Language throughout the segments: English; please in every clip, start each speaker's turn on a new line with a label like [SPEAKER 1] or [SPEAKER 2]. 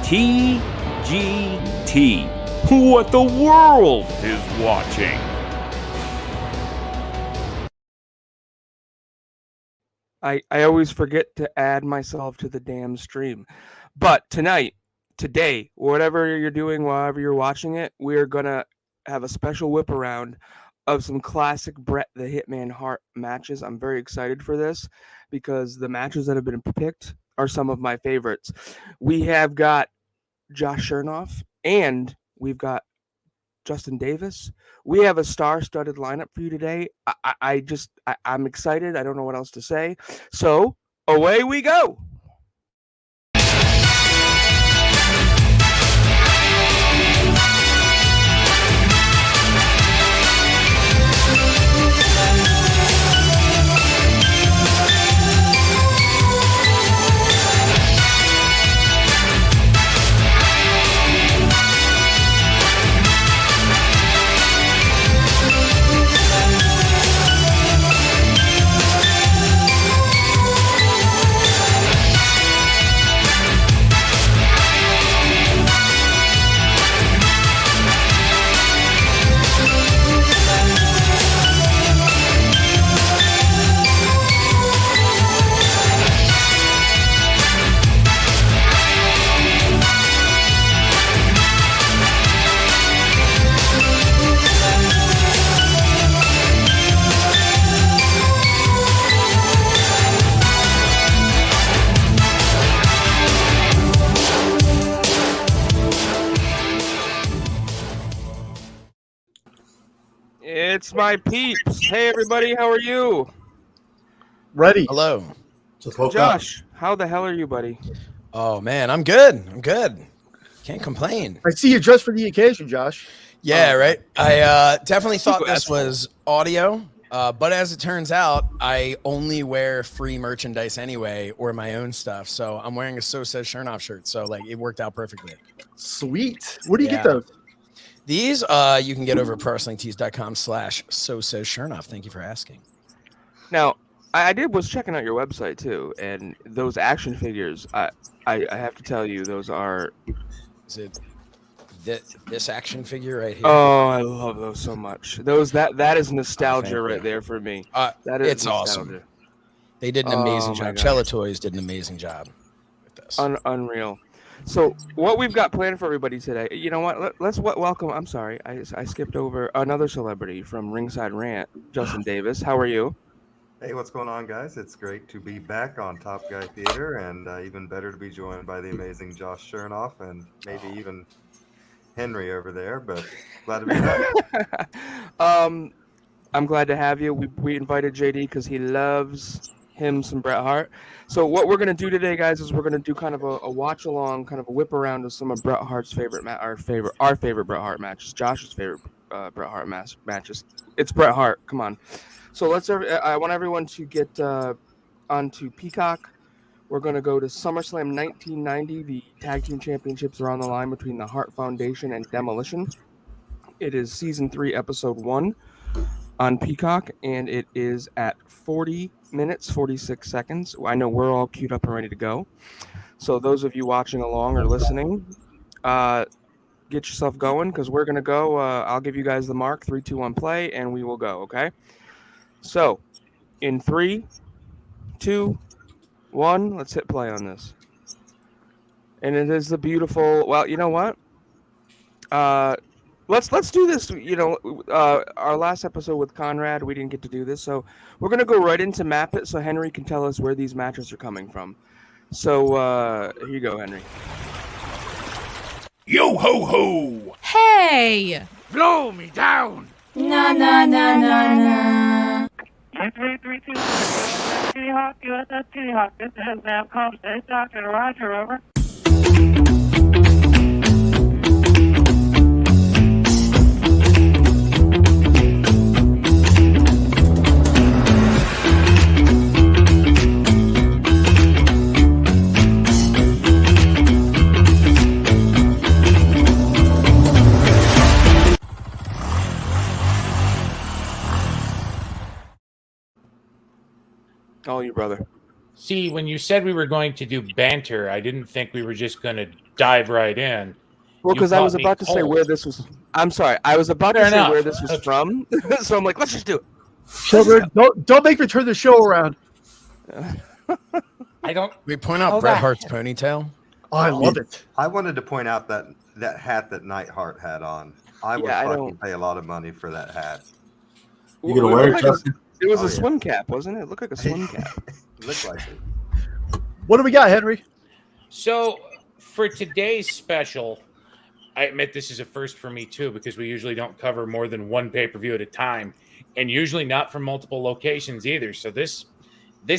[SPEAKER 1] TGT. What the world is watching.
[SPEAKER 2] I always forget to add myself to the damn stream. But today, whatever you're doing, wherever you're watching it, we're going to have a special whip around of some classic Bret the Hitman Hart matches. I'm very excited for this because the matches that have been picked are some of my favorites. We have got Josh Shernoff and we've got Justin Davis. We have a star-studded lineup for you today. I'm excited. I don't know what else to say. So away we go. It's my peeps. Hey, everybody. How are you?
[SPEAKER 3] Ready.
[SPEAKER 4] Hello.
[SPEAKER 2] Josh, how the hell are you, buddy?
[SPEAKER 4] Oh, man. I'm good. Can't complain.
[SPEAKER 3] I see you dressed for the occasion, Josh.
[SPEAKER 4] Yeah, right. I definitely thought this was audio, but as it turns out, I only wear free merchandise anyway or my own stuff. So I'm wearing a So Says Shernoff shirt. So, like, it worked out perfectly.
[SPEAKER 3] Sweet. Where do you get those?
[SPEAKER 4] These you can get over at ProWrestlingTees.com/So Says Shernoff. Thank you for asking.
[SPEAKER 2] Now, was checking out your website too, and those action figures, I have to tell you, those are.
[SPEAKER 4] Is it this action figure right here?
[SPEAKER 2] Oh, I love those so much. That is nostalgia right there for me. That is
[SPEAKER 4] it's
[SPEAKER 2] nostalgia.
[SPEAKER 4] awesome. They did an amazing job. Cella Toys did an amazing job with this.
[SPEAKER 2] Unreal. So what we've got planned for everybody today, you know what? Let's welcome. I'm sorry, I skipped over another celebrity from Ringside Rant, Justin Davis. How are you?
[SPEAKER 5] Hey, what's going on, guys? It's great to be back on Top Guy Theater, and even better to be joined by the amazing Josh Shernoff and maybe even Henry over there. But glad to be back.
[SPEAKER 2] I'm glad to have you. We invited JD because he loves him some Bret Hart. So what we're gonna do today, guys, is we're gonna do kind of a watch along, kind of a whip around of some of Bret Hart's favorite our favorite Bret Hart matches, Josh's favorite Bret Hart matches. It's Bret Hart. Come on. So I want everyone to get onto Peacock. We're gonna go to SummerSlam 1990. The tag team championships are on the line between the Hart Foundation and Demolition. It is season 3, episode 1 on Peacock, and it is at 40 minutes, 46 seconds. I know we're all queued up and ready to go. So those of you watching along or listening, get yourself going because we're going to go. I'll give you guys the mark, 3, 2, 1, play, and we will go, okay? So in 3, 2, 1, let's hit play on this. And it is the beautiful, well, you know what? Let's do this. You know, our last episode with Conrad, we didn't get to do this, so we're gonna go right into Map It, so Henry can tell us where these matches are coming from. So here you go, Henry.
[SPEAKER 1] Yo ho ho!
[SPEAKER 6] Hey!
[SPEAKER 1] Blow me down!
[SPEAKER 6] Na na na na na.
[SPEAKER 7] 332 Kitty Hawk, USS Kitty Hawk. This is Namcom State Doctor Roger, over.
[SPEAKER 2] All you, brother.
[SPEAKER 8] See, when you said we were going to do banter, I didn't think we were just going to
[SPEAKER 1] dive right in.
[SPEAKER 2] Well,
[SPEAKER 1] You
[SPEAKER 2] because I
[SPEAKER 1] caught
[SPEAKER 2] was
[SPEAKER 1] me
[SPEAKER 2] about to say
[SPEAKER 1] cold.
[SPEAKER 2] where this was. I'm sorry. I was about
[SPEAKER 1] Fair
[SPEAKER 2] to say
[SPEAKER 1] enough.
[SPEAKER 2] where this was from. So I'm like, let's just do it.
[SPEAKER 3] Children, don't make me turn the show around.
[SPEAKER 1] I don't.
[SPEAKER 4] We point out
[SPEAKER 1] Oh,
[SPEAKER 4] Bret
[SPEAKER 1] that-
[SPEAKER 4] Hart's ponytail.
[SPEAKER 3] Oh, I love it.
[SPEAKER 5] I wanted to point out that hat that Neidhart had on. I would
[SPEAKER 2] Yeah, I
[SPEAKER 5] fucking
[SPEAKER 2] don't-
[SPEAKER 5] pay a lot of money for that hat.
[SPEAKER 8] You gonna wear it, Justin?
[SPEAKER 2] It was
[SPEAKER 5] Oh,
[SPEAKER 2] a
[SPEAKER 5] yeah.
[SPEAKER 2] swim cap, wasn't it? It looked like a swim cap.
[SPEAKER 5] Looked like it.
[SPEAKER 3] What do we got, Henry?
[SPEAKER 1] So for today's special, I admit this is a first for me too, because we usually don't cover more than one pay-per-view at a time, and usually not from multiple locations either. So this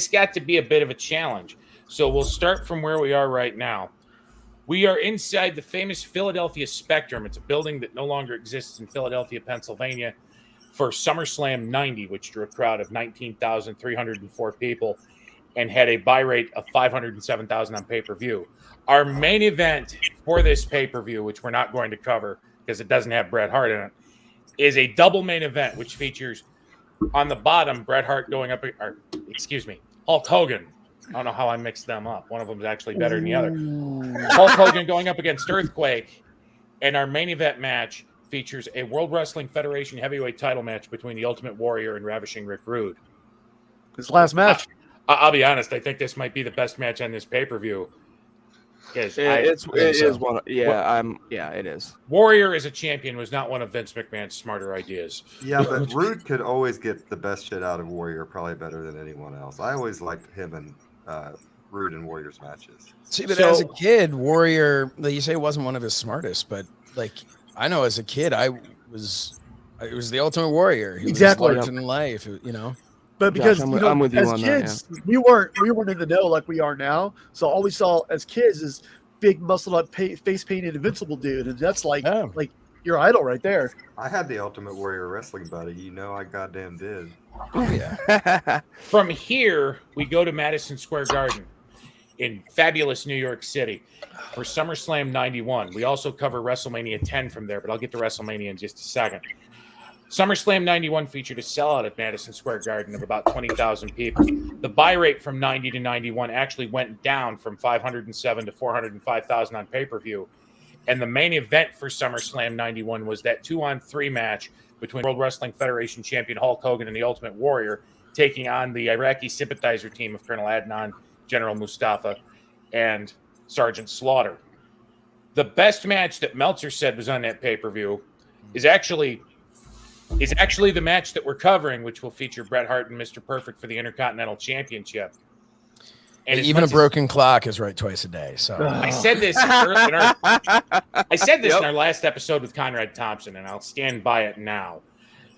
[SPEAKER 1] got to be a bit of a challenge. So we'll start from where we are right now. We are inside the famous Philadelphia Spectrum. It's a building that no longer exists in Philadelphia, Pennsylvania, for SummerSlam 90, which drew a crowd of 19,304 people and had a buy rate of 507,000 on pay-per-view. Our main event for this pay-per-view, which we're not going to cover because it doesn't have Bret Hart in it, is a double main event, which features on the bottom Bret Hart going up, or excuse me, Hulk Hogan. I don't know how I mixed them up. One of them is actually better than the other. Hulk Hogan going up against Earthquake, and our main event match features a World Wrestling Federation heavyweight title match between the Ultimate Warrior and Ravishing Rick Rude.
[SPEAKER 3] This last match.
[SPEAKER 1] I'll be honest. I think this might be the best match on this pay-per-view. It
[SPEAKER 2] is one. Yeah, it is.
[SPEAKER 1] Warrior as a champion was not one of Vince McMahon's smarter ideas.
[SPEAKER 5] Yeah, but Rude could always get the best shit out of Warrior, probably better than anyone else. I always liked him and Rude and Warrior's matches.
[SPEAKER 4] See, but as a kid, Warrior, like you say, wasn't one of his smartest, but like I know as a kid, it was the Ultimate Warrior. He
[SPEAKER 3] Exactly.
[SPEAKER 4] was larger than life, you know.
[SPEAKER 3] But because
[SPEAKER 2] Josh,
[SPEAKER 3] you know,
[SPEAKER 2] I'm with you
[SPEAKER 3] as
[SPEAKER 2] on that,
[SPEAKER 3] kids, we weren't in the know like we are now. So all we saw as kids is big muscled up face painted invincible dude, and that's like your idol right there.
[SPEAKER 5] I had the Ultimate Warrior wrestling buddy. You know, I goddamn did.
[SPEAKER 4] Oh yeah.
[SPEAKER 1] From here, we go to Madison Square Garden in fabulous New York City for SummerSlam 91. We also cover WrestleMania 10 from there, but I'll get to WrestleMania in just a second. SummerSlam 91 featured a sellout at Madison Square Garden of about 20,000 people. The buy rate from 90 to 91 actually went down from 507 to 405,000 on pay-per-view. And the main event for SummerSlam 91 was that 2-on-3 match between World Wrestling Federation champion Hulk Hogan and the Ultimate Warrior, taking on the Iraqi sympathizer team of Colonel Adnan, General Mustafa, and Sergeant Slaughter. The best match that Meltzer said was on that pay-per-view is actually the match that we're covering, which will feature Bret Hart and Mr. Perfect for the Intercontinental Championship. And
[SPEAKER 4] even a broken clock is right twice a day. So
[SPEAKER 1] I said this in our last episode with Conrad Thompson, and I'll stand by it now,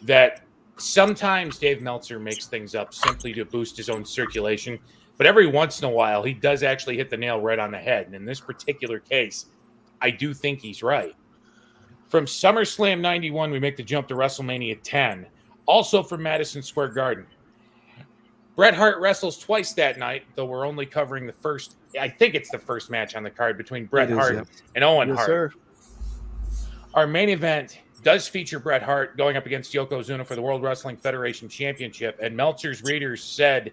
[SPEAKER 1] that sometimes Dave Meltzer makes things up simply to boost his own circulation, but every once in a while he does actually hit the nail right on the head. And in this particular case, I do think he's right. From SummerSlam 91, we make the jump to WrestleMania 10, also from Madison Square Garden. Bret Hart wrestles twice that night, though we're only covering the first. I think it's the first match on the card between Bret Hart and Owen Hart.
[SPEAKER 3] Sir.
[SPEAKER 1] Our main event does feature Bret Hart going up against Yokozuna for the World Wrestling Federation Championship, and Meltzer's readers said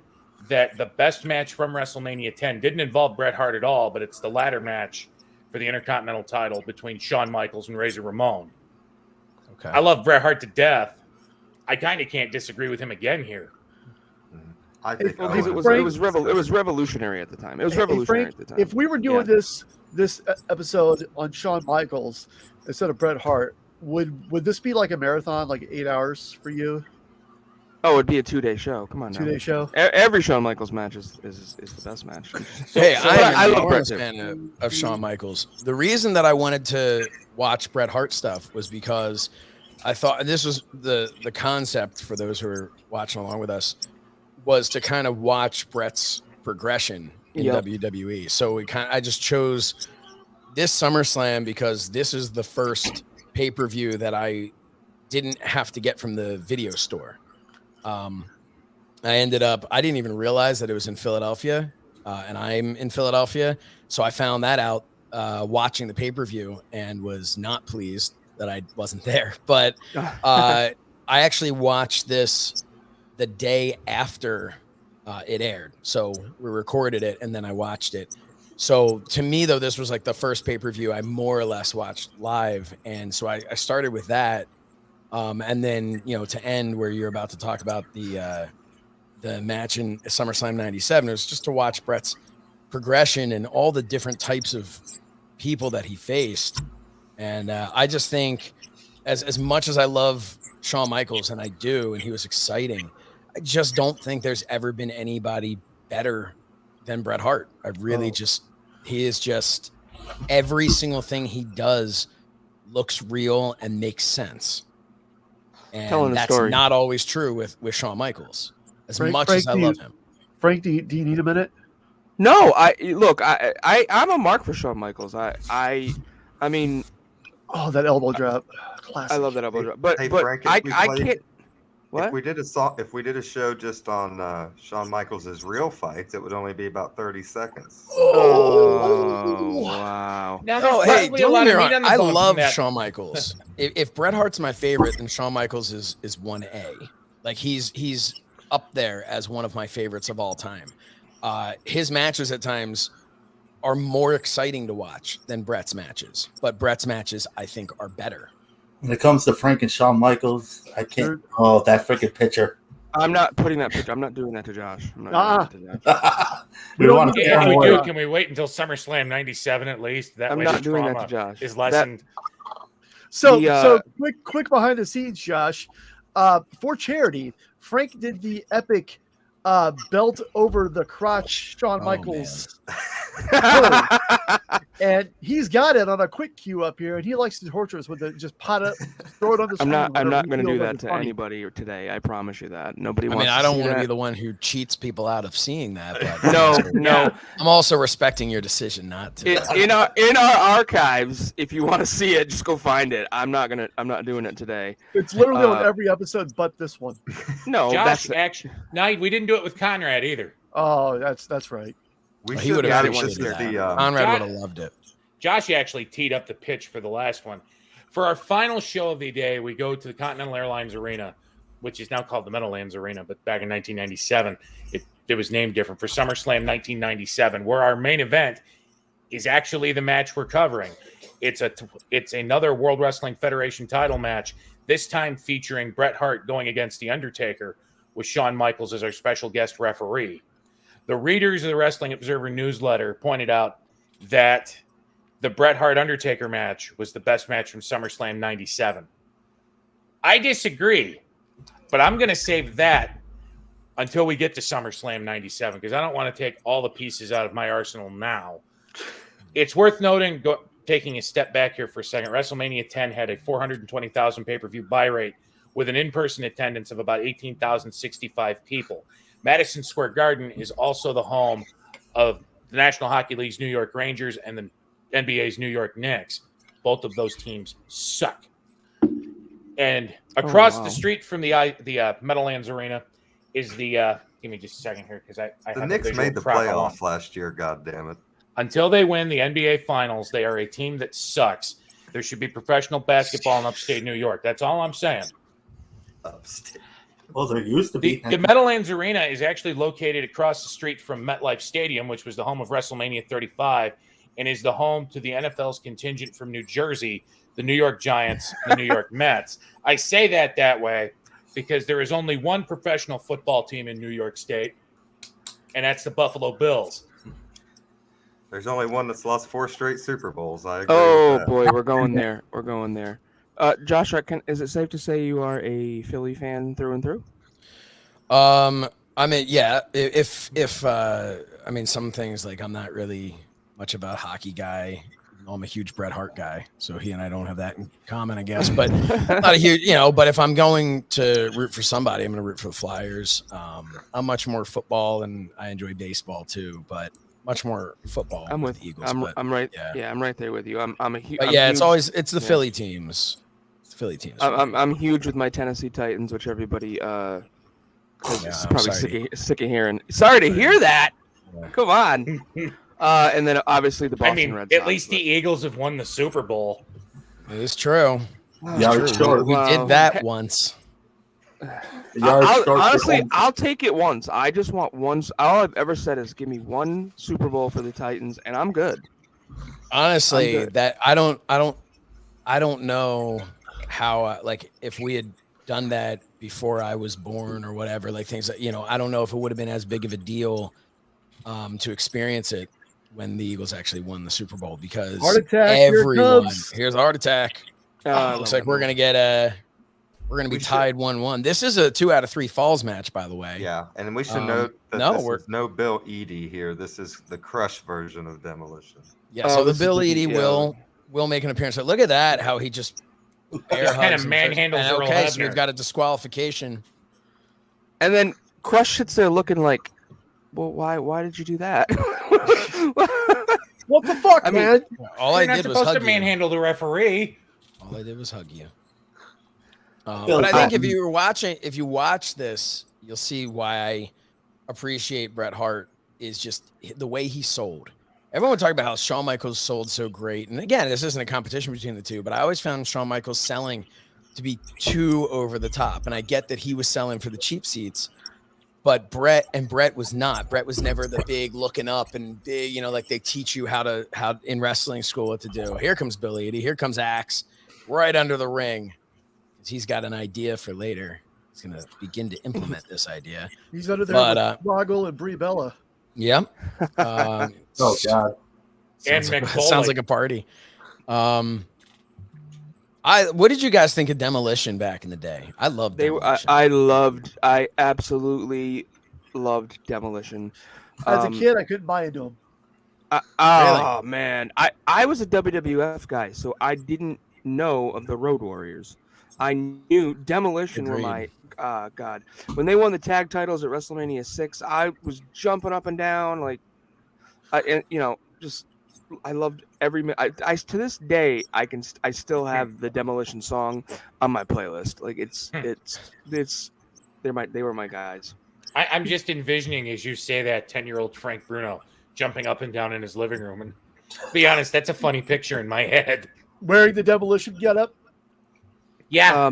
[SPEAKER 1] that the best match from WrestleMania 10 didn't involve Bret Hart at all, but it's the ladder match for the Intercontinental title between Shawn Michaels and Razor Ramon.
[SPEAKER 4] okay.
[SPEAKER 1] I love Bret Hart to death. I kind of can't disagree with him again here.
[SPEAKER 5] I think
[SPEAKER 2] Well, because it
[SPEAKER 3] Frank-
[SPEAKER 2] was revolutionary at the time. It was revolutionary
[SPEAKER 3] Frank,
[SPEAKER 2] at the time.
[SPEAKER 3] if we were doing this episode on Shawn Michaels instead of Bret Hart, would this be like a marathon, like 8 hours for you?
[SPEAKER 2] Oh, it'd be a 2-day show. Come on, now.
[SPEAKER 3] 2-day show.
[SPEAKER 2] Every Shawn Michaels match is the best match.
[SPEAKER 4] Hey,
[SPEAKER 2] I
[SPEAKER 4] I'm
[SPEAKER 2] love
[SPEAKER 4] a
[SPEAKER 2] Bret too.
[SPEAKER 4] fan of Shawn Michaels. The reason that I wanted to watch Bret Hart stuff was because I thought, and this was the concept for those who are watching along with us, was to kind of watch Bret's progression in WWE. So I just chose this SummerSlam because this is the first pay-per-view that I didn't have to get from the video store. I didn't even realize that it was in Philadelphia, and I'm in Philadelphia. So I found that out watching the pay-per-view and was not pleased that I wasn't there. But I actually watched this the day after it aired. So we recorded it and then I watched it. So to me, though, this was like the first pay-per-view I more or less watched live. And so I started with that. And then, to end where you're about to talk about the match in SummerSlam 97, it was just to watch Bret's progression and all the different types of people that he faced. And I just think as much as I love Shawn Michaels, and I do, and he was exciting, I just don't think there's ever been anybody better than Bret Hart. I really he is just, every single thing he does looks real and makes sense. And that's not always true with Shawn Michaels, as much as I love him.
[SPEAKER 3] Frank, do you need a minute?
[SPEAKER 2] No, I'm a mark for Shawn Michaels. I mean,
[SPEAKER 3] oh, that elbow drop, classic.
[SPEAKER 2] I love that elbow drop. But
[SPEAKER 5] Frank,
[SPEAKER 2] I can't. What?
[SPEAKER 5] If we did a show just on Shawn Michaels' real fights, it would only be about 30 seconds.
[SPEAKER 2] Oh wow!
[SPEAKER 4] Hey, I love Shawn Michaels. if Bret Hart's my favorite, then Shawn Michaels is 1A. Like he's up there as one of my favorites of all time. His matches at times are more exciting to watch than Bret's matches, but Bret's matches I think are better.
[SPEAKER 8] When it comes to Frank and Shawn Michaels, I can't. Oh, that freaking picture!
[SPEAKER 2] I'm not putting that picture. I'm not doing that to Josh. I'm not doing that to Josh.
[SPEAKER 1] Can we wait until SummerSlam 97 at least?
[SPEAKER 2] I'm not doing that to Josh.
[SPEAKER 1] Is lessened.
[SPEAKER 3] So quick behind the scenes, Josh. For charity, Frank did the epic belt over the crotch Shawn Michaels. And he's got it on a quick cue up here, and he likes to torture us with it. Just pot it, throw it on the screen.
[SPEAKER 2] I'm not going to do that to anybody today. I promise you that. Nobody wants to see that.
[SPEAKER 4] I don't want to be the one who cheats people out of seeing that. But
[SPEAKER 2] no.
[SPEAKER 4] I'm also respecting your decision not to.
[SPEAKER 2] In our archives, if you want to see it, just go find it. I'm not doing it today.
[SPEAKER 3] It's literally on every episode but this one.
[SPEAKER 2] No,
[SPEAKER 1] Josh, actually, we didn't do it with Conrad either.
[SPEAKER 3] Oh, that's right.
[SPEAKER 4] He would have Conrad would have loved it.
[SPEAKER 1] Josh actually teed up the pitch for the last one. For our final show of the day, we go to the Continental Airlines Arena, which is now called the Meadowlands Arena, but back in 1997, it was named different, for SummerSlam 1997, where our main event is actually the match we're covering. It's another World Wrestling Federation title match, this time featuring Bret Hart going against The Undertaker, with Shawn Michaels as our special guest referee. The readers of the Wrestling Observer newsletter pointed out that the Bret Hart Undertaker match was the best match from SummerSlam 97. I disagree, but I'm going to save that until we get to SummerSlam 97 because I don't want to take all the pieces out of my arsenal now. It's worth noting, taking a step back here for a second, WrestleMania 10 had a 420,000 pay-per-view buy rate with an in-person attendance of about 18,065 people. Madison Square Garden is also the home of the National Hockey League's New York Rangers and the NBA's New York Knicks. Both of those teams suck. And across the street from the Meadowlands Arena is the give me just a second here because I
[SPEAKER 5] the
[SPEAKER 1] have
[SPEAKER 5] Knicks made the playoffs last year. God damn it!
[SPEAKER 1] Until they win the NBA Finals, they are a team that sucks. There should be professional basketball in upstate New York. That's all I'm saying.
[SPEAKER 5] Upstate.
[SPEAKER 8] Well, there used to be.
[SPEAKER 1] The Meadowlands Arena is actually located across the street from MetLife Stadium, which was the home of WrestleMania 35, and is the home to the NFL's contingent from New Jersey, the New York Giants, the New York Mets. I say that way because there is only one professional football team in New York State, and that's the Buffalo Bills.
[SPEAKER 5] There's only one that's lost 4 straight Super Bowls. I agree with that.
[SPEAKER 2] Boy, we're going there. We're going there. Josh, is it safe to say you are a Philly fan through and through?
[SPEAKER 4] I mean, yeah. If I mean, some things like I'm not really much of a hockey guy. I'm a huge Bret Hart guy, so he and I don't have that in common, I guess. But not a huge, But if I'm going to root for somebody, I'm going to root for the Flyers. I'm much more football, and I enjoy baseball too, but much more football.
[SPEAKER 2] I'm with
[SPEAKER 4] the Eagles.
[SPEAKER 2] I'm right. Yeah, I'm right there with you. I'm a huge.
[SPEAKER 4] It's the Philly teams. Philly teams.
[SPEAKER 2] I'm huge with my Tennessee Titans, which everybody is probably sick of hearing. Sorry to hear that. Yeah. Come on. And then obviously the Boston Red Sox.
[SPEAKER 1] At least the Eagles have won the Super Bowl.
[SPEAKER 4] It is true.
[SPEAKER 8] Yeah,
[SPEAKER 4] true. We did that once.
[SPEAKER 2] I'll take it once. I just want one. All I've ever said is give me one Super Bowl for the Titans, and I'm good.
[SPEAKER 4] Honestly, that I don't know how like if we had done that before I was born or whatever, like things that I don't know if it would have been as big of a deal to experience it when the Eagles actually won the Super Bowl, because
[SPEAKER 3] Heart attack,
[SPEAKER 4] here's a heart attack. Looks like we're gonna be tied 1-1. This is a 2 out of 3 falls match, by the way.
[SPEAKER 5] Yeah, and we should note that this is no Bill Eadie here. This is the Crush version of Demolition.
[SPEAKER 4] Yeah, so the Bill Eadie will make an appearance. So look at that, how he just
[SPEAKER 1] kind of manhandles Earl Hebner.
[SPEAKER 4] So we've got a disqualification.
[SPEAKER 2] And then Crush sits there looking like, well, why did you do that?
[SPEAKER 3] What the fuck, man?
[SPEAKER 4] All I did was
[SPEAKER 1] supposed
[SPEAKER 4] hug
[SPEAKER 1] to manhandle the referee.
[SPEAKER 4] All I did was hug you. But I think if you watch this, you'll see why I appreciate Bret Hart is just the way he sold. Everyone would talk about how Shawn Michaels sold so great. And again, this isn't a competition between the two, but I always found Shawn Michaels selling to be too over the top. And I get that he was selling for the cheap seats, but Bret was not. Bret was never the big looking up and big, like they teach you how in wrestling school what to do. Here comes Bill Eadie. Here comes Axe right under the ring. He's got an idea for later. He's going to begin to implement this idea.
[SPEAKER 3] He's under there with Woggle and Brie Bella.
[SPEAKER 4] Yep.
[SPEAKER 8] Oh, God.
[SPEAKER 4] Sounds like a party. What did you guys think of Demolition back in the day? I loved Demolition.
[SPEAKER 2] I absolutely loved Demolition.
[SPEAKER 3] As a kid, I couldn't buy into him.
[SPEAKER 2] Oh, man. I was a WWF guy, so I didn't know of the Road Warriors. I knew Demolition were my God. When they won the tag titles at WrestleMania 6, I was jumping up and down I loved every. I to this day I still have the Demolition song on my playlist. Like they were my guys.
[SPEAKER 1] I'm just envisioning as you say that 10-year-old Frank Bruno jumping up and down in his living room, and to be honest, that's a funny picture in my head.
[SPEAKER 3] Wearing the Demolition getup.
[SPEAKER 1] Yeah.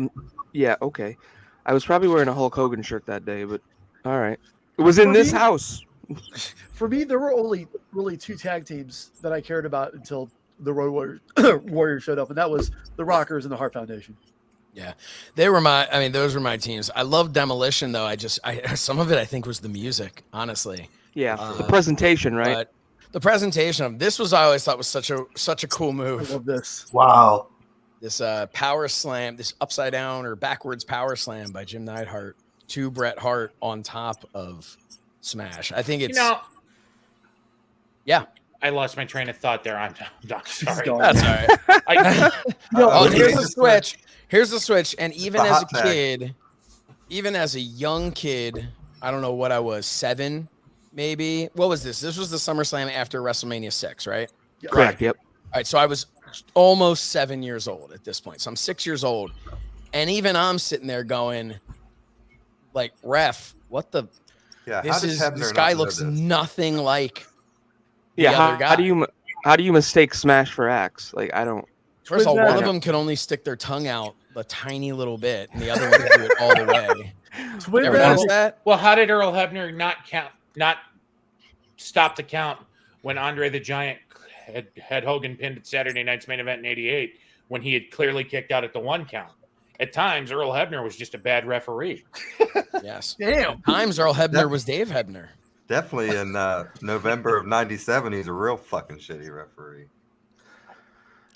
[SPEAKER 2] Yeah. Okay. I was probably wearing a Hulk Hogan shirt that day, but all right. It was in this house.
[SPEAKER 3] For me, there were only really 2 tag teams that I cared about until the Road Warriors showed up, and that was the Rockers and the Hart Foundation.
[SPEAKER 4] Yeah, those were my teams. I love Demolition, though. Some of it I think was the music, honestly.
[SPEAKER 2] Yeah, the presentation, right?
[SPEAKER 4] But the presentation of this I always thought was such a cool move.
[SPEAKER 3] I love this.
[SPEAKER 8] Wow.
[SPEAKER 4] This power slam, this upside down or backwards power slam by Jim Neidhart to Bret Hart on top of Smash. I think it's yeah.
[SPEAKER 1] I lost my train of thought there. I'm sorry.
[SPEAKER 4] That's all right. Here's the switch. Here's the switch. And even as a kid, even as a young kid, I don't know what I was, 7, maybe. What was this? This was the SummerSlam after WrestleMania 6, right?
[SPEAKER 2] Correct. Yep.
[SPEAKER 4] All right. So I was almost 7 years old at this point. So I'm 6 years old. And even I'm sitting there going, like, ref, what the?
[SPEAKER 5] Yeah,
[SPEAKER 4] this guy looks nothing like
[SPEAKER 2] the other guy. How do you mistake Smash for Axe? Like, I don't.
[SPEAKER 4] First of all, one of them could only stick their tongue out a tiny little bit, and the other one could do it all the way. Ever notice that?
[SPEAKER 1] Well, how did Earl Hebner not stop the count when Andre the Giant had Hogan pinned at Saturday Night's Main Event in '88 when he had clearly kicked out at the 1 count? At times, Earl Hebner was just a bad referee.
[SPEAKER 4] Yes.
[SPEAKER 3] Damn.
[SPEAKER 4] At times, Earl Hebner was Dave Hebner.
[SPEAKER 5] Definitely in November of '97, he's a real fucking shitty referee.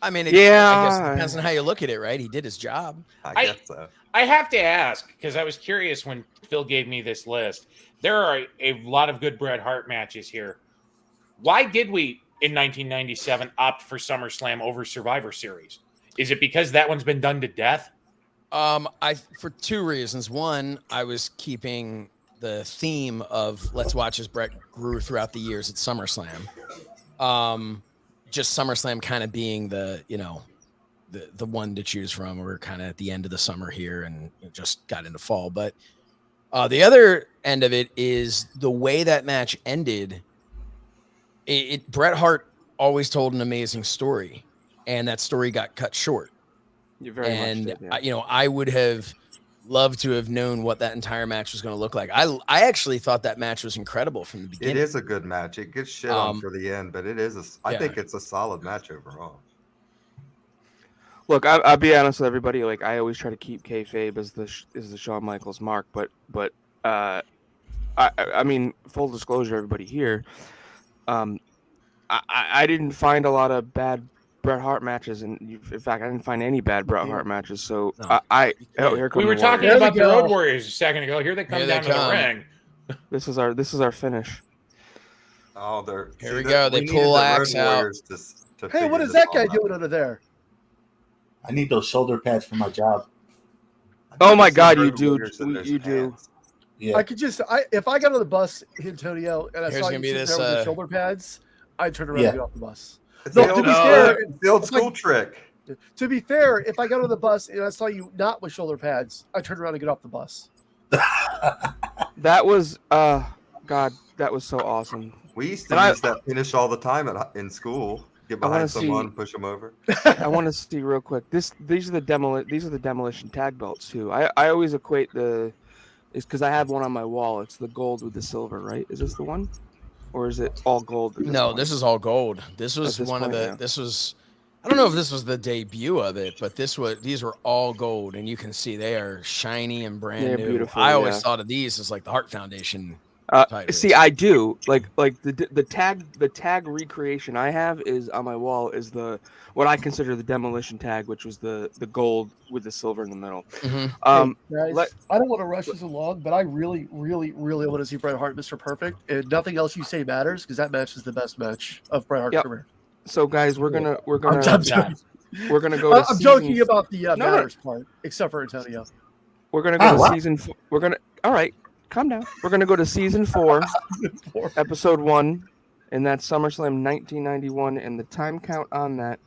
[SPEAKER 4] I mean, I guess it depends on how you look at it, right? He did his job.
[SPEAKER 5] I guess so.
[SPEAKER 1] I have to ask, because I was curious when Phil gave me this list. There are a lot of good Bret Hart matches here. Why did we, in 1997, opt for SummerSlam over Survivor Series? Is it because that one's been done to death?
[SPEAKER 4] For 2 reasons. One, I was keeping the theme of let's watch as Bret grew throughout the years at SummerSlam. Just SummerSlam kind of being the one to choose from. We're kind of at the end of the summer here and just got into fall. But the other end of it is the way that match ended. Bret Hart always told an amazing story, and that story got cut short.
[SPEAKER 2] You're very much did, yeah.
[SPEAKER 4] I would have love to have known what that entire match was going to look like. I actually thought that match was incredible from the beginning.
[SPEAKER 5] It is a good match. It gets shit on for the end, but it is. I think it's a solid match overall.
[SPEAKER 2] Look, I'll be honest with everybody. Like, I always try to keep kayfabe as the Shawn Michaels mark, but I mean, full disclosure, everybody here, I didn't find a lot of bad Bret Hart matches, and in fact, I didn't find any bad Bret Hart matches. So here come
[SPEAKER 1] we were talking about the Road Warriors a second ago. Here they come down to the ring.
[SPEAKER 2] This is our finish.
[SPEAKER 5] Oh,
[SPEAKER 4] here we go. They pull axe out.
[SPEAKER 3] Hey, what is that guy doing under there?
[SPEAKER 8] I need those shoulder pads for my job.
[SPEAKER 2] Oh my God, you do. You do.
[SPEAKER 8] Yeah.
[SPEAKER 3] I could just, if I got on the bus, Antonio, and I saw you sitting there with the shoulder pads, I'd turn around and get off the bus.
[SPEAKER 5] It's the old school trick.
[SPEAKER 3] To be fair, if I got on the bus and I saw you not with shoulder pads, I'd turn around and get off the bus.
[SPEAKER 2] That was, God, that was so awesome.
[SPEAKER 5] We used to use that finish all the time in school. Get behind someone, push them over.
[SPEAKER 2] I want to see real quick. These are the demolition tag belts too. I always equate is because I have one on my wall. It's the gold with the silver, right? Is this the one, or is it all gold?
[SPEAKER 4] No, this is all gold. This was one of the. Yeah. This was. I don't know if this was the debut of it, but these were all gold, and you can see they are shiny and brand new. Beautiful. I always thought of these as like the Hart Foundation.
[SPEAKER 2] See, I do like the tag recreation I have is on my wall is what I consider the demolition tag, which was the gold with the silver in the middle.
[SPEAKER 4] Mm-hmm.
[SPEAKER 3] Hey, guys, I don't want to rush this along, but I really, really, really want to see Bret Hart, Mr. Perfect, and nothing else you say matters because that match is the best match of Bret Hart's career.
[SPEAKER 2] So, guys, we're gonna go.
[SPEAKER 3] I'm joking about the matters part, except for Antonio.
[SPEAKER 2] We're gonna go to season. All right. Calm down. We're going to go to season 4, episode 1, and that's SummerSlam 1991. And the time count on that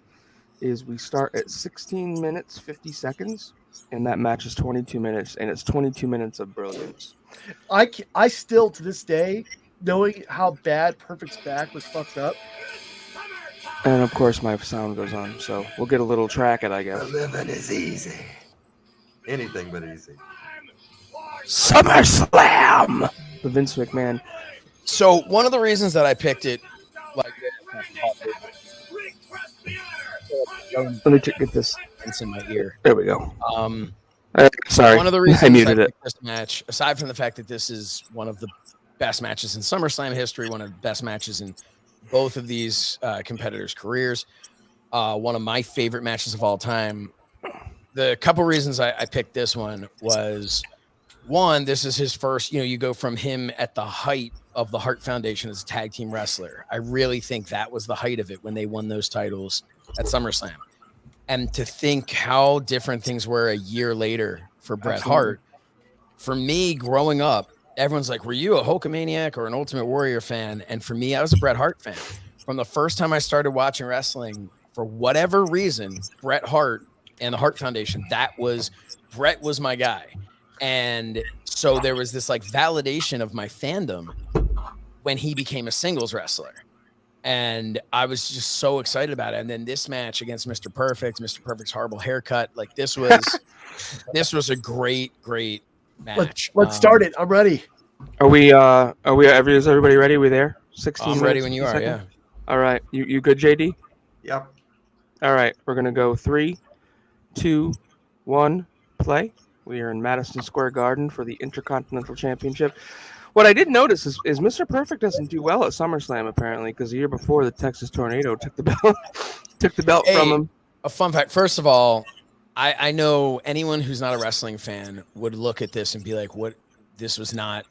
[SPEAKER 2] is we start at 16 minutes, 50 seconds, and that match is 22 minutes, and it's 22 minutes of brilliance.
[SPEAKER 3] I still, to this day, knowing how bad Perfect's back was fucked up.
[SPEAKER 2] And, of course, my sound goes on, so we'll get a little track it, I guess.
[SPEAKER 5] Living is easy. Anything but easy.
[SPEAKER 2] SummerSlam. The Vince McMahon.
[SPEAKER 4] So one of the reasons that I picked it, like,
[SPEAKER 2] let me get this.
[SPEAKER 4] It's in my ear.
[SPEAKER 2] There we go.
[SPEAKER 4] Sorry. One of the reasons
[SPEAKER 2] I muted it.
[SPEAKER 4] This match, aside from the fact that this is one of the best matches in SummerSlam history, one of the best matches in both of these competitors' careers, one of my favorite matches of all time. The couple reasons I picked this one was. One, this is his first, you go from him at the height of the Hart Foundation as a tag team wrestler. I really think that was the height of it when they won those titles at SummerSlam. And to think how different things were a year later for Bret Hart. For me, growing up, everyone's like, were you a Hulkamaniac or an Ultimate Warrior fan? And for me, I was a Bret Hart fan. From the first time I started watching wrestling, for whatever reason, Bret Hart and the Hart Foundation, Bret was my guy. And so there was this like validation of my fandom when he became a singles wrestler. And I was just so excited about it. And then this match against Mr. Perfect's horrible haircut, like this was a great match.
[SPEAKER 3] Let's start it. I'm ready.
[SPEAKER 2] Is everybody ready? We there? 16
[SPEAKER 4] I'm ready when you are, yeah.
[SPEAKER 2] All right. You good, JD?
[SPEAKER 5] Yep.
[SPEAKER 2] All right. We're going to go 3, 2, 1, play. We are in Madison Square Garden for the Intercontinental Championship. What I did notice is Mr. Perfect doesn't do well at SummerSlam, apparently, because the year before the Texas Tornado took the belt from him.
[SPEAKER 4] A fun fact. First of all, I know anyone who's not a wrestling fan would look at this and be like, "What? This was not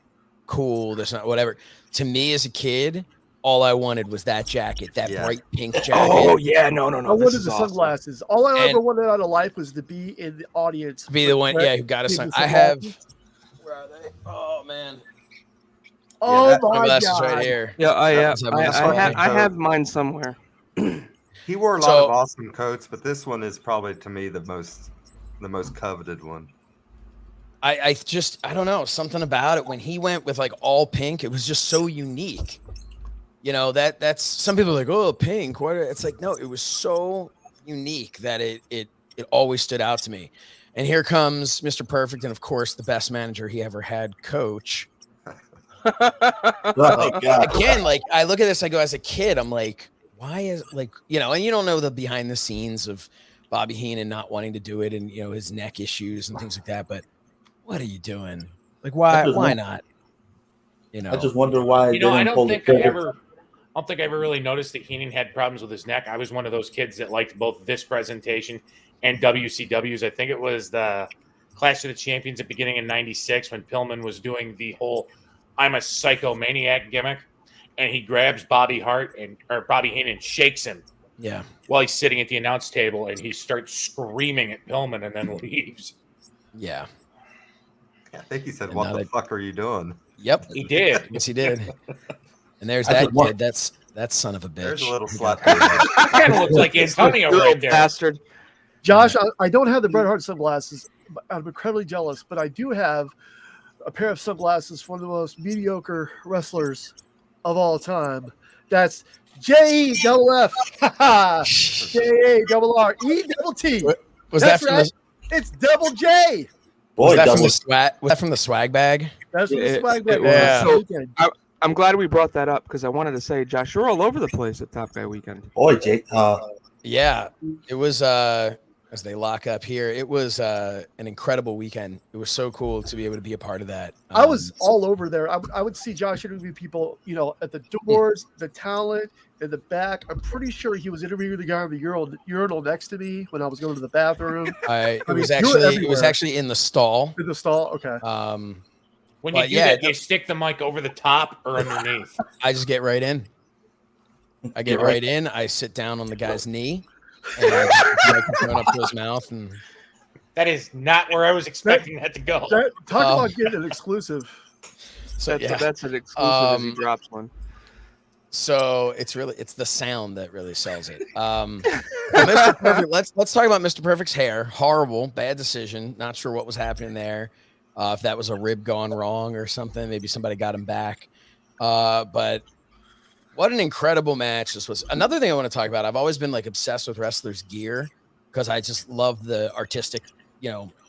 [SPEAKER 4] cool. This not whatever." To me, as a kid, all I wanted was that jacket, that bright pink jacket.
[SPEAKER 2] Oh yeah, no.
[SPEAKER 3] I wanted the sunglasses. All I ever wanted out of life was to be in the audience.
[SPEAKER 4] Be the one, who got a sun. I have. Where are they? Oh man.
[SPEAKER 3] Oh
[SPEAKER 4] my
[SPEAKER 3] God!
[SPEAKER 4] Right here.
[SPEAKER 2] Yeah, I have mine somewhere.
[SPEAKER 5] He wore a lot of awesome coats, but this one is probably to me the most coveted one.
[SPEAKER 4] I don't know, something about it when he went with like all pink, it was just so unique. That's some people are like, oh, pink. What? It's like, no, it was so unique that it always stood out to me. And here comes Mr. Perfect, and of course, the best manager he ever had, Coach.
[SPEAKER 8] Oh, God.
[SPEAKER 4] Again, like I look at this, I go, as a kid, I'm like, why is and you don't know the behind the scenes of Bobby Heenan not wanting to do it, and his neck issues and things like that. But what are you doing? Like, why not?
[SPEAKER 8] I just wonder why.
[SPEAKER 1] I don't think I ever really noticed that Heenan had problems with his neck. I was one of those kids that liked both this presentation and WCW's. I think it was the Clash of the Champions at the beginning in '96 when Pillman was doing the whole "I'm a psychomaniac" gimmick, and he grabs Bobby Heenan, shakes him.
[SPEAKER 4] Yeah.
[SPEAKER 1] While he's sitting at the announce table, and he starts screaming at Pillman and then leaves.
[SPEAKER 4] Yeah.
[SPEAKER 5] I think he said, "What the fuck are you doing?"
[SPEAKER 4] Yep,
[SPEAKER 1] he did.
[SPEAKER 4] Yes, he did. And there's that kid. That son of a bitch.
[SPEAKER 5] There's a little slap.
[SPEAKER 1] Kind of looks like Antonio right there.
[SPEAKER 2] Bastard.
[SPEAKER 3] Josh, I don't have the Bret Hart sunglasses. I'm incredibly jealous, but I do have a pair of sunglasses from the most mediocre wrestlers of all time. That's J-E-F-F. J-A-R-R-E-T-T.
[SPEAKER 4] Was
[SPEAKER 3] That's
[SPEAKER 4] that from
[SPEAKER 3] right. It's Double J.
[SPEAKER 4] Was that from the swag bag?
[SPEAKER 3] That's from the swag bag.
[SPEAKER 4] Yeah.
[SPEAKER 3] So,
[SPEAKER 2] I'm glad we brought that up because I wanted to say, Josh, you're all over the place at Top Guy Weekend.
[SPEAKER 8] Boy, Jake.
[SPEAKER 4] Yeah, it was as they lock up here. It was an incredible weekend. It was so cool to be able to be a part of that.
[SPEAKER 3] I was all over there. I would see Josh interview people, at the doors, the talent, in the back. I'm pretty sure he was interviewing the guy in the urinal next to me when I was going to the bathroom.
[SPEAKER 4] It was actually in the stall.
[SPEAKER 3] In the stall, okay.
[SPEAKER 1] When you do that, do you stick the mic over the top or underneath?
[SPEAKER 4] I just get right in. I get right in. I sit down on the guy's knee, and I put the microphone up to his mouth. And
[SPEAKER 1] that is not where I was expecting that to go.
[SPEAKER 3] Talk about getting an exclusive.
[SPEAKER 4] So
[SPEAKER 2] that's an exclusive. He drops one.
[SPEAKER 4] So it's the sound that really sells it. Mr. Perfect, let's talk about Mr. Perfect's hair. Horrible, bad decision. Not sure what was happening there. If that was a rib gone wrong or something, maybe somebody got him back. But what an incredible match this was. Another thing I want to talk about, I've always been obsessed with wrestlers' gear because I just love the artistic,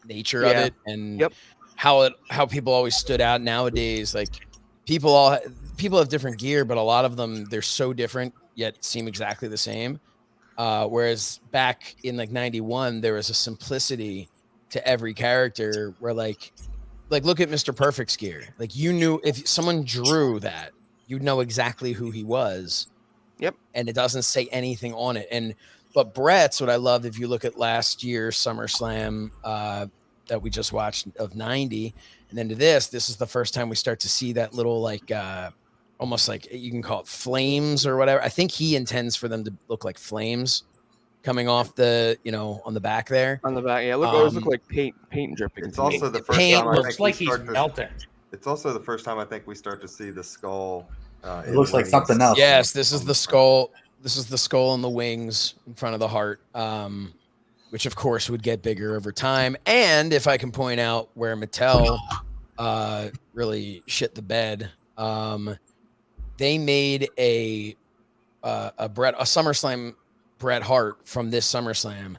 [SPEAKER 4] nature of it and how people always stood out nowadays. Like people have different gear, but a lot of them, they're so different yet seem exactly the same. Whereas back in 91, there was a simplicity to every character where look at Mr. Perfect's gear. You knew if someone drew that, you'd know exactly who he was.
[SPEAKER 2] Yep. And
[SPEAKER 4] it doesn't say anything on it. But Bret's, what I loved, if you look at last year's SummerSlam that we just watched of 90, and then to this is the first time we start to see that little almost you can call it flames or whatever. I think he intends for them to look like flames coming off the, on the back there.
[SPEAKER 2] On the back, yeah. Always look like paint dripping.
[SPEAKER 5] It's also the first
[SPEAKER 1] paint
[SPEAKER 5] time
[SPEAKER 1] looks like he's melting.
[SPEAKER 5] It's also the first time I think we start to see the skull.
[SPEAKER 8] It looks like something else.
[SPEAKER 4] Yes, this is the skull. This is the skull and the wings in front of the heart, which of course would get bigger over time. And if I can point out where Mattel really shit the bed, they made a SummerSlam Bret Hart from this SummerSlam.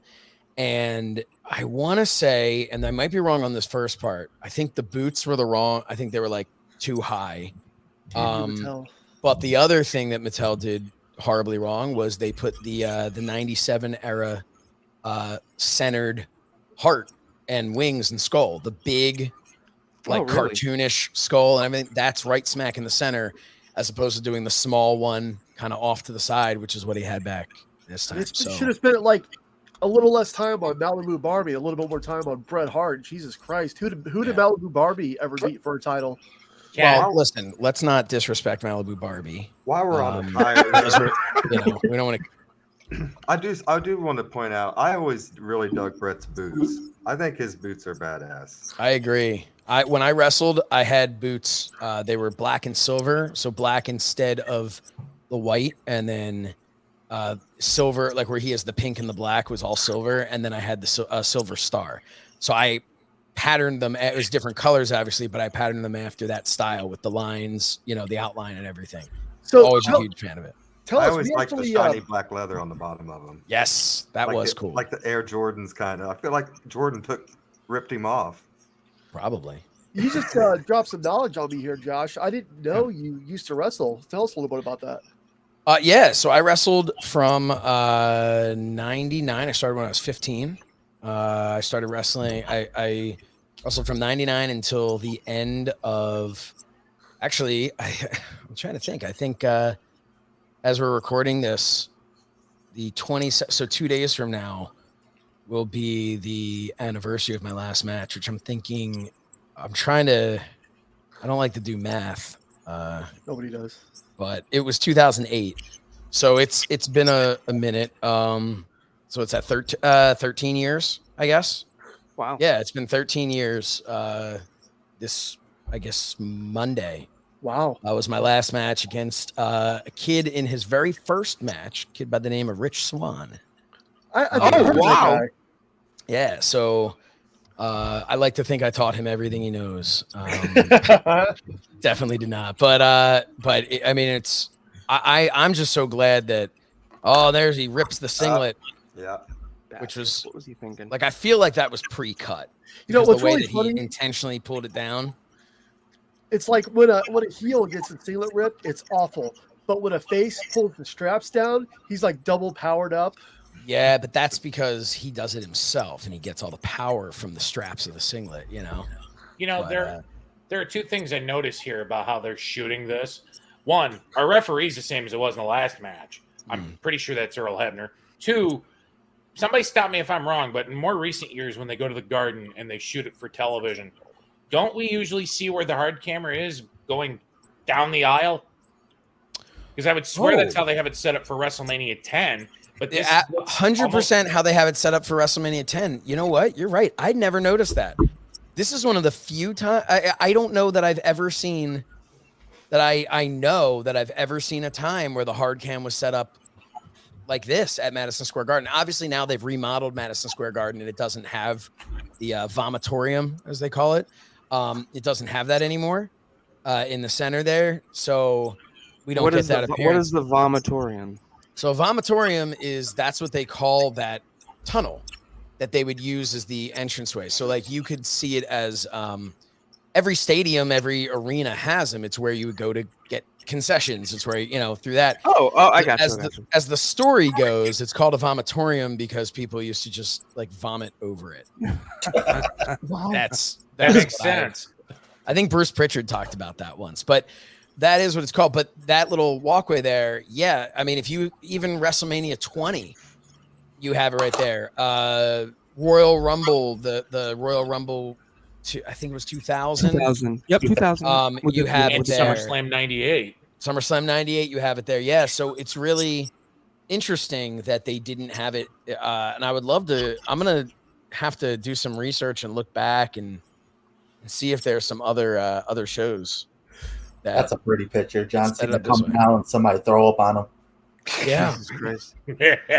[SPEAKER 4] And I want to say, and I might be wrong on this first part, I think the boots were I think they were too high. But the other thing that Mattel did horribly wrong was they put the 97 era centered heart and wings and skull, the big cartoonish skull. And I mean, that's right smack in the center, as opposed to doing the small one kind of off to the side, which is what he had back this time.
[SPEAKER 3] It should have spent a little less time on Malibu Barbie, a little bit more time on Bret Hart. Jesus Christ, who did Malibu Barbie ever beat for a title?
[SPEAKER 4] Well, listen, let's not disrespect Malibu Barbie.
[SPEAKER 5] While we're on the tire,
[SPEAKER 4] we don't want
[SPEAKER 5] to. I do want to point out, I always really dug Bret's boots. I think his boots are badass.
[SPEAKER 4] I agree. When I wrestled, I had boots. They were black and silver, so black instead of the white, and then silver, where he has the pink and the black, was all silver, and then I had the silver star. So I patterned them. It was different colors, obviously, but I patterned them after that style with the lines, the outline and everything. So always a huge fan of it.
[SPEAKER 5] I always like the shiny black leather on the bottom of them.
[SPEAKER 4] Yes, that was cool.
[SPEAKER 5] Like the Air Jordans kind of. I feel like Jordan took ripped him off.
[SPEAKER 4] Probably.
[SPEAKER 3] You just dropped some knowledge on me here, Josh. I didn't know you used to wrestle. Tell us a little bit about that.
[SPEAKER 4] Yeah, so I wrestled from 99. I started when I was 15. I started wrestling. I wrestled from 99 until the end of. Actually, I'm trying to think. I think as we're recording this, the 20. So 2 days from now will be the anniversary of my last match, which I'm thinking. I'm trying to. I don't like to do math.
[SPEAKER 3] Nobody does.
[SPEAKER 4] But it was 2008. So it's been a minute. So it's at 13 years, I guess.
[SPEAKER 2] Wow.
[SPEAKER 4] Yeah, it's been 13 years. This, I guess, Monday.
[SPEAKER 3] Wow.
[SPEAKER 4] Was my last match against a kid in his very first match, kid by the name of Rich Swan.
[SPEAKER 3] I think I heard of that guy.
[SPEAKER 4] Yeah, so I like to think I taught him everything he knows. Definitely did not, but I mean, it's I'm just so glad that there's he rips the singlet,
[SPEAKER 5] Yeah.
[SPEAKER 4] which was
[SPEAKER 2] What was he thinking?
[SPEAKER 4] like I feel like that was pre-cut.
[SPEAKER 3] You know
[SPEAKER 4] because
[SPEAKER 3] what's
[SPEAKER 4] the way
[SPEAKER 3] really
[SPEAKER 4] that
[SPEAKER 3] funny?
[SPEAKER 4] he intentionally pulled it down.
[SPEAKER 3] It's like when a heel gets a singlet ripped, it's awful. But when a face pulls the straps down, he's like double powered up.
[SPEAKER 4] Yeah, but that's because he does it himself and he gets all the power from the straps of the singlet. You know. But,
[SPEAKER 1] there are two things I notice here about how they're shooting this. One, our referee's the same as it was in the last match. I'm pretty sure that's Earl Hebner. Two, somebody stop me if I'm wrong, but in more recent years when they go to the Garden and they shoot it for television, don't we usually see where the hard camera is going down the aisle? Because I would swear that's how they have it set up for WrestleMania 10. But this
[SPEAKER 4] 100% how they have it set up for WrestleMania 10. You know what? You're right. I never noticed that. This is one of the few times I don't know that I've ever seen that I know that I've ever seen a time where the hard cam was set up like this at Madison Square Garden. Obviously now they've remodeled Madison Square Garden and it doesn't have the vomitorium as they call it. It doesn't have that anymore in the center there. So we don't get that appearance.
[SPEAKER 2] What is the vomitorium?
[SPEAKER 4] So a vomitorium that's what they call that tunnel that they would use as the entranceway. So like you could see it as every stadium, every arena has them. It's where you would go to get concessions. It's where, through that.
[SPEAKER 2] Oh, I got you.
[SPEAKER 4] As the story goes, it's called a vomitorium because people used to just like vomit over it.
[SPEAKER 3] Wow.
[SPEAKER 1] That makes sense.
[SPEAKER 4] I think Bruce Pritchard talked about that once, but that is what it's called. But that little walkway there, yeah. I mean, if you even WrestleMania 20, you have it right there. Royal Rumble, the Royal Rumble, I think it was 2000.
[SPEAKER 2] 2000. Yep, 2000.
[SPEAKER 4] You have it there.
[SPEAKER 1] SummerSlam 98.
[SPEAKER 4] SummerSlam 98, you have it there. Yeah, so it's really interesting that they didn't have it. And I would love to. I'm gonna have to do some research and look back and see if there's some other shows.
[SPEAKER 8] That's a pretty picture. John Cena coming out and somebody throw up on him.
[SPEAKER 4] Yeah.
[SPEAKER 3] Jesus Christ.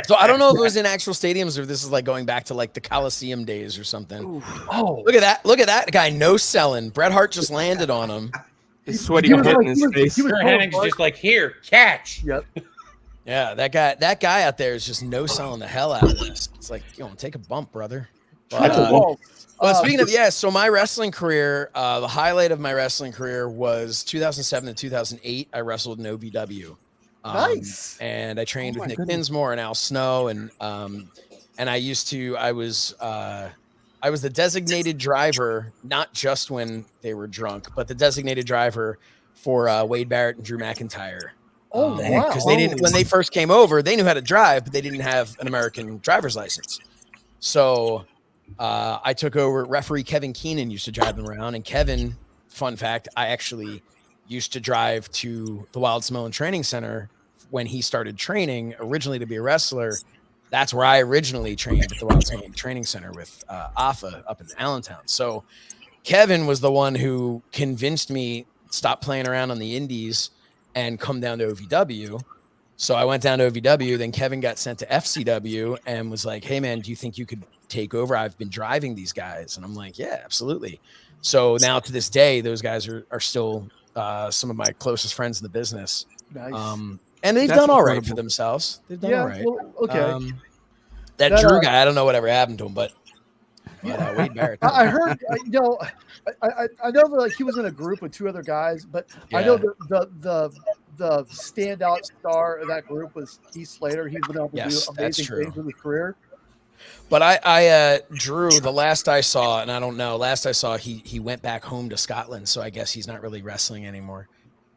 [SPEAKER 4] So I don't know if it was in actual stadiums or this is like going back to like the Coliseum days or something.
[SPEAKER 3] Ooh. Oh,
[SPEAKER 4] Look at that. Look at that guy. No selling. Bret Hart just landed on him.
[SPEAKER 2] He's sweaty in his face.
[SPEAKER 1] Kurt Hennig's just like, here, catch.
[SPEAKER 3] Yep.
[SPEAKER 4] Yeah, that guy out there is just no selling the hell out of this. It's like, take a bump, brother. But, speaking of, so my wrestling career, the highlight of my wrestling career was 2007 to 2008. I wrestled in OVW.
[SPEAKER 3] Nice.
[SPEAKER 4] And I trained with Nick Dinsmore and Al Snow, and I was the designated driver, not just when they were drunk, but the designated driver for Wade Barrett and Drew McIntyre.
[SPEAKER 3] Oh, wow.
[SPEAKER 4] Because they didn't, when they first came over, they knew how to drive, but they didn't have an American driver's license. So I took over. Referee Kevin Keenan used to drive them around, and Kevin, fun fact, I actually used to drive to the Wild Samoan Training Center when he started training originally to be a wrestler. That's where I originally trained at the Wild Samoan Training Center with AFA up in Allentown. So Kevin was the one who convinced me stop playing around on the indies and come down to OVW. So I went down to OVW. Then Kevin got sent to FCW and was like, hey, man, do you think you could take over? I've been driving these guys. And I'm like, yeah, absolutely. So now to this day, those guys are still some of my closest friends in the business.
[SPEAKER 3] Nice.
[SPEAKER 4] And they've done all right for themselves. They've done all right.
[SPEAKER 3] Well, okay.
[SPEAKER 4] That Drew guy, I don't know whatever happened to him, but But Wade Barrett.
[SPEAKER 3] I heard, you know, I know that like he was in a group with 2 other guys, but I know the standout star of that group was Heath Slater. He's been able to do amazing things with his career.
[SPEAKER 4] But I Drew, the last I saw, and I don't know, last I saw he went back home to Scotland, so I guess he's not really wrestling anymore.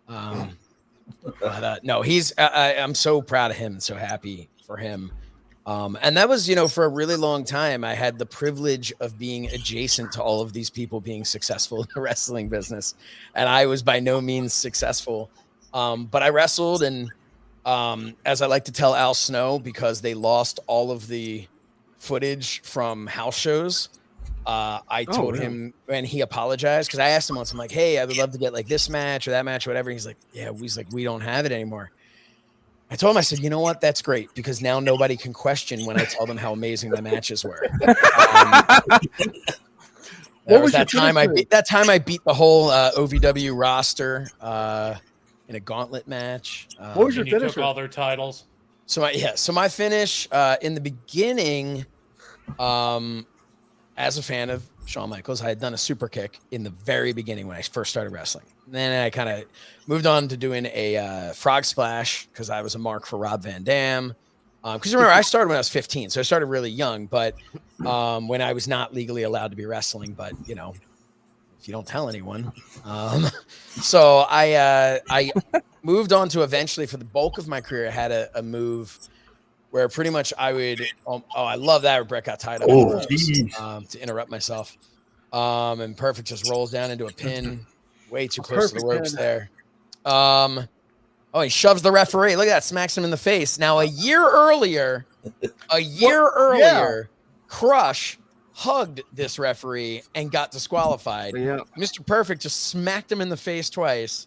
[SPEAKER 4] But no, I'm so proud of him and so happy for him. And that was, you know, for a really long time, I had the privilege of being adjacent to all of these people being successful in the wrestling business. And I was by no means successful. But I wrestled, and as I like to tell Al Snow, because they lost all of the footage from house shows, I told him, and he apologized, because I asked him once, I'm like, hey, I would love to get like this match or that match or whatever. He's like, yeah, we don't have it anymore. I told him, I said, you know what? That's great, because now nobody can question when I tell them how amazing the matches were. What was that time I beat the whole OVW roster in a gauntlet match.
[SPEAKER 3] What was your
[SPEAKER 1] finish? Took all their titles.
[SPEAKER 4] So my finish in the beginning, as a fan of Shawn Michaels, I had done a super kick in the very beginning when I first started wrestling. And then I kind of moved on to doing a frog splash, because I was a mark for Rob Van Dam. Because remember, I started when I was 15, so I started really young, but when I was not legally allowed to be wrestling. But you know, if you don't tell anyone, so I moved on to, eventually, for the bulk of my career, I had a move where pretty much I would, I love that, where Brett got tied up to interrupt myself. And Perfect just rolls down into a pin, way too close to the ropes there. He shoves the referee. Look at that, smacks him in the face. Now, a year earlier, Crush hugged this referee and got disqualified.
[SPEAKER 2] Yeah.
[SPEAKER 4] Mr. Perfect just smacked him in the face twice.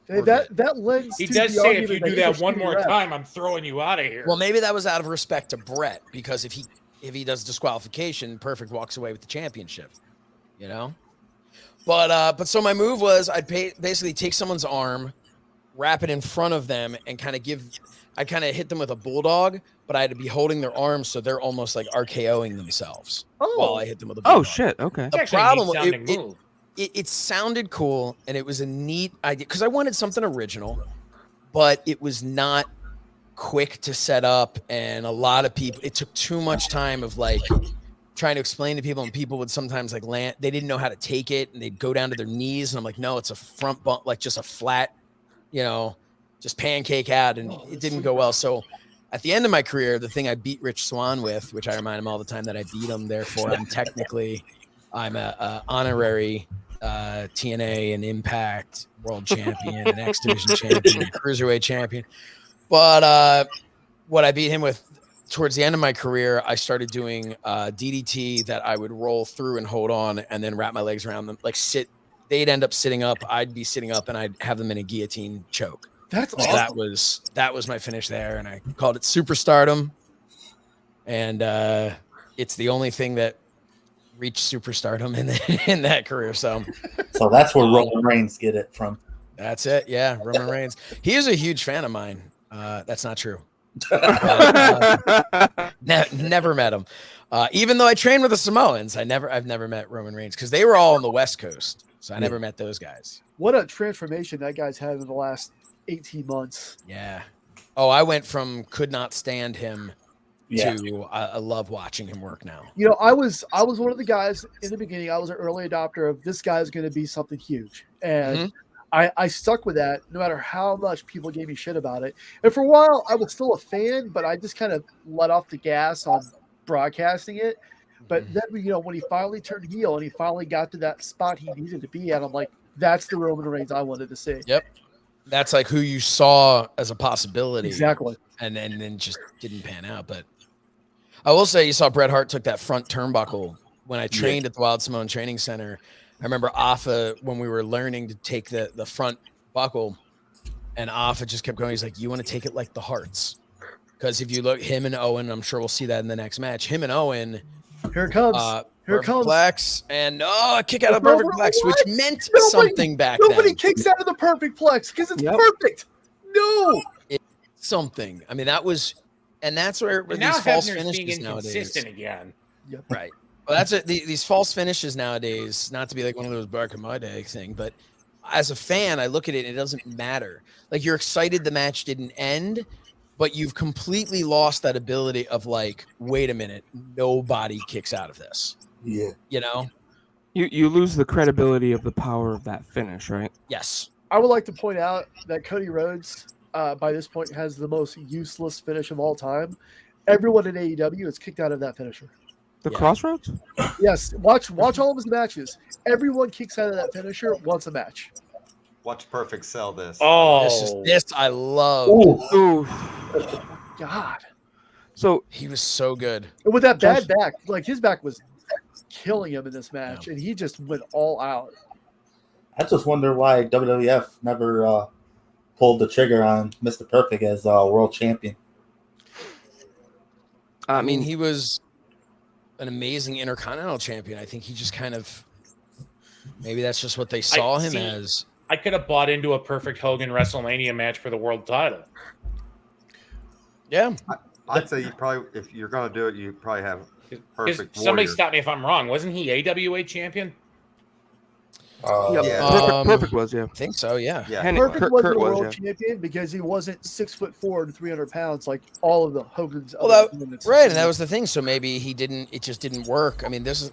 [SPEAKER 3] Hey, that lends.
[SPEAKER 1] He does say, if you do that one more time, I'm throwing you out of here.
[SPEAKER 4] Well, maybe that was out of respect to Brett, because if he does disqualification, Perfect walks away with the championship. You know. But so my move was, I'd basically take someone's arm, wrap it in front of them, and I'd kind of hit them with a bulldog, but I had to be holding their arms so they're almost like RKOing themselves while I hit them with a bulldog.
[SPEAKER 2] Oh shit! Okay.
[SPEAKER 4] The problem, it sounded cool, and it was a neat idea, because I wanted something original, but it was not quick to set up, and a lot of people, it took too much time of like trying to explain to people, and people would sometimes like land, they didn't know how to take it, and they'd go down to their knees, and I'm like, no, it's a front bump, like just a flat, you know, just pancake out, and it didn't go well. So at the end of my career, the thing I beat Rich Swann with, which I remind him all the time that I beat him, therefore I'm a honorary TNA and Impact World Champion, and X Division Champion, and Cruiserweight Champion. But what I beat him with towards the end of my career, I started doing DDT that I would roll through and hold on, and then wrap my legs around them, like sit. They'd end up sitting up, I'd be sitting up, and I'd have them in a guillotine choke.
[SPEAKER 3] That's awesome.
[SPEAKER 4] That was my finish there, and I called it Superstardom. And it's the only thing that reached superstardom in that career. So
[SPEAKER 8] that's where Roman Reigns get it from.
[SPEAKER 4] That's it. Yeah, Roman Reigns. He is a huge fan of mine. That's not true. Never met him. Even though I trained with the Samoans, I've never met Roman Reigns, because they were all on the West Coast. So I never met those guys.
[SPEAKER 3] What a transformation that guy's had in the last 18 months.
[SPEAKER 4] Yeah. Oh, I went from could not stand him to I love watching him work now.
[SPEAKER 3] You know, I was one of the guys in the beginning. I was an early adopter of this guy's going to be something huge. And I stuck with that no matter how much people gave me shit about it. And for a while, I was still a fan, but I just kind of let off the gas on broadcasting it. But then, you know, when he finally turned heel and he finally got to that spot he needed to be at, I'm like, that's the Roman Reigns I wanted to see.
[SPEAKER 4] Yep. That's like who you saw as a possibility.
[SPEAKER 3] Exactly.
[SPEAKER 4] And then just didn't pan out. But I will say, you saw Bret Hart took that front turnbuckle when I trained at the Wild Samoan Training Center. I remember Afa, when we were learning to take the front buckle, and Afa just kept going. He's like, you want to take it like the Harts. Because if you look, him and Owen, I'm sure we'll see that in the next match. Him and Owen.
[SPEAKER 3] Here it comes. Here it comes.
[SPEAKER 4] Plex, and a kick out of perfect plex, which meant something back then.
[SPEAKER 3] Nobody kicks out of the perfect plex because it's perfect. No.
[SPEAKER 4] It's something. I mean, that was, and that's where
[SPEAKER 1] now
[SPEAKER 4] these false
[SPEAKER 1] Hebner's
[SPEAKER 4] finishes
[SPEAKER 1] being
[SPEAKER 4] nowadays.
[SPEAKER 1] Inconsistent again.
[SPEAKER 3] Yep.
[SPEAKER 4] Right. Well, that's it. These false finishes nowadays, not to be like one of those back in my day thing, but as a fan, I look at it and it doesn't matter. Like, you're excited the match didn't end, but you've completely lost that ability of like, wait a minute, nobody kicks out of this.
[SPEAKER 8] Yeah.
[SPEAKER 4] You know?
[SPEAKER 2] You lose the credibility of the power of that finish, right?
[SPEAKER 4] Yes.
[SPEAKER 3] I would like to point out that Cody Rhodes, by this point, has the most useless finish of all time. Everyone in AEW is kicked out of that finisher.
[SPEAKER 2] The Crossroads?
[SPEAKER 3] Yes, watch all of his matches. Everyone kicks out of that finisher once a match.
[SPEAKER 5] Watch Perfect sell this.
[SPEAKER 1] Oh,
[SPEAKER 4] This I love.
[SPEAKER 2] Ooh.
[SPEAKER 3] God.
[SPEAKER 2] So
[SPEAKER 4] He was so good.
[SPEAKER 3] And with that bad back, like his back was killing him in this match, and he just went all out.
[SPEAKER 8] I just wonder why WWF never pulled the trigger on Mr. Perfect as world champion.
[SPEAKER 4] I mean, he was an amazing Intercontinental champion. I think he just kind of, maybe that's just what they saw him as.
[SPEAKER 1] I could have bought into a perfect Hogan WrestleMania match for the world title.
[SPEAKER 4] Yeah.
[SPEAKER 5] I'd say you probably, if you're going to do it, you probably have Perfect
[SPEAKER 1] Somebody
[SPEAKER 5] Warrior.
[SPEAKER 1] stop me if I'm wrong. Wasn't he AWA champion?
[SPEAKER 2] Perfect was, yeah.
[SPEAKER 4] I think so, yeah.
[SPEAKER 3] Perfect wasn't a world champion because he wasn't 6'4" and 300 pounds like all of the Hogan's.
[SPEAKER 4] Well, right, and that was the thing. So maybe it just didn't work. I mean, this is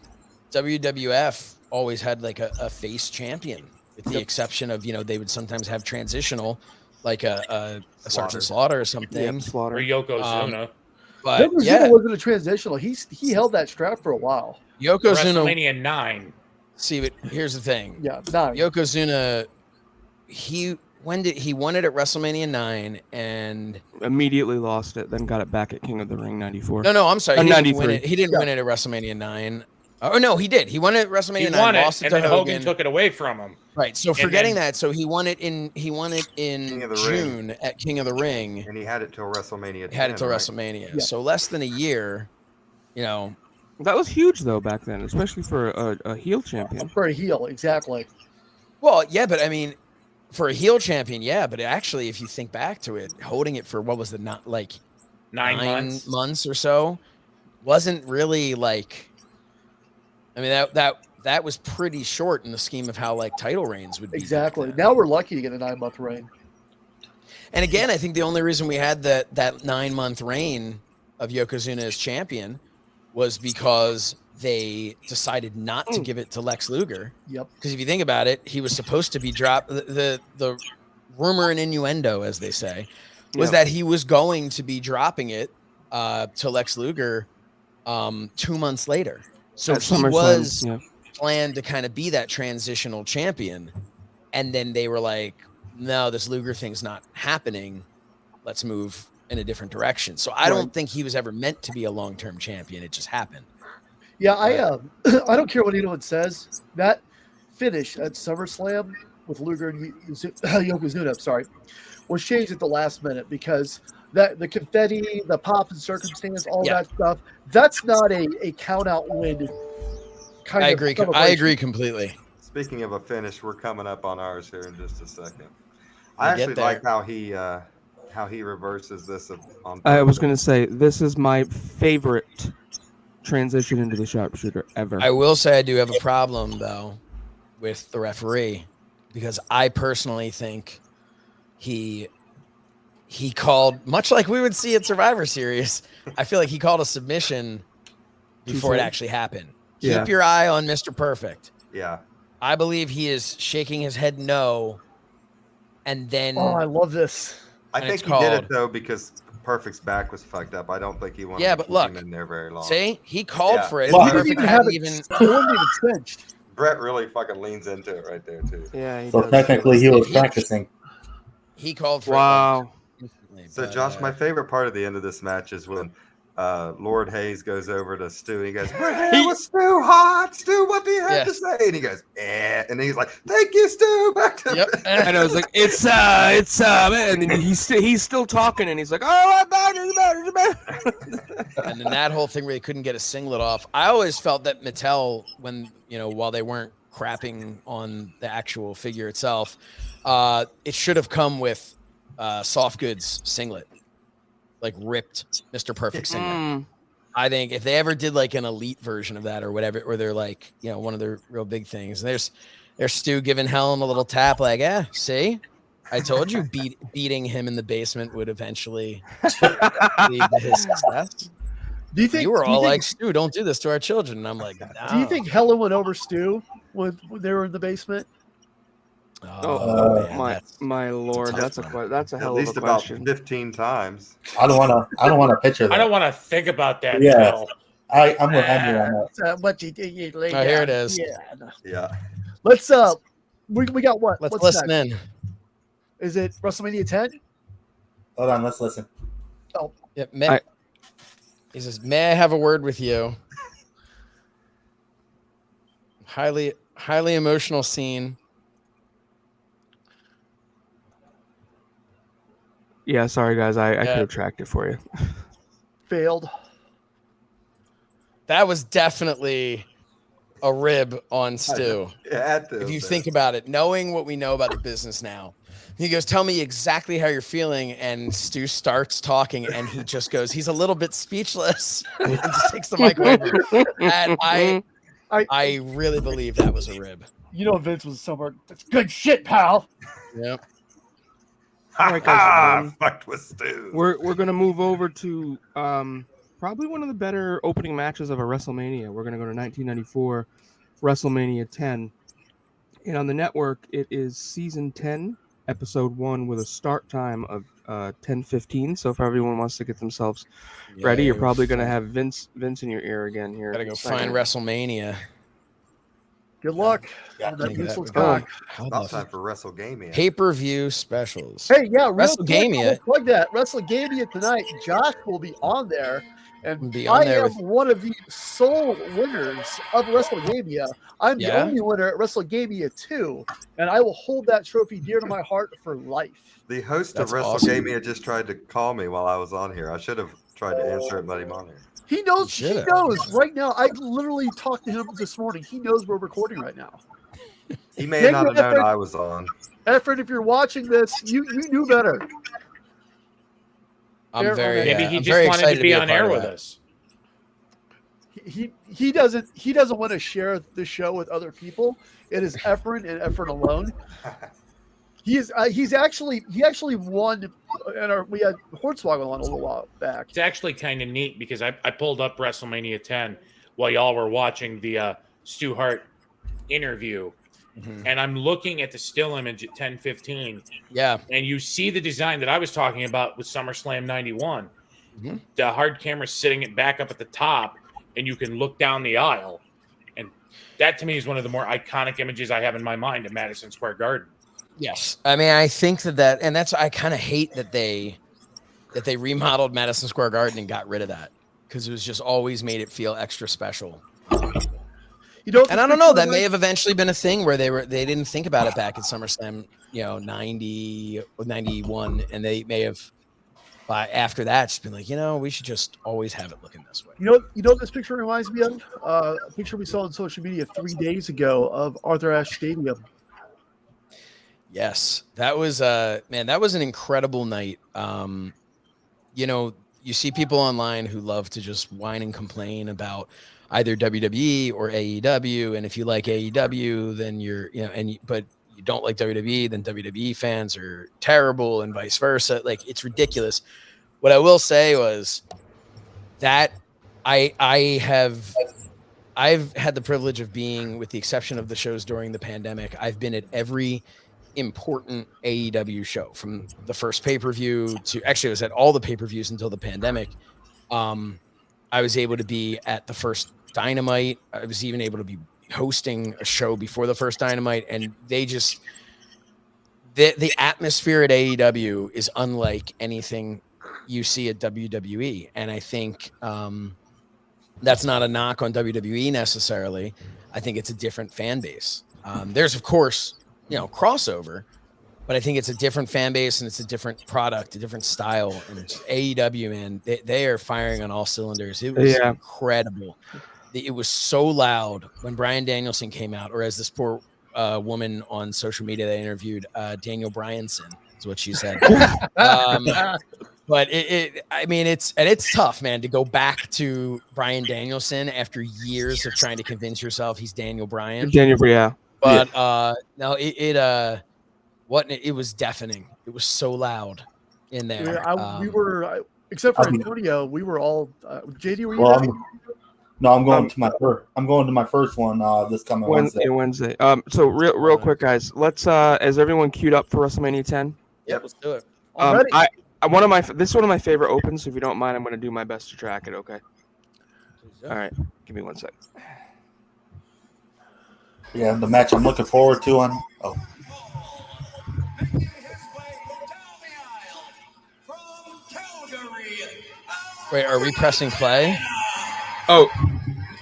[SPEAKER 4] WWF always had like a face champion, with the exception of, they would sometimes have transitional, like a Sergeant Slaughter or something.
[SPEAKER 1] Or Yokozuna.
[SPEAKER 4] But
[SPEAKER 3] Yokozuna wasn't a transitional. He held that strap for a while.
[SPEAKER 4] Yokozuna.
[SPEAKER 1] WrestleMania 9.
[SPEAKER 4] See, but here's the thing.
[SPEAKER 3] Yeah, 9.
[SPEAKER 4] Yokozuna, he won it at WrestleMania 9 and
[SPEAKER 2] immediately lost it, then got it back at King of the Ring 94.
[SPEAKER 4] No, I'm sorry. He didn't win
[SPEAKER 2] 93.
[SPEAKER 4] it. He didn't win it at WrestleMania 9. Oh no, he did. He won it at WrestleMania 9.
[SPEAKER 1] He won it,
[SPEAKER 4] lost it
[SPEAKER 1] and
[SPEAKER 4] to
[SPEAKER 1] then
[SPEAKER 4] Hogan.
[SPEAKER 1] Hogan took it away from him.
[SPEAKER 4] Right. So
[SPEAKER 1] And
[SPEAKER 4] forgetting
[SPEAKER 1] then-
[SPEAKER 4] that, so he won it in June at King of the Ring.
[SPEAKER 5] And he had it till WrestleMania 10.
[SPEAKER 4] He had it till
[SPEAKER 5] right?
[SPEAKER 4] WrestleMania.
[SPEAKER 3] Yeah.
[SPEAKER 4] So less than a year,
[SPEAKER 2] That was huge though back then, especially for a heel champion.
[SPEAKER 3] For a heel, exactly.
[SPEAKER 4] Well, yeah, but I mean, for a heel champion, yeah, but actually, if you think back to it, holding it for what was the not like
[SPEAKER 1] 9
[SPEAKER 4] months or so, wasn't really like. I mean, that was pretty short in the scheme of how like title reigns would be.
[SPEAKER 3] Exactly. Now we're lucky to get a 9-month reign.
[SPEAKER 4] And again, I think the only reason we had that 9-month reign of Yokozuna as champion was because they decided not to give it to Lex Luger.
[SPEAKER 3] Yep.
[SPEAKER 4] Because if you think about it, he was supposed to be dropped. The rumor and innuendo, as they say, was that he was going to be dropping it to Lex Luger 2 months later. So
[SPEAKER 2] At
[SPEAKER 4] he
[SPEAKER 2] SummerSlam,
[SPEAKER 4] was
[SPEAKER 2] yeah.
[SPEAKER 4] planned to kind of be that transitional champion. And then they were like, no, this Luger thing's not happening. Let's move in a different direction. So I don't think he was ever meant to be a long-term champion. It just happened.
[SPEAKER 3] Yeah, I don't care what anyone says. That finish at SummerSlam with Luger and Yokozuna, was changed at the last minute because the confetti, the pop and circumstance, all that stuff, that's not a count out win kind
[SPEAKER 4] I
[SPEAKER 3] of
[SPEAKER 4] agree. I
[SPEAKER 3] celebration.
[SPEAKER 4] agree completely.
[SPEAKER 5] Speaking of a finish, we're coming up on ours here in just a second.
[SPEAKER 4] We'll
[SPEAKER 5] I
[SPEAKER 4] get
[SPEAKER 5] actually
[SPEAKER 4] there.
[SPEAKER 5] like how he reverses this on.
[SPEAKER 2] I was going to say, this is my favorite transition into the sharpshooter ever.
[SPEAKER 4] I will say I do have a problem, though, with the referee, because I personally think he called, much like we would see at Survivor Series, I feel like he called a submission before it actually happened.
[SPEAKER 2] Yeah.
[SPEAKER 4] Keep your eye on Mr. Perfect.
[SPEAKER 5] Yeah.
[SPEAKER 4] I believe he is shaking his head no, and then...
[SPEAKER 3] Oh, I love this.
[SPEAKER 5] I
[SPEAKER 4] And
[SPEAKER 5] think
[SPEAKER 4] it's
[SPEAKER 5] he did it
[SPEAKER 4] called-
[SPEAKER 5] though because Perfect's back was fucked up. I don't think he wanted
[SPEAKER 4] Yeah,
[SPEAKER 5] to
[SPEAKER 4] but
[SPEAKER 5] keep
[SPEAKER 4] look,
[SPEAKER 5] him in there very long.
[SPEAKER 4] See? He called for it.
[SPEAKER 5] Well,
[SPEAKER 3] He didn't
[SPEAKER 4] Perfect
[SPEAKER 3] even have
[SPEAKER 4] hadn't
[SPEAKER 3] it
[SPEAKER 4] even...
[SPEAKER 3] wasn't even cinched.
[SPEAKER 5] Brett really fucking leans into it right there too.
[SPEAKER 2] Yeah, he
[SPEAKER 8] So
[SPEAKER 2] does.
[SPEAKER 8] technically, he was practicing.
[SPEAKER 4] He called for
[SPEAKER 2] Wow.
[SPEAKER 4] it.
[SPEAKER 5] So
[SPEAKER 4] But,
[SPEAKER 5] Josh, my favorite part of the end of this match is when Lord Hayes goes over to Stu and he goes, "We're here with Stu hot. Stu, what do you have to say?" And he goes, "Eh," and he's like, "Thank you, Stu." Back to
[SPEAKER 4] Yep.
[SPEAKER 2] And I was like, it's man. And then he's still talking, and he's like, oh,
[SPEAKER 4] And then that whole thing where they couldn't get a singlet off. I always felt that Mattel, when while they weren't crapping on the actual figure itself, it should have come with soft goods singlet, like ripped Mr. Perfect singlet. I think if they ever did like an elite version of that or whatever, or they're like, you know, one of their real big things, there's Stu giving Helen a little tap, like, see, I told you beating him in the basement would eventually lead to his success.
[SPEAKER 3] Do you think
[SPEAKER 4] you were all like, Stu, don't do this to our children? And I'm like, no.
[SPEAKER 3] Do you think Helen went over Stu when they were in the basement?
[SPEAKER 4] Man,
[SPEAKER 2] my lord, that's a hell of a question.
[SPEAKER 5] At least about 15 times.
[SPEAKER 8] I don't want to picture that.
[SPEAKER 1] I don't want to think about that.
[SPEAKER 8] Yeah.
[SPEAKER 1] Phil.
[SPEAKER 8] I'm with Henry on that.
[SPEAKER 3] What you did, you lay
[SPEAKER 4] here it
[SPEAKER 3] down.
[SPEAKER 4] is.
[SPEAKER 5] Yeah.
[SPEAKER 3] Let's we got what?
[SPEAKER 4] Let's
[SPEAKER 3] What's
[SPEAKER 4] listen
[SPEAKER 3] next?
[SPEAKER 4] in.
[SPEAKER 3] Is it WrestleMania 10?
[SPEAKER 8] Hold on, let's listen.
[SPEAKER 3] Oh,
[SPEAKER 4] yeah. He says, "May I have a word with you?" Highly emotional scene.
[SPEAKER 2] Yeah, sorry guys, I could have tracked it for you.
[SPEAKER 3] failed.
[SPEAKER 4] That was definitely a rib on Stu.
[SPEAKER 5] If
[SPEAKER 4] you think about it, knowing what we know about the business now, he goes, "Tell me exactly how you're feeling," and Stu starts talking, and he just goes, he's a little bit speechless, and just takes the mic away. And I really believe that was a rib.
[SPEAKER 3] You know, Vince was somewhere. That's good shit, pal.
[SPEAKER 4] Yep.
[SPEAKER 2] All right, guys.
[SPEAKER 5] Fucked with Stu.
[SPEAKER 2] We're gonna move over to probably one of the better opening matches of a WrestleMania. We're gonna go to 1994 WrestleMania 10, and on the network it is season 10, episode 1, with a start time of 10:15. So if everyone wants to get themselves ready, you're probably gonna have Vince in your ear again here.
[SPEAKER 4] Gotta go find WrestleMania.
[SPEAKER 3] Good luck.
[SPEAKER 5] About time for WrestleGamia.
[SPEAKER 4] Pay-per-view specials.
[SPEAKER 3] Hey, yeah,
[SPEAKER 4] WrestleGamia.
[SPEAKER 3] Plug that. WrestleGamia tonight. Josh will be on there. And
[SPEAKER 4] I
[SPEAKER 3] am one of the sole winners of WrestleGamia. I'm the only winner at WrestleGamia 2, and I will hold that trophy dear to my heart for life.
[SPEAKER 5] The host of WrestleGamia just tried to call me while I was on here. I should have tried to answer it, but I'm on here.
[SPEAKER 3] He knows. He knows right now. I literally talked to him this morning. He knows we're recording right now.
[SPEAKER 5] He may not have known I was on.
[SPEAKER 3] Efren, if you're watching this, you knew better.
[SPEAKER 1] Maybe he just wanted to be on air with us.
[SPEAKER 3] He doesn't want to share the show with other people. It is Efren and Efren alone. He actually won, and we had Hornswoggle on a little while back.
[SPEAKER 1] It's actually kind of neat because I pulled up WrestleMania 10 while y'all were watching the Stu Hart interview, and I'm looking at the still image at 10:15.
[SPEAKER 4] Yeah,
[SPEAKER 1] and you see the design that I was talking about with SummerSlam '91. The hard camera sitting it back up at the top, and you can look down the aisle, and that to me is one of the more iconic images I have in my mind at Madison Square Garden.
[SPEAKER 4] Yes, I mean, I think that, and that's, I kind of hate that they remodeled Madison Square Garden and got rid of that, because it was just always made it feel extra special. And I don't know, that may have eventually been a thing where they didn't think about it back at SummerSlam, 90 or 91, and they may have after that just been like, we should just always have it looking this way.
[SPEAKER 3] You know what this picture reminds me of? A picture we saw on social media 3 days ago of Arthur Ashe Stadium.
[SPEAKER 4] Yes, that was that was an incredible night. You see people online who love to just whine and complain about either WWE or AEW, and if you like AEW, then but you don't like WWE, then WWE fans are terrible, and vice versa. Like, it's ridiculous. What I will say was that I've had the privilege of being, with the exception of the shows during the pandemic, I've been at every important AEW show, from the first pay-per-view to, actually, I was at all the pay-per-views until the pandemic. I was able to be at the first Dynamite. I was even able to be hosting a show before the first Dynamite, and they just, the atmosphere at AEW is unlike anything you see at WWE. And I think that's not a knock on WWE necessarily. I think it's a different fan base. There's, of course, crossover, but I think it's a different fan base, and it's a different product, a different style. And it's AEW, man, they are firing on all cylinders. It was incredible. It was so loud when Bryan Danielson came out, or as this poor woman on social media they interviewed, Daniel Bryanson is what she said. But I mean, it's tough, man, to go back to Bryan Danielson after years of trying to convince yourself he's Daniel Bryan.
[SPEAKER 2] Yeah.
[SPEAKER 4] But no, it was deafening. It was so loud in there.
[SPEAKER 3] We were, except for Antonio, we were all. JD, were you?
[SPEAKER 8] Well, no, I'm going to my first. I'm going to my first one this coming Wednesday.
[SPEAKER 2] So real quick, guys. Let's. Is everyone queued up for WrestleMania 10?
[SPEAKER 4] Yep, let's do it.
[SPEAKER 2] This is one of my favorite opens. So if you don't mind, I'm going to do my best to track it. Okay. All right. Give me 1 sec.
[SPEAKER 8] Yeah, the match I'm looking forward to on. Oh.
[SPEAKER 4] Wait, are we pressing play?
[SPEAKER 2] Oh,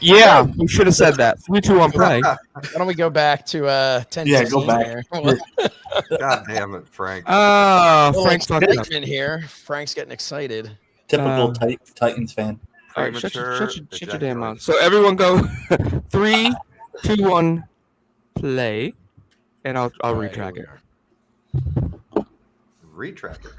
[SPEAKER 2] yeah. We should have said that. 3, 2, 1, play.
[SPEAKER 4] Why don't we go back to 10?
[SPEAKER 8] Yeah, go back.
[SPEAKER 5] God damn it, Frank.
[SPEAKER 2] Frank's not
[SPEAKER 4] here. Frank's getting excited.
[SPEAKER 8] Typical Titans fan.
[SPEAKER 2] All right, shut your damn mouth. So everyone go 3, 2, 1, play, and I'll retrack it.
[SPEAKER 5] Retrack it.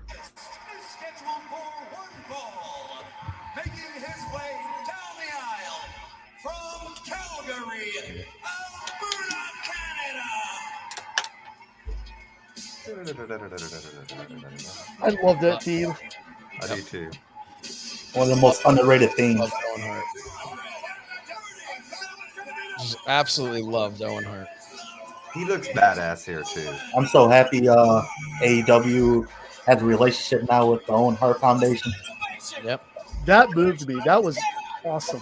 [SPEAKER 3] I love that team.
[SPEAKER 5] I do too.
[SPEAKER 8] One of the most underrated themes.
[SPEAKER 4] Love Owen Hart. Just absolutely loved Owen Hart.
[SPEAKER 5] He looks badass here too.
[SPEAKER 8] I'm so happy AEW has a relationship now with the Owen Hart Foundation.
[SPEAKER 4] Yep.
[SPEAKER 3] That moved me. That was awesome.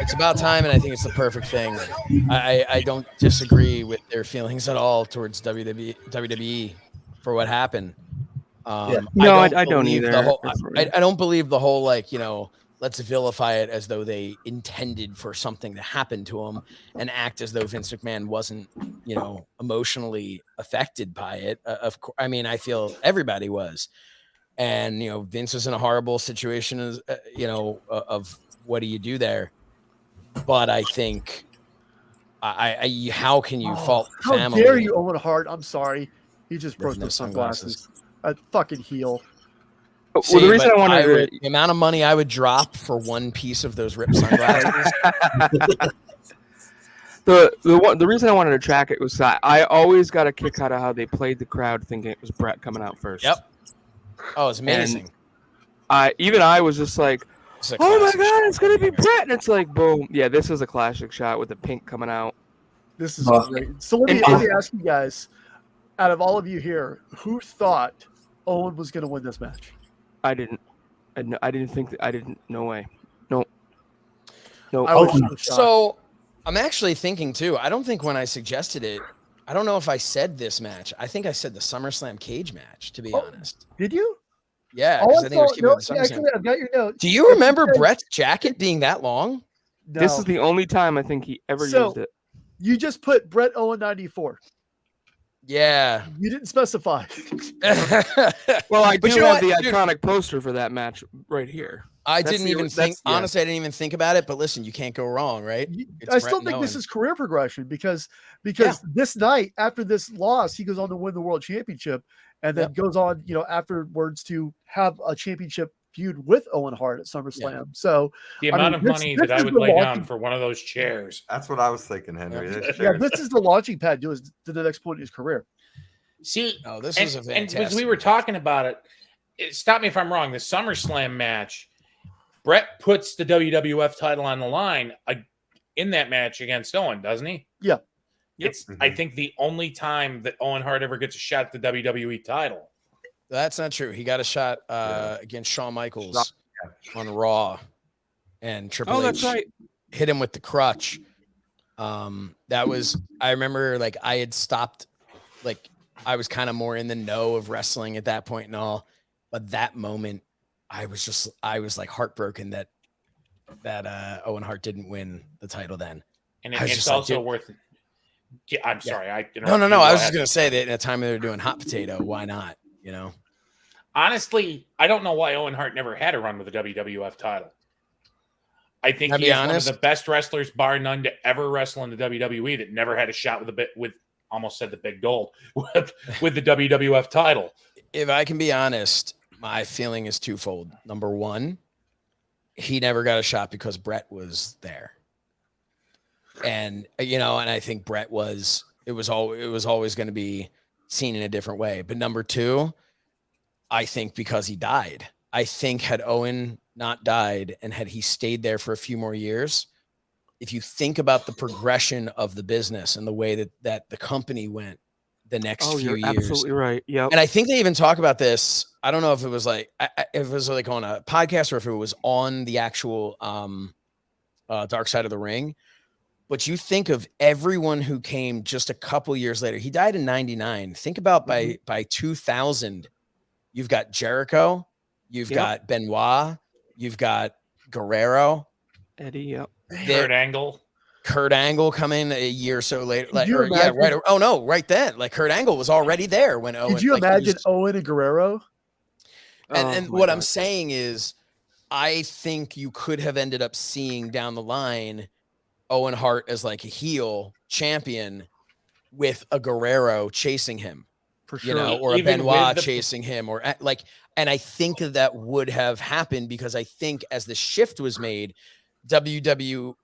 [SPEAKER 4] It's about time, and I think it's the perfect thing. I don't disagree with their feelings at all towards WWE for what happened.
[SPEAKER 2] I don't either.
[SPEAKER 4] I don't believe the whole let's vilify it as though they intended for something to happen to him and act as though Vince McMahon wasn't emotionally affected by it. Of course, I mean, I feel everybody was, and Vince was in a horrible situation as of what do you do there. But I think, how can you fault the family?
[SPEAKER 3] How dare you, Owen Hart? I'm sorry. He just broke the sunglasses. A fucking heel.
[SPEAKER 2] Well, the reason I wanted
[SPEAKER 4] the amount of money I would drop for one piece of those ripped sunglasses.
[SPEAKER 2] The reason I wanted to track it was that I always got a kick out of how they played the crowd, thinking it was Bret coming out first.
[SPEAKER 4] Yep. Oh, it's amazing.
[SPEAKER 2] And I was just like, oh my god, it's gonna be Bret, and it's like, boom, yeah, this is a classic shot with the pink coming out.
[SPEAKER 3] This is great. So let me ask you guys, out of all of you here, who thought Owen was gonna win this match?
[SPEAKER 2] I didn't. I didn't think that. I didn't. No way. No.
[SPEAKER 4] So I'm actually thinking too. I don't think when I suggested it, I don't know if I said this match. I think I said the SummerSlam cage match. To be honest,
[SPEAKER 3] did you?
[SPEAKER 4] Yeah, because I think it was keeping with the SummerSlam.
[SPEAKER 3] Actually, I've got your note.
[SPEAKER 4] Do you remember Bret's jacket being that long?
[SPEAKER 3] No.
[SPEAKER 2] This is the only time I think he ever used it.
[SPEAKER 3] You just put Bret Owen 94.
[SPEAKER 4] Yeah.
[SPEAKER 3] You didn't specify.
[SPEAKER 2] Well, I do have the iconic poster for that match right here.
[SPEAKER 4] I didn't even think, honestly, I didn't even think about it, but listen, you can't go wrong, right?
[SPEAKER 3] I still think this is career progression because this night, after this loss, he goes on to win the world championship and then goes on, afterwards to have a championship feud with Owen Hart at SummerSlam.
[SPEAKER 1] Yeah.
[SPEAKER 3] So
[SPEAKER 1] the amount of money that I would lay down for one of those chairs.
[SPEAKER 5] That's what I was thinking, Henry.
[SPEAKER 3] This is the launching pad to the next point in his career.
[SPEAKER 1] See,
[SPEAKER 4] this is a fantastic.
[SPEAKER 1] And as we were talking about it, stop me if I'm wrong. The SummerSlam match, Bret puts the WWF title on the line in that match against Owen, doesn't he?
[SPEAKER 3] Yeah.
[SPEAKER 1] It's I think the only time that Owen Hart ever gets a shot at the WWE title.
[SPEAKER 4] That's not true. He got a shot against Shawn Michaels on Raw, and Triple H hit him with the crutch. That was, I remember, I had stopped, I was kind of more in the know of wrestling at that point and all, but that moment, I was heartbroken that Owen Hart didn't win the title then.
[SPEAKER 1] And it's also worth. Yeah, I'm sorry.
[SPEAKER 4] No. I was just gonna say that at a time they were doing hot potato, why not?
[SPEAKER 1] Honestly, I don't know why Owen Hart never had a run with the WWF title. I think he's one of the best wrestlers, bar none, to ever wrestle in the WWE that never had a shot with almost said the big gold with the WWF title.
[SPEAKER 4] If I can be honest, my feeling is twofold. Number one, he never got a shot because Bret was there. And, and I think Bret it was always going to be seen in a different way. But number two, I think because he died. I think had Owen not died and had he stayed there for a few more years, if you think about the progression of the business and the way that the company went the next few years.
[SPEAKER 2] Absolutely right. Yeah.
[SPEAKER 4] And I think they even talk about this. I don't know if it was like on a podcast or if it was on the actual Dark Side of the Ring. But you think of everyone who came just a couple years later. He died in 99. Think about by 2000, you've got Jericho, you've got Benoit, you've got Guerrero,
[SPEAKER 2] Eddie. Yep.
[SPEAKER 1] Kurt Angle
[SPEAKER 4] coming a year or so later.
[SPEAKER 3] Right.
[SPEAKER 4] Oh no, right then. Like Kurt Angle was already there when Owen.
[SPEAKER 3] Could you imagine Owen and Guerrero?
[SPEAKER 4] And what I'm saying is, I think you could have ended up seeing down the line Owen Hart as like a heel champion with a Guerrero chasing him,
[SPEAKER 3] for sure,
[SPEAKER 4] or a Benoit chasing him, or like. And I think that would have happened because I think as the shift was made, WWE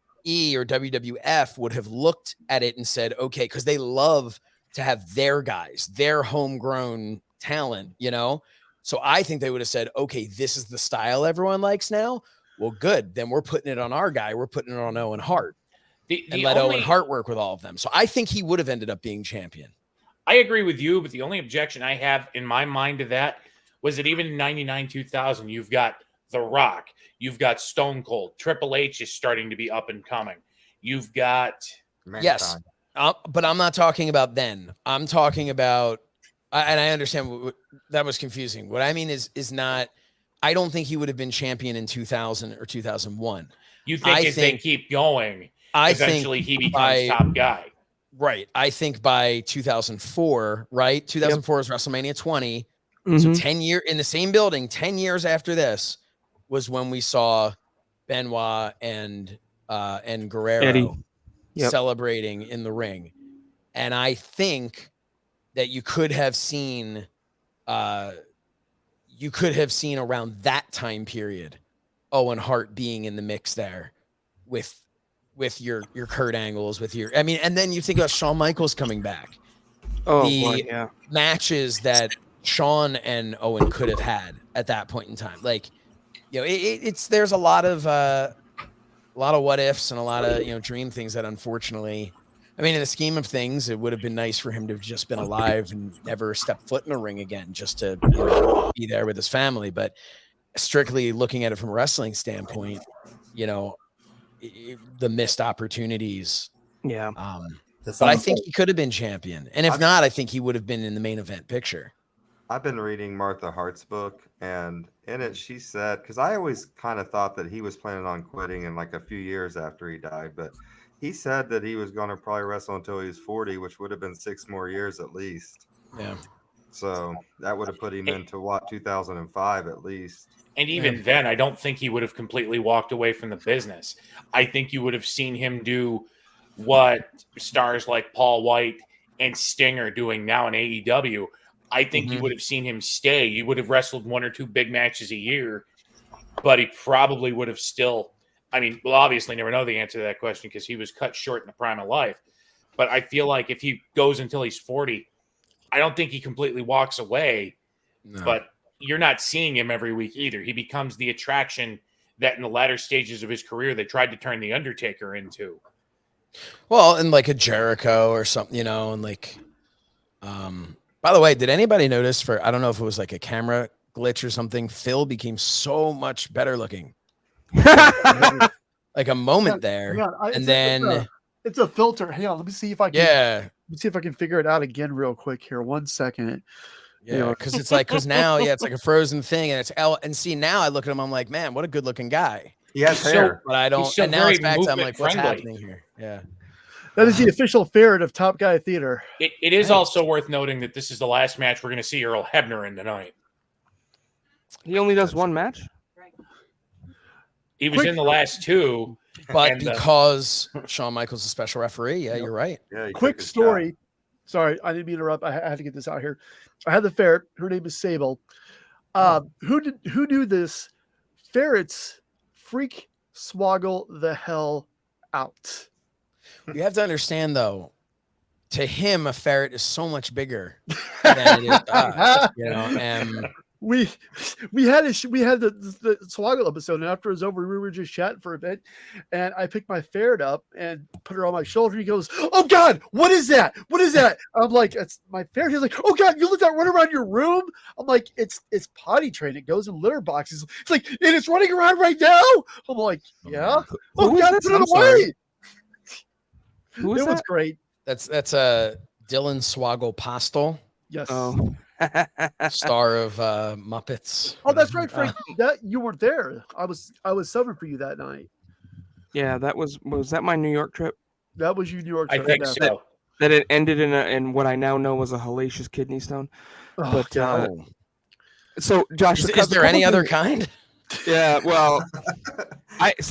[SPEAKER 4] or WWF would have looked at it and said, okay, because they love to have their guys, their homegrown talent, So I think they would have said, okay, this is the style everyone likes now. Well, good. Then we're putting it on our guy. We're putting it on Owen Hart and let Owen Hart work with all of them. So I think he would have ended up being champion.
[SPEAKER 1] I agree with you, but the only objection I have in my mind to that was that even in 99, 2000, you've got The Rock, you've got Stone Cold, Triple H is starting to be up and coming. You've got
[SPEAKER 4] yes, but I'm not talking about then. I'm talking about, and I understand that was confusing. What I mean is not. I don't think he would have been champion in 2000 or 2001.
[SPEAKER 1] You think if they keep going, eventually he becomes top guy,
[SPEAKER 4] right? I think by 2004, right? 2004 is WrestleMania 20. So 10 years in the same building, 10 years after this was when we saw Benoit and Guerrero celebrating in the ring. And I think that you could have seen around that time period, Owen Hart being in the mix there with your Kurt Angles, and then you think about Shawn Michaels coming back. Matches that Shawn and Owen could have had at that point in time. Like, there's a lot of what ifs and a lot of, dream things that unfortunately, in the scheme of things, it would have been nice for him to have just been alive and never step foot in a ring again, just to be there with his family. But strictly looking at it from a wrestling standpoint, the missed opportunities.
[SPEAKER 2] Yeah.
[SPEAKER 4] But I think he could have been champion. And if not, I think he would have been in the main event picture.
[SPEAKER 5] I've been reading Martha Hart's book, and in it she said, because I always kind of thought that he was planning on quitting in like a few years after he died, but he said that he was going to probably wrestle until he was 40, which would have been 6 more years at least.
[SPEAKER 4] Yeah.
[SPEAKER 5] So that would have put him into 2005 at least.
[SPEAKER 1] And even then, I don't think he would have completely walked away from the business. I think you would have seen him do what stars like Paul White and Sting are doing now in AEW. I think you would have seen him stay. You would have wrestled 1 or 2 big matches a year, but he probably would have still, we'll obviously never know the answer to that question because he was cut short in the prime of life. But I feel like if he goes until he's 40, I don't think he completely walks away, but you're not seeing him every week either. He becomes the attraction that in the latter stages of his career, they tried to turn The Undertaker into.
[SPEAKER 4] Well, and like a Jericho or something, and like, by the way, did anybody notice I don't know if it was like a camera glitch or something, Phil became so much better looking. Like a moment there. And then
[SPEAKER 3] it's a filter. Hang on, let me see if I can. Let me see if I can figure it out again real quick here. 1 second.
[SPEAKER 4] Yeah, because now, it's like a frozen thing, and it's and see now I look at him, I'm like, man, what a good looking guy.
[SPEAKER 5] He has hair,
[SPEAKER 4] but I don't. And now it's back to I'm like, what's happening here? Yeah.
[SPEAKER 3] That is the official ferret of Top Guy Theater.
[SPEAKER 1] It is also worth noting that this is the last match we're going to see Earl Hebner in tonight.
[SPEAKER 2] He only does one match?
[SPEAKER 1] He was in the last 2.
[SPEAKER 4] But because Shawn Michaels is a special referee, you're right.
[SPEAKER 5] Yeah,
[SPEAKER 3] quick story. Sorry, I didn't mean to interrupt. I had to get this out here. I had the ferret. Her name is Sable. Who knew this? Ferrets freak swoggle the hell out.
[SPEAKER 4] You have to understand, though, to him, a ferret is so much bigger than it is to us, you know. And
[SPEAKER 3] we had the swoggle episode, and after it was over, we were just chatting for a bit, and I picked my ferret up and put her on my shoulder. He goes, "Oh God, what is that? What is that?" I'm like, "It's my ferret." He's like, "Oh God, you let that run around your room?" I'm like, "It's potty trained. It goes in litter boxes." It's like, "And it's running around right now?" I'm like, "Yeah." Oh God, put it away.
[SPEAKER 2] Who is
[SPEAKER 3] It was
[SPEAKER 2] that?
[SPEAKER 3] great.
[SPEAKER 4] that's Dylan Swoggle Postel,
[SPEAKER 3] Yes.
[SPEAKER 2] Oh.
[SPEAKER 4] star of Muppets.
[SPEAKER 3] Oh, that's right, Frank. That you were there. I was subbing for you that night.
[SPEAKER 2] Yeah, that was that my New York trip?
[SPEAKER 3] That was you, New York.
[SPEAKER 1] I
[SPEAKER 3] trip,
[SPEAKER 1] think
[SPEAKER 3] yeah.
[SPEAKER 1] so.
[SPEAKER 2] That it ended in what I now know was a hellacious kidney stone.
[SPEAKER 3] Oh,
[SPEAKER 2] But
[SPEAKER 3] God.
[SPEAKER 2] so Josh,
[SPEAKER 4] Is there any other kind?
[SPEAKER 2] Yeah, well, it
[SPEAKER 4] It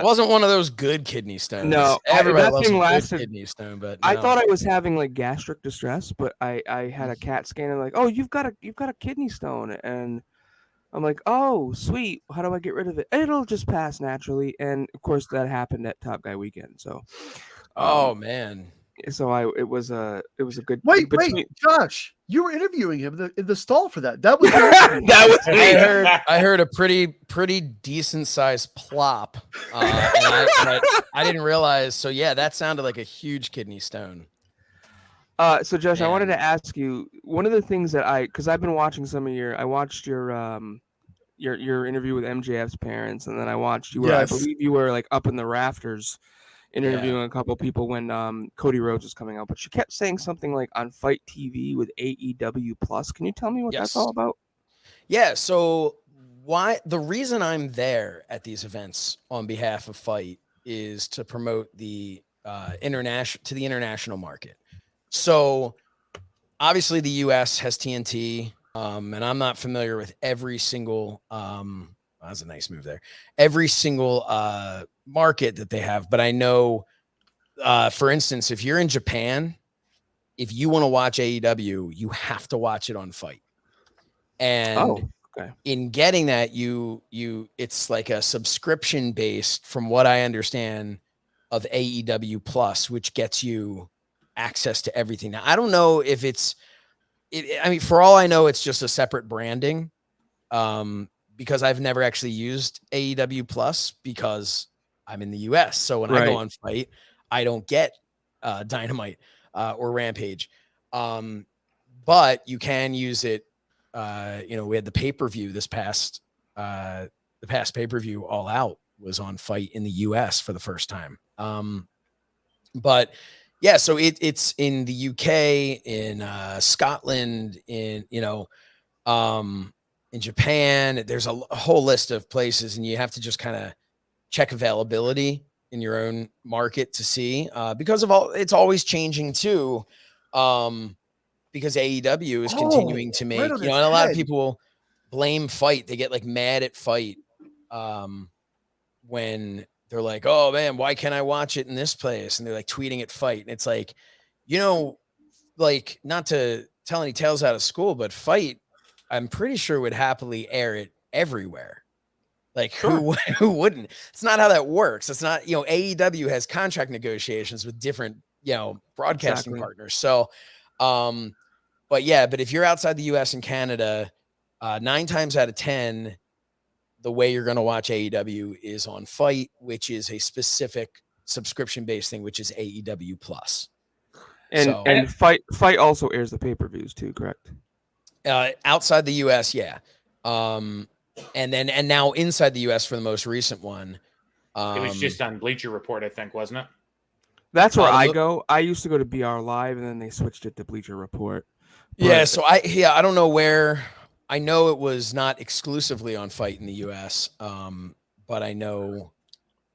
[SPEAKER 4] wasn't one of those good kidney stones.
[SPEAKER 2] No,
[SPEAKER 4] everybody
[SPEAKER 2] that
[SPEAKER 4] loves
[SPEAKER 2] thing
[SPEAKER 4] a good
[SPEAKER 2] lasted-
[SPEAKER 4] kidney stone, but
[SPEAKER 2] I
[SPEAKER 4] no.
[SPEAKER 2] thought I was having like gastric distress, but I had a CAT scan and like, oh, you've got a kidney stone, and I'm like, oh, sweet. How do I get rid of it? It'll just pass naturally, and of course that happened at Top Guy Weekend. So,
[SPEAKER 4] Oh man,
[SPEAKER 2] so it was a good.
[SPEAKER 3] Wait, Josh, you were interviewing him in the stall for that. That was
[SPEAKER 2] that was me.
[SPEAKER 4] I heard a pretty decent sized plop, and I didn't realize. So yeah, that sounded like a huge kidney stone.
[SPEAKER 2] So Josh, I wanted to ask you one of the things that because I've been watching I watched your interview with MJF's parents, and then I watched you. I believe you were like up in the rafters interviewing a couple people when Cody Rhodes was coming out, but she kept saying something like on Fite TV with AEW Plus. Can you tell me what that's all about?
[SPEAKER 4] Yeah. So the reason I'm there at these events on behalf of Fite is to promote the international market. So obviously the US has TNT, and I'm not familiar with every single that was a nice move there. Every single market that they have, but I know for instance, if you're in Japan, if you want to watch AEW, you have to watch it on Fite. And in getting that, it's like a subscription based, from what I understand, of AEW Plus, which gets you access to everything. Now, I don't know if I mean, for all I know, it's just a separate branding, because I've never actually used AEW Plus because I'm in the US. So when I go on Fite, I don't get Dynamite or Rampage. But you can use it. We had the pay-per-view the past pay-per-view All Out was on Fite in the US for the first time. But yeah, so it's in the UK, in Scotland, in Japan. There's a whole list of places, and you have to just kind of check availability in your own market to see, because it's always changing too. Because AEW is continuing to make, and a lot of people blame Fite. They get like mad at Fite when they're like, oh man, why can't I watch it in this place? And they're like tweeting at Fite. And it's like, like, not to tell any tales out of school, but Fite, I'm pretty sure, would happily air it everywhere. Like, who wouldn't? It's not how that works. It's not, AEW has contract negotiations with different, broadcasting partners. So, but if you're outside the US and Canada, 9 times out of 10, the way you're going to watch AEW is on Fite, which is a specific subscription-based thing, which is AEW Plus.
[SPEAKER 2] And Fite also airs the pay-per-views too, correct?
[SPEAKER 4] Outside the US, yeah. And now inside the US for the most recent one.
[SPEAKER 1] It was just on Bleacher Report, I think, wasn't it?
[SPEAKER 2] That's where I go. I used to go to BR Live, and then they switched it to Bleacher Report.
[SPEAKER 4] Yeah, so I don't know where. I know it was not exclusively on Fite in the US, but I know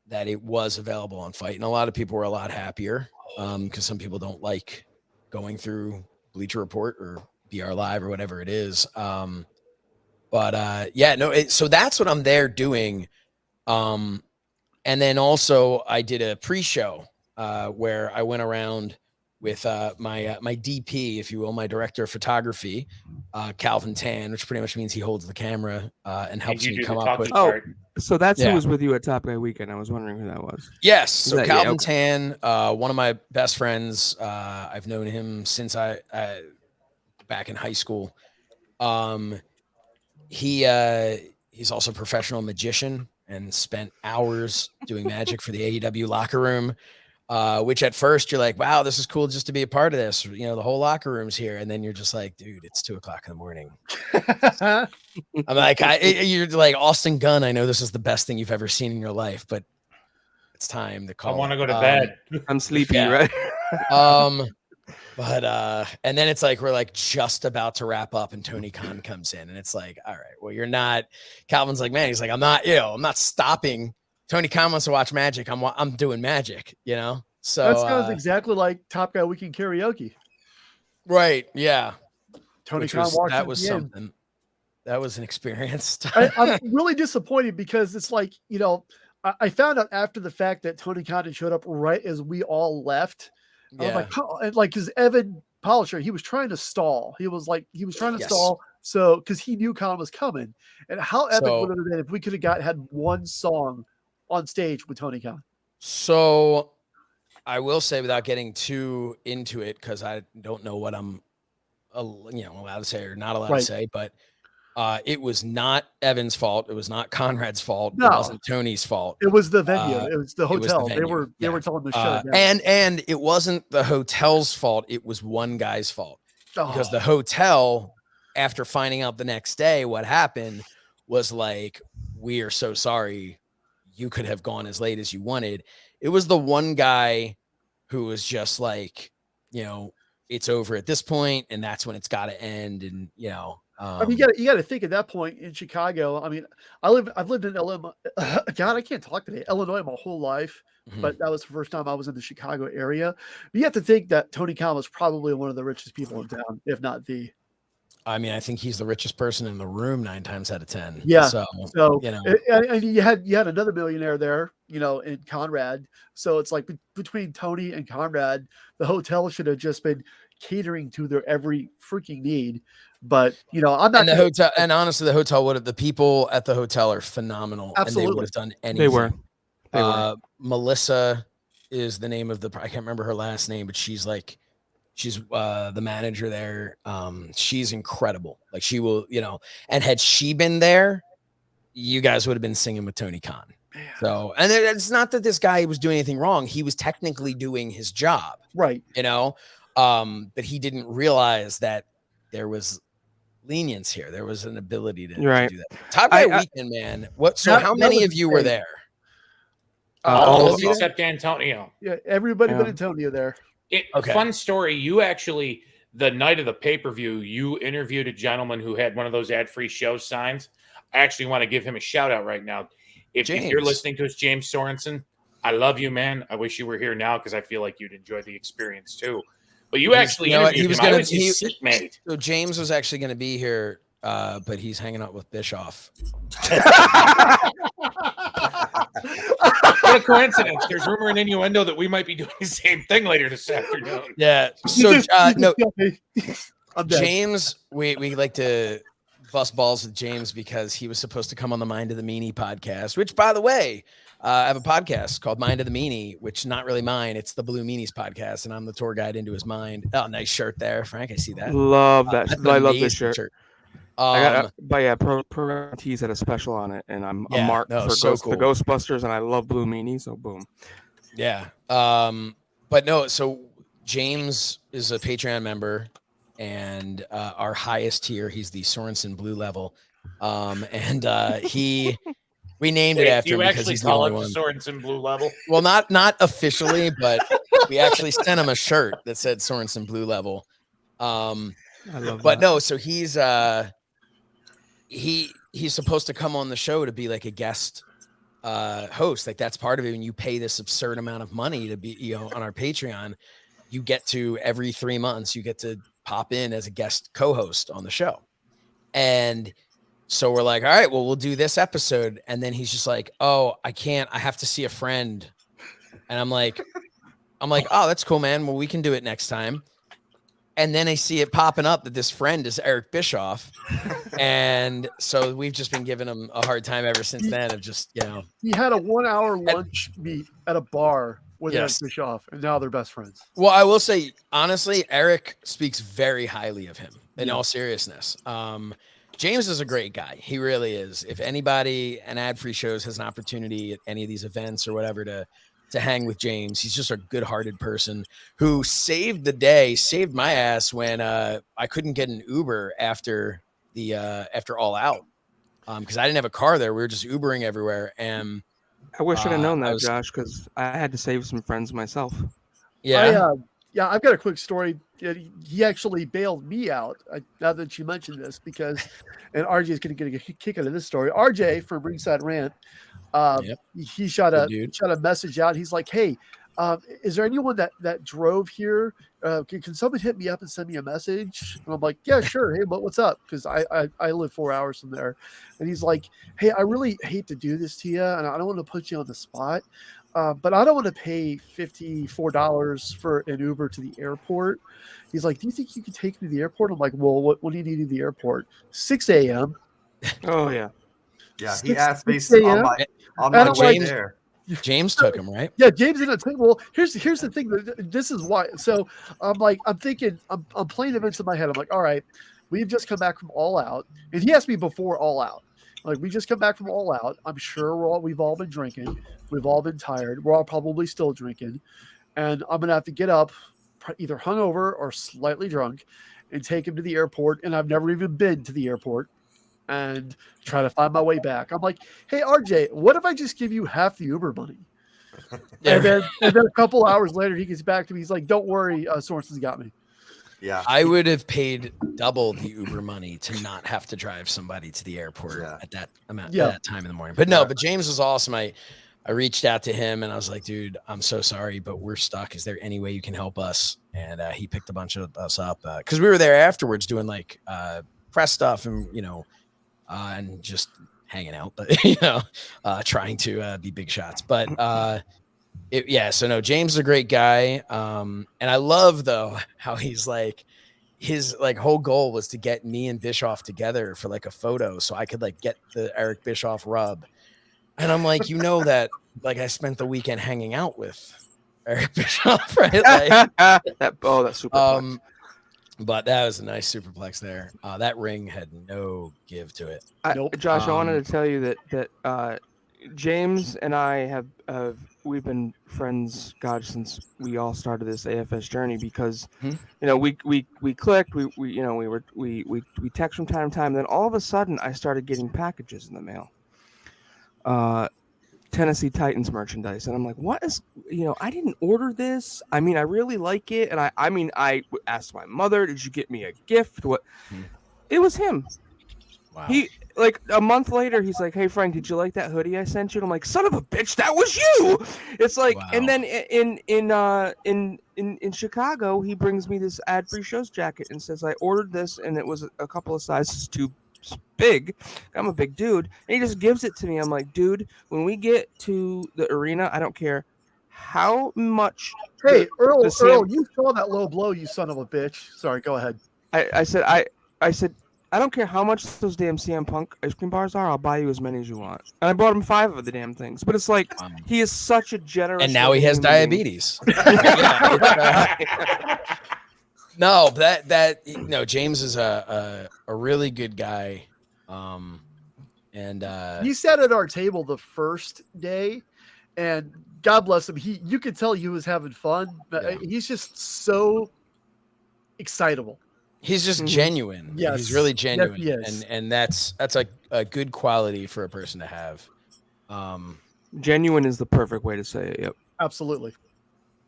[SPEAKER 4] that it was available on Fite, and a lot of people were a lot happier, because some people don't like going through Bleacher Report or BR Live or whatever it is. So that's what I'm there doing. And then also I did a pre-show where I went around with my DP, if you will, my director of photography, Calvin Tan, which pretty much means he holds the camera and helps me come up with.
[SPEAKER 2] Oh, so that's who was with you at Top Guy Weekend. I was wondering who that was.
[SPEAKER 4] Yes, so Calvin Tan, one of my best friends. I've known him since I back in high school. He's also a professional magician and spent hours doing magic for the AEW locker room. Which at first you're like, wow, this is cool just to be a part of this. You know, the whole locker room's here. And then you're just like, dude, it's 2:00 in the morning. I'm like, you're like Austin Gunn. I know this is the best thing you've ever seen in your life, but it's time to call.
[SPEAKER 1] I want to go to bed.
[SPEAKER 2] I'm sleepy, right?
[SPEAKER 4] But and then it's like we're like just about to wrap up and Tony Khan comes in and it's like, all right, well, you're not. Calvin's like, man, he's like, I'm not stopping. Tony Khan wants to watch magic. I'm doing magic, you know? So
[SPEAKER 3] that sounds exactly like Top Guy Weekend karaoke.
[SPEAKER 4] Right. Yeah.
[SPEAKER 3] Tony Khan watched
[SPEAKER 4] that was something. That was an experience.
[SPEAKER 3] I'm really disappointed because it's like, you know, I found out after the fact that Tony Khan had showed up right as we all left. I was like, oh, and like, because Evan Polisher, he was trying to stall. He was trying to stall. So, because he knew Khan was coming. And how epic would it have been if we could have had one song on stage with Tony Khan?
[SPEAKER 4] So I will say, without getting too into it, because I don't know what I'm allowed to say or not allowed to say, but it was not Evan's fault. It was not Conrad's fault.
[SPEAKER 3] No.
[SPEAKER 4] It wasn't Tony's fault.
[SPEAKER 3] It was the venue. It was the hotel. They were telling the show.
[SPEAKER 4] And it wasn't the hotel's fault. It was one guy's fault. Because the hotel, after finding out the next day what happened, was like, we are so sorry. You could have gone as late as you wanted. It was the one guy who was just like, you know, it's over at this point, and that's when it's got to end. And you know,
[SPEAKER 3] I mean, you got to think at that point in Chicago. I mean, I've lived in Illinois. God, I can't talk today. Illinois my whole life, but that was the first time I was in the Chicago area. But you have to think that Tony Khan was probably one of the richest people in town, if not the.
[SPEAKER 4] I mean, I think he's the richest person in the room 9 times out of 10.
[SPEAKER 3] Yeah.
[SPEAKER 4] So
[SPEAKER 3] you know, and you had another millionaire there, you know, in Conrad. So it's like between Tony and Conrad, the hotel should have just been catering to their every freaking need. But you know, I'm not.
[SPEAKER 4] And the hotel, and honestly, the people at the hotel are phenomenal.
[SPEAKER 3] Absolutely.
[SPEAKER 4] And they would have done anything.
[SPEAKER 2] They were.
[SPEAKER 4] Melissa is the name of I can't remember her last name, but she's the manager there. She's incredible. Like she will, you know, and had she been there, you guys would have been singing with Tony Khan. So, and it's not that this guy was doing anything wrong. He was technically doing his job.
[SPEAKER 3] Right.
[SPEAKER 4] You know, but he didn't realize that there was lenience here. There was an ability to do that. Top Guy Weekend, man. How many of you were there?
[SPEAKER 1] All of us except Antonio.
[SPEAKER 3] Yeah. Everybody but Antonio there.
[SPEAKER 1] Fun story. You actually, the night of the pay-per-view, you interviewed a gentleman who had one of those ad-free show signs. I actually want to give him a shout out right now. If you're listening to us, James Sorensen, I love you, man. I wish you were here now because I feel like you'd enjoy the experience too. But you actually interviewed him. I was his seatmate.
[SPEAKER 4] So James was actually going to be here, but he's hanging out with Bischoff.
[SPEAKER 1] What a coincidence. There's rumor and innuendo that we might be doing the same thing later this afternoon.
[SPEAKER 4] Yeah. So no, James, we like to bust balls with James because he was supposed to come on the Mind of the Meanie podcast, which, by the way, I have a podcast called Mind of the Meanie, which not really mine. It's the Blue Meanies podcast, and I'm the tour guide into his mind. Oh, nice shirt there, Frank. I see that.
[SPEAKER 2] Love that. I love this shirt.
[SPEAKER 4] But
[SPEAKER 2] Pro Tees had a special on it, and I'm a mark for
[SPEAKER 4] cool.
[SPEAKER 2] the Ghostbusters, and I love Blue Meanie, so boom.
[SPEAKER 4] Yeah. But no, so James is a Patreon member, and our highest tier, he's the Sorensen Blue level. And we named it after him because he's the only one.
[SPEAKER 1] Sorensen Blue level.
[SPEAKER 4] Well, not officially, but we actually sent him a shirt that said Sorensen Blue level. I love that. No, so he's supposed to come on the show to be like a guest host. Like that's part of it. When you pay this absurd amount of money to be, you know, on our Patreon, you get to every 3 months, you get to pop in as a guest co-host on the show. And so we're like, all right, well, we'll do this episode. And then he's just like, oh, I can't, I have to see a friend. And I'm like, I'm like, oh, that's cool, man. Well, we can do it next time. And then I see it popping up that this friend is Eric Bischoff. And so we've just been giving him a hard time ever since then of just,
[SPEAKER 3] He had a 1 hour lunch meet at a bar with Eric
[SPEAKER 4] Yes.
[SPEAKER 3] Bischoff, and now they're best friends.
[SPEAKER 4] Well, I will say, honestly, Eric speaks very highly of him in all seriousness. James is a great guy. He really is. If anybody in ad-free shows has an opportunity at any of these events or whatever to hang with James, he's just a good-hearted person who saved the day, saved my ass when I couldn't get an Uber after All Out because I didn't have a car there. We were just Ubering everywhere, and
[SPEAKER 2] I wish I'd have known that, Josh, because I had to save some friends myself.
[SPEAKER 4] Yeah.
[SPEAKER 3] I've got a quick story. He actually bailed me out. Now that you mentioned this, and RJ is going to get a kick out of this story. RJ from Ringside Rant, he shot a message out. He's like, "Hey, is there anyone that drove here? Can someone hit me up and send me a message?" And I'm like, "Yeah, sure. Hey, what's up?" Because I live 4 hours from there. And he's like, "Hey, I really hate to do this to you, and I don't want to put you on the spot. But I don't want to pay $54 for an Uber to the airport." He's like, "Do you think you can take me to the airport?" I'm like, "Well, what do you need at the airport?" 6 a.m.
[SPEAKER 2] Oh, yeah.
[SPEAKER 5] Yeah, he asked me
[SPEAKER 3] 6 a.m.
[SPEAKER 5] on my way
[SPEAKER 3] like,
[SPEAKER 5] there.
[SPEAKER 4] James took him, right?
[SPEAKER 3] Yeah, James in a table. Well, here's the thing. This is why. So I'm thinking, I'm playing events in my head. I'm like, all right, we've just come back from All Out, and he asked me before All Out. Like, we just come back from All Out. I'm sure we've all been drinking. We've all been tired. We're all probably still drinking, and I'm gonna have to get up, either hungover or slightly drunk, and take him to the airport. And I've never even been to the airport, and try to find my way back. I'm like, "Hey, RJ, what if I just give you half the Uber money?" And then a couple hours later, he gets back to me. He's like, "Don't worry, Sorensen's got me."
[SPEAKER 5] Yeah,
[SPEAKER 4] I would have paid double the Uber money to not have to drive somebody to the airport at that amount at that time in the morning. But no, but James was awesome. I reached out to him and I was like, "Dude, I'm so sorry, but we're stuck. Is there any way you can help us?" And he picked a bunch of us up because we were there afterwards doing like press stuff and and just hanging out, but trying to be big shots. But so no, James is a great guy. And I love though how he's like his whole goal was to get me and Bischoff together for like a photo so I could like get the Eric Bischoff rub. And I'm like, that like I spent the weekend hanging out with Eric Bischoff, right? Like,
[SPEAKER 2] that's super.
[SPEAKER 4] But that was a nice superplex there. That ring had no give to it.
[SPEAKER 2] Josh, I wanted to tell you that James and I we've been friends, God, since we all started this AFS journey because we clicked, we text from time to time. Then all of a sudden, I started getting packages in the mail. Tennessee Titans merchandise, and I'm like, what is, I didn't order this. I mean, I really like it, and I asked my mother, "Did you get me a gift?" What? It was him.
[SPEAKER 4] Wow.
[SPEAKER 2] He like a month later, he's like, "Hey Frank, did you like that hoodie I sent you?" And I'm like, "Son of a bitch, that was you!" It's like, and then in Chicago, he brings me this ad-free shows jacket and says, "I ordered this, and it was a couple of sizes too big. I'm a big dude," and he just gives it to me. I'm like, "Dude, when we get to the arena, I don't care how much."
[SPEAKER 3] Hey, Earl, you saw that low blow, you son of a bitch. Sorry, go ahead.
[SPEAKER 2] I said, "I don't care how much those damn CM Punk ice cream bars are. I'll buy you as many as you want." And I bought him 5 of the damn things. But it's like he is such a generous.
[SPEAKER 4] And now he has diabetes. No, James is a really good guy. And
[SPEAKER 3] he sat at our table the first day, and God bless him. You could tell he was having fun. He's just so excitable.
[SPEAKER 4] He's just genuine.
[SPEAKER 3] Yes.
[SPEAKER 4] He's really genuine.
[SPEAKER 3] Yes, he is.
[SPEAKER 4] And that's a good quality for a person to have.
[SPEAKER 2] Genuine is the perfect way to say it. Yep.
[SPEAKER 3] Absolutely.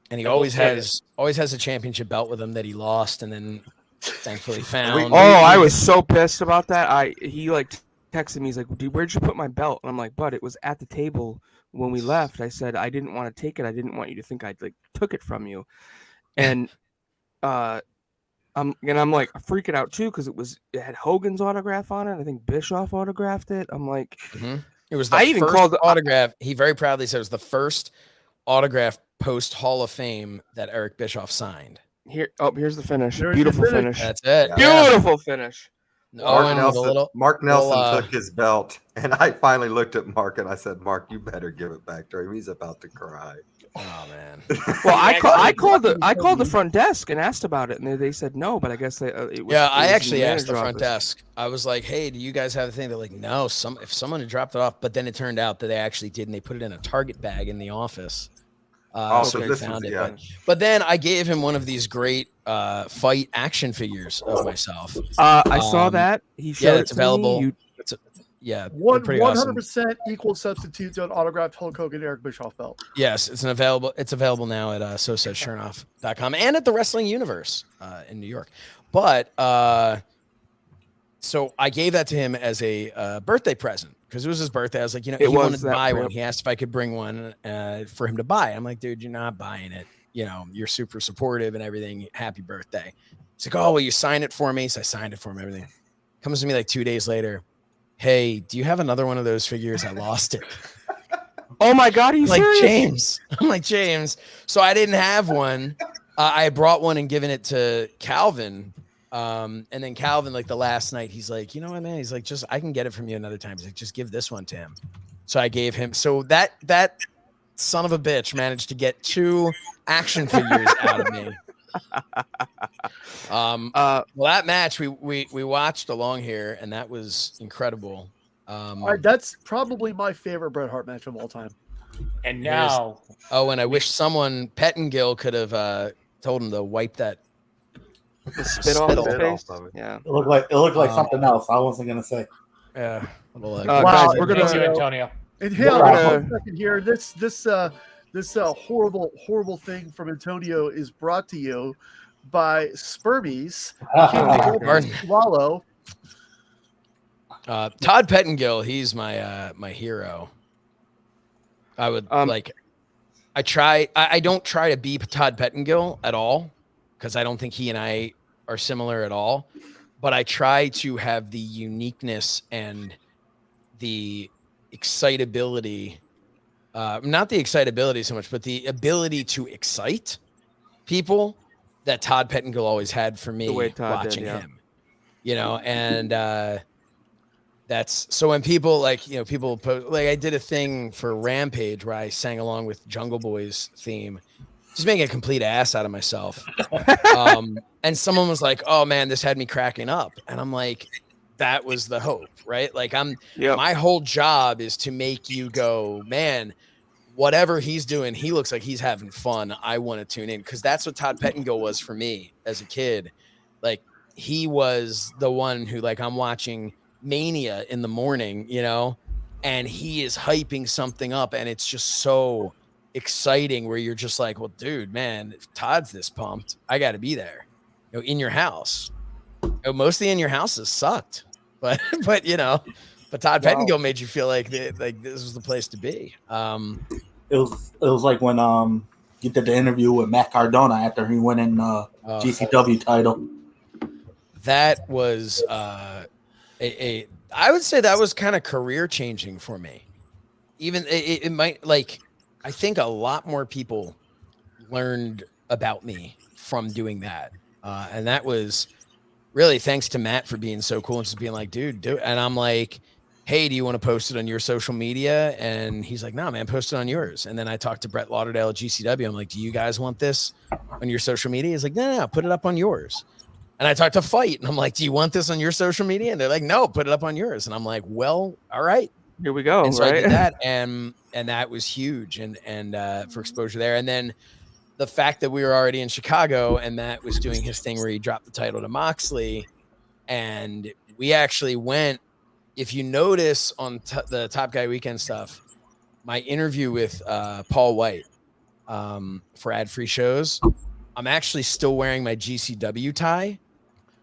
[SPEAKER 4] And he always has a championship belt with him that he lost and then thankfully found.
[SPEAKER 2] I was so pissed about that. He like texted me. He's like, "Dude, where'd you put my belt?" And I'm like, "Bud, it was at the table when we left." I said, "I didn't want to take it. I didn't want you to think I'd like took it from you." And I'm like freaking out too because it had Hogan's autograph on it. I think Bischoff autographed it. I'm like,
[SPEAKER 4] It was the first autograph. He very proudly said it was the first autograph post Hall of Fame that Eric Bischoff signed.
[SPEAKER 2] Here's the finish.
[SPEAKER 3] There's
[SPEAKER 2] Beautiful
[SPEAKER 3] the finish.
[SPEAKER 2] finish.
[SPEAKER 4] That's it.
[SPEAKER 2] Beautiful finish.
[SPEAKER 5] Mark Nelson took his belt, and I finally looked at Mark and I said, "Mark, you better give it back to him. He's about to cry."
[SPEAKER 4] Oh man.
[SPEAKER 2] Well, I called the front desk and asked about it, and they said no, but I guess they.
[SPEAKER 4] I actually asked the front desk. I was like, "Hey, do you guys have a thing?" They're like, "No, if someone had dropped it off," but then it turned out that they actually did, and they put it in a Target bag in the office. So they found it. But then I gave him one of these great fight action figures of myself.
[SPEAKER 2] I saw that. He showed
[SPEAKER 4] it's available.
[SPEAKER 3] One
[SPEAKER 4] pretty
[SPEAKER 3] 100% equal substitute to an autographed Hulk Hogan Eric Bischoff belt.
[SPEAKER 4] Yes, it's available now at so says Shernoff.com and at the Wrestling Universe in New York. But so I gave that to him as a birthday present because it was his birthday. I was like, he wanted to buy one. He asked if I could bring one for him to buy. I'm like, dude, you're not buying it. You're super supportive and everything. Happy birthday. He's like, oh, will you sign it for me? So I signed it for him, everything. Comes to me like 2 days later. Hey, do you have another one of those figures? I lost it.
[SPEAKER 2] Oh my God, he's
[SPEAKER 4] like
[SPEAKER 2] serious?
[SPEAKER 4] James. I'm like, James. So I didn't have one. I brought one and given it to Calvin. And then Calvin, like the last night, he's like, you know what, man? He's like, I can get it from you another time. He's like, just give this one to him. So I gave him. So that son of a bitch managed to get 2 action figures out of me. Well, that match we watched along here, and that was incredible.
[SPEAKER 3] That's probably my favorite Bret Hart match of all time.
[SPEAKER 1] And now,
[SPEAKER 4] and I wish someone Pettingill could have told him to wipe that
[SPEAKER 2] spit off his face.
[SPEAKER 8] Yeah, it looked like something else. I wasn't gonna say.
[SPEAKER 4] Yeah,
[SPEAKER 3] guys,
[SPEAKER 2] we're gonna
[SPEAKER 1] Antonio.
[SPEAKER 3] And here, a second here. This horrible thing from Antonio is brought to you by Spermies. Swallow.
[SPEAKER 4] Todd Pettingill, he's my hero. I would I don't try to be Todd Pettingill at all because I don't think he and I are similar at all. But I try to have the uniqueness and the excitability. Not the excitability so much, but the ability to excite people that Todd Pettingill always had for me watching him, and that's so when people people post, I did a thing for Rampage where I sang along with Jungle Boy's theme, just making a complete ass out of myself. And someone was like, oh man, this had me cracking up. And I'm like, that was the hope, right? Like my whole job is to make you go, man, whatever he's doing, he looks like he's having fun. I want to tune in because that's what Todd Pettingill was for me as a kid. Like he was the one who I'm watching Mania in the morning, and he is hyping something up and it's just so exciting where you're just like, well, dude, man, if Todd's this pumped, I got to be there, in your house. Mostly in your houses sucked. But Todd Pettingill made you feel like this was the place to be.
[SPEAKER 8] It was like when you did the interview with Matt Cardona after he won in GCW title.
[SPEAKER 4] That was I would say that was kind of career changing for me. Even it might I think a lot more people learned about me from doing that, and that was really thanks to Matt for being so cool and just being like, dude, do it. And I'm like, hey, do you want to post it on your social media? And he's like, no, man, post it on yours. And then I talked to Brett Lauderdale at GCW. I'm like, do you guys want this on your social media? He's like, no, put it up on yours. And I talked to Fite and I'm like, do you want this on your social media? And they're like, no, put it up on yours. And I'm like, well, all right.
[SPEAKER 2] Here we go.
[SPEAKER 4] And so I did that. And that was huge. And for exposure there. And then the fact that we were already in Chicago and Matt was doing his thing where he dropped the title to Moxley, and we actually went, if you notice on the Top Guy Weekend stuff, my interview with Paul White for ad-free shows, I'm actually still wearing my GCW tie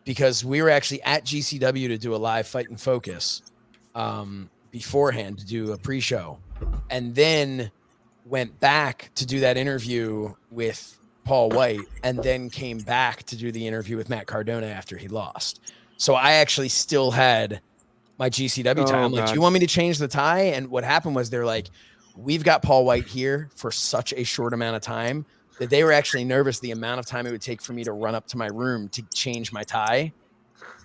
[SPEAKER 4] because we were actually at GCW to do a live Fight and Focus beforehand to do a pre-show, and then went back to do that interview with Paul White and then came back to do the interview with Matt Cardona after he lost. So I actually still had my GCW tie. I'm like, do you want me to change the tie? And what happened was they're like, we've got Paul White here for such a short amount of time that they were actually nervous the amount of time it would take for me to run up to my room to change my tie.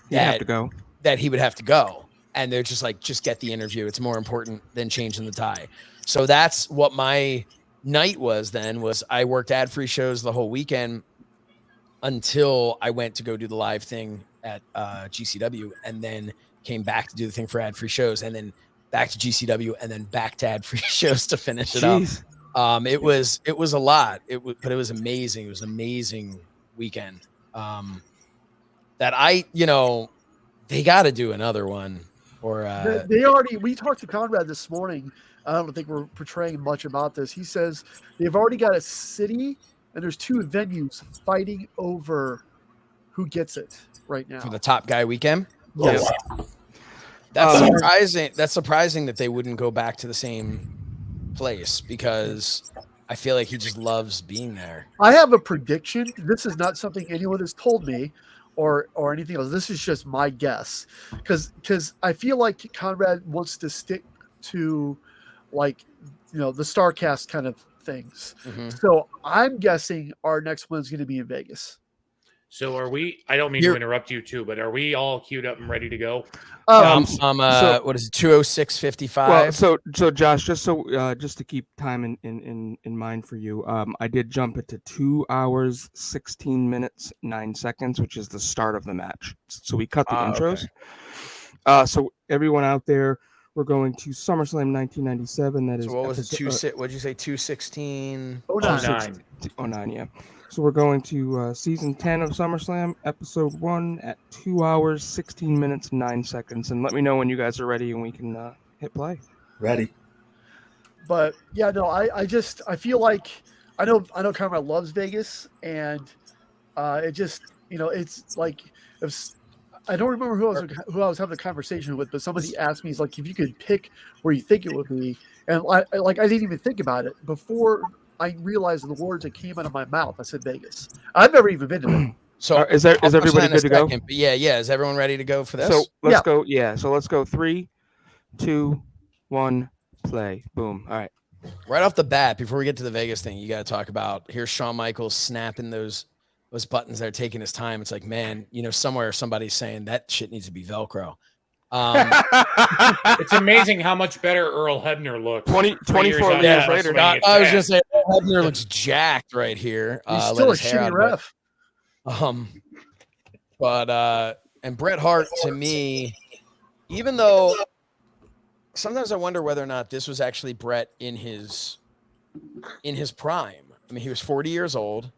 [SPEAKER 2] You have to go.
[SPEAKER 4] That he would have to go. And they're just like, just get the interview. It's more important than changing the tie. So that's what my night was then, was I worked ad-free shows the whole weekend until I went to go do the live thing at GCW, and then came back to do the thing for ad-free shows, and then back to GCW, and then back to ad-free shows to finish it up. It was a lot. But it was amazing. It was an amazing weekend. That they got to do another one. Or
[SPEAKER 3] we talked to Conrad this morning. I don't think we're portraying much about this. He says they've already got a city and there's 2 venues fighting over who gets it right now
[SPEAKER 4] for the Top Guy weekend.
[SPEAKER 3] Yes.
[SPEAKER 4] That's surprising. That's surprising that they wouldn't go back to the same place, because I feel like he just loves being there.
[SPEAKER 3] I have a prediction. This is not something anyone has told me or anything else. This is just my guess, because I feel like Conrad wants to stick to, like, the StarCast kind of things.
[SPEAKER 4] Mm-hmm.
[SPEAKER 3] So I'm guessing our next one's going to be in Vegas.
[SPEAKER 1] So are we? I don't mean to interrupt you too, but are we all queued up and ready to go?
[SPEAKER 4] What is it? 206:55.
[SPEAKER 2] Well, so Josh, just to keep time in mind for you, I did jump it to 2 hours 16 minutes 9 seconds, which is the start of the match. So we cut the intros. Okay. So everyone out there, we're going to SummerSlam 1997. That is.
[SPEAKER 4] So what was it? What'd you say? 216.
[SPEAKER 2] 09, yeah. So we're going to season 10 of SummerSlam, episode 1 at 2 hours, 16 minutes, 9 seconds. And let me know when you guys are ready and we can hit play.
[SPEAKER 8] Ready.
[SPEAKER 3] But yeah, no, I feel like I know Conrad loves Vegas, and it just, it's like, I don't remember who I was having a conversation with, but somebody asked me, he's like, if you could pick where you think it would be. And I didn't even think about it before I realized the words that came out of my mouth. I said Vegas. I've never even been to it.
[SPEAKER 4] So
[SPEAKER 2] is everybody good to go?
[SPEAKER 4] Yeah. Is everyone ready to go for this?
[SPEAKER 2] So let's go. Yeah. So let's go. 3, 2, 1, play. Boom. All right.
[SPEAKER 4] Right off the bat, before we get to the Vegas thing, you got to talk about, here's Shawn Michaels snapping those buttons there, taking his time. It's like, man, somewhere somebody's saying that shit needs to be Velcro.
[SPEAKER 1] It's amazing how much better Earl Hebner looks.
[SPEAKER 2] 24 years later.
[SPEAKER 4] I was going to say, Earl Hebner looks jacked right here.
[SPEAKER 3] He's still a shitty ref.
[SPEAKER 4] And Bret Hart, to me, even though sometimes I wonder whether or not this was actually Bret in his prime. I mean, he was 40 years old,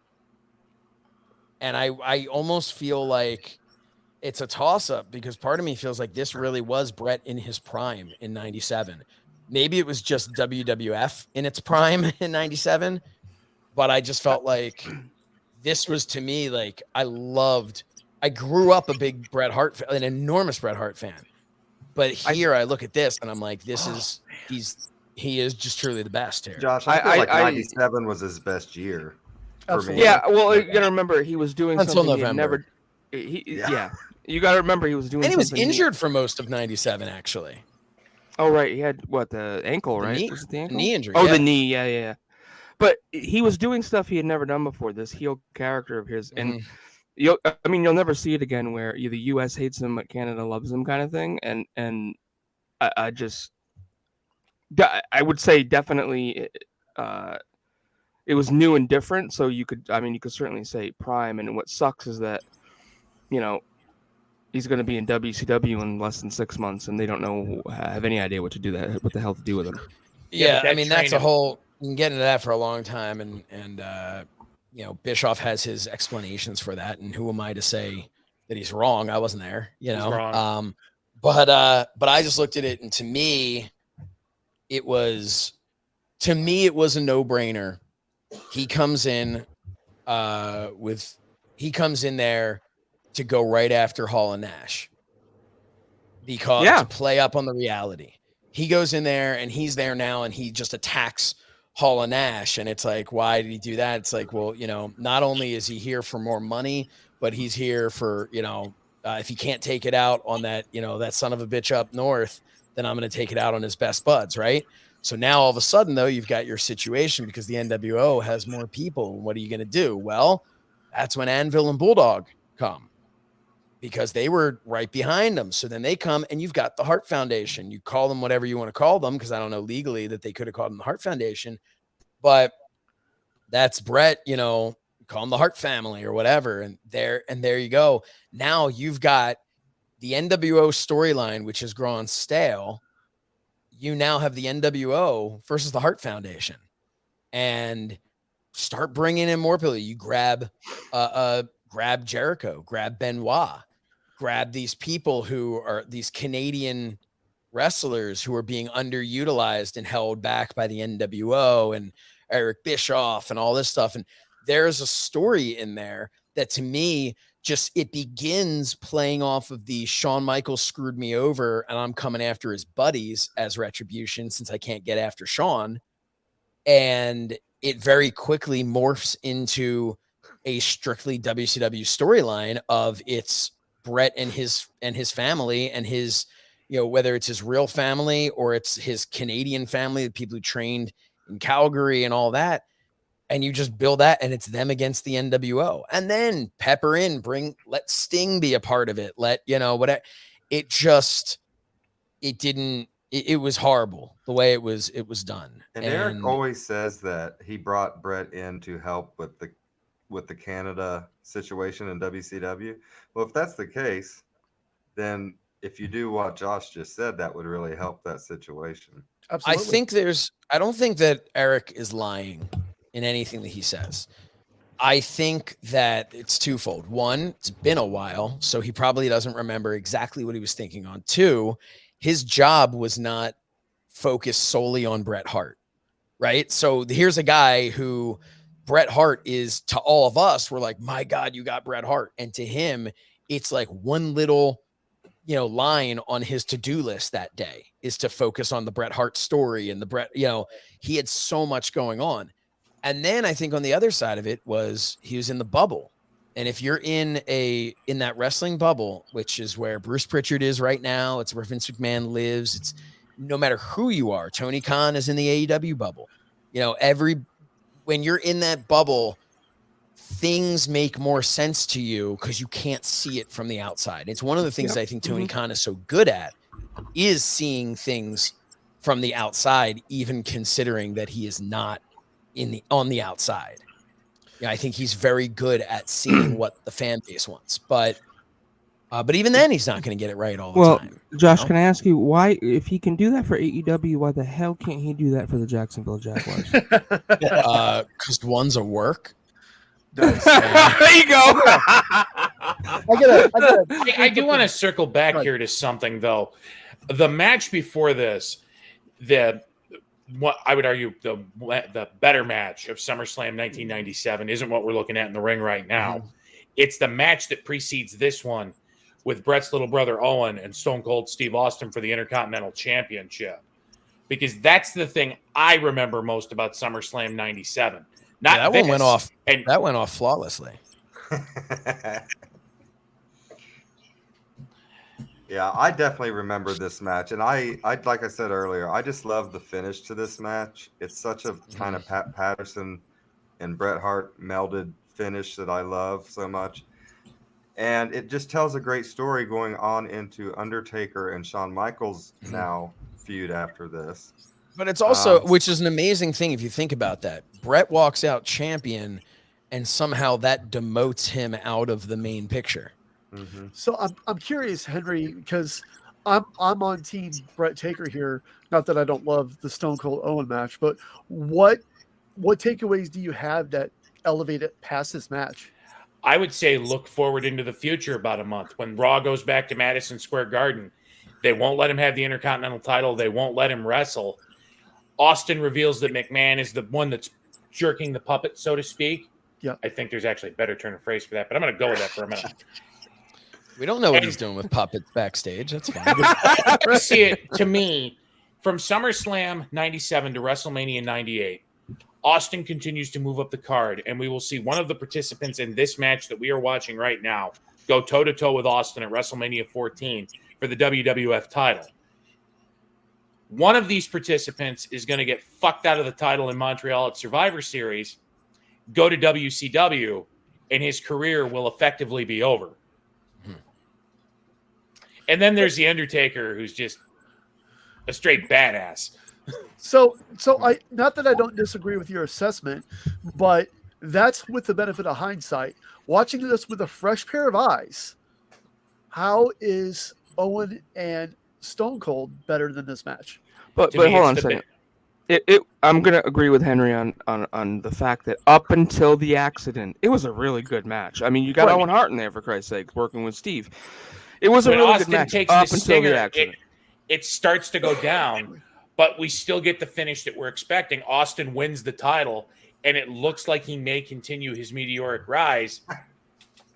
[SPEAKER 4] and I almost feel like it's a toss-up, because part of me feels like this really was Bret in his prime in 97. Maybe it was just WWF in its prime in 97, but I just felt like this was, to me, like, I grew up a big Bret Hart fan, an enormous Bret Hart fan. But here I look at this and I'm like, he is just truly the best here.
[SPEAKER 5] Josh, I feel like 97 was his best year for me.
[SPEAKER 2] Yeah, well, you gotta remember he was doing
[SPEAKER 4] Until
[SPEAKER 2] something
[SPEAKER 4] November.
[SPEAKER 2] You gotta remember he was doing.
[SPEAKER 4] And he was injured for most of 97, actually.
[SPEAKER 2] Oh right, he had the ankle, right?
[SPEAKER 4] Knee,
[SPEAKER 2] was it the ankle?
[SPEAKER 4] Knee injury.
[SPEAKER 2] Oh, the knee, yeah. But he was doing stuff he had never done before. This heel character of his, and you'll never see it again, where the U.S. hates him but Canada loves him, kind of thing. And I would say definitely it was new and different. So you could certainly say prime. And what sucks is that he's going to be in WCW in less than 6 months, and they don't have any idea what the hell to do with him.
[SPEAKER 4] Yeah, I mean that's a whole. We can get into that for a long time, and Bischoff has his explanations for that, and who am I to say that he's wrong? I wasn't there, He's wrong. But I just looked at it, and to me, it was a no-brainer. He comes in there to go right after Hall and Nash, because to play up on the reality. He goes in there and he's there now, and he just attacks Hall and Nash. And it's like, why did he do that? It's like, well, not only is he here for more money, but he's here for, if he can't take it out on that, that son of a bitch up north, then I'm going to take it out on his best buds. Right. So now all of a sudden, though, you've got your situation because the NWO has more people. What are you going to do? Well, that's when Anvil and Bulldog come because they were right behind them. So then they come and you've got the Hart Foundation. You call them whatever you want to call them because I don't know legally that they could have called them the Hart Foundation, but that's Bret, you know, call them the Hart family or whatever. And there you go. Now you've got the NWO storyline, which has grown stale. You now have the NWO versus the Hart Foundation, and start bringing in more people. You grab Jericho, grab Benoit, grab these people who are these Canadian wrestlers who are being underutilized and held back by the NWO and Eric Bischoff and all this stuff. And there's a story in there that to me, just it begins playing off of the Shawn Michaels screwed me over and I'm coming after his buddies as retribution since I can't get after Shawn. And it very quickly morphs into a strictly WCW storyline of it's Bret and his family and his, you know, whether it's his real family or it's his Canadian family, the people who trained in Calgary and all that. And you just build that and it's them against the NWO and then pepper in, let Sting be a part of it. Let, you know, whatever. It was horrible the way it was done.
[SPEAKER 5] And Eric always says that he brought Bret in to help with the Canada situation in WCW. Well, if that's the case, then if you do what Josh just said, that would really help that situation.
[SPEAKER 3] Absolutely.
[SPEAKER 4] I don't think that Eric is lying in anything that he says. I think that it's twofold. One, it's been a while, so he probably doesn't remember exactly what he was thinking on. Two, his job was not focused solely on Bret Hart, right? So here's a guy who Bret Hart is to all of us. We're like, my God, you got Bret Hart. And to him, it's like one little, you know, line on his to-do list that day is to focus on the Bret Hart story and the Bret, you know, he had so much going on. And then I think on the other side of it was he was in the bubble. And if you're in that wrestling bubble, which is where Bruce Pritchard is right now, it's where Vince McMahon lives. It's no matter who you are. Tony Khan is in the AEW bubble. You know, when you're in that bubble, things make more sense to you because you can't see it from the outside. It's one of the things I think Tony Khan is so good at is seeing things from the outside, even considering that he is not on the outside. Yeah, I think he's very good at seeing what the fan base wants, but even then he's not going to get it right all the time.
[SPEAKER 2] Josh, can I ask you why, if he can do that for AEW, why the hell can't he do that for the Jacksonville Jaguars?
[SPEAKER 4] Because one's a work.
[SPEAKER 2] There you go.
[SPEAKER 1] I do want to circle back here to something though. The match before this, what I would argue the better match of SummerSlam 1997 isn't what we're looking at in the ring right now. Mm-hmm. It's the match that precedes this one with Bret's little brother Owen and Stone Cold Steve Austin for the Intercontinental Championship. Because that's the thing I remember most about SummerSlam 97.
[SPEAKER 4] That one went off, and that went off flawlessly.
[SPEAKER 5] Yeah, I definitely remember this match, and I like I said earlier, I just love the finish to this match. It's such a kind of Pat Patterson and Bret Hart melded finish that I love so much, and it just tells a great story going on into Undertaker and Shawn Michaels now feud after this.
[SPEAKER 4] But it's also, which is an amazing thing if you think about that. Bret walks out champion, and somehow that demotes him out of the main picture.
[SPEAKER 5] Mm-hmm.
[SPEAKER 3] So I'm curious, Henry, because I'm on team Bret Taker here. Not that I don't love the Stone Cold Owen match, but what takeaways do you have that elevate it past this match?
[SPEAKER 1] I would say look forward into the future about a month when Raw goes back to Madison Square Garden. They won't let him have the Intercontinental title. They won't let him wrestle. Austin reveals that McMahon is the one that's jerking the puppet, so to speak.
[SPEAKER 3] Yeah,
[SPEAKER 1] I think there's actually a better turn of phrase for that, but I'm going to go with that for a minute.
[SPEAKER 4] We don't know what he's doing with puppets backstage. That's fine.
[SPEAKER 1] I see it, to me, from SummerSlam 97 to WrestleMania 98, Austin continues to move up the card, and we will see one of the participants in this match that we are watching right now go toe-to-toe with Austin at WrestleMania 14 for the WWF title. one of these participants is going to get fucked out of the title in Montreal at Survivor Series, go to WCW, and his career will effectively be over. And then there's The Undertaker, who's just a straight badass.
[SPEAKER 3] So I, not that I don't disagree with your assessment, but that's with the benefit of hindsight. Watching this with a fresh pair of eyes, how is Owen and Stone Cold better than this match?
[SPEAKER 2] But hold on a second. I'm gonna agree with Henry on the fact that up until the accident, it was a really good match. I mean, you got Owen Hart in there, for Christ's sake, working with Steve. It was a really good match up until the accident.
[SPEAKER 1] It starts to go down, but we still get the finish that we're expecting. Austin wins the title, and it looks like he may continue his meteoric rise,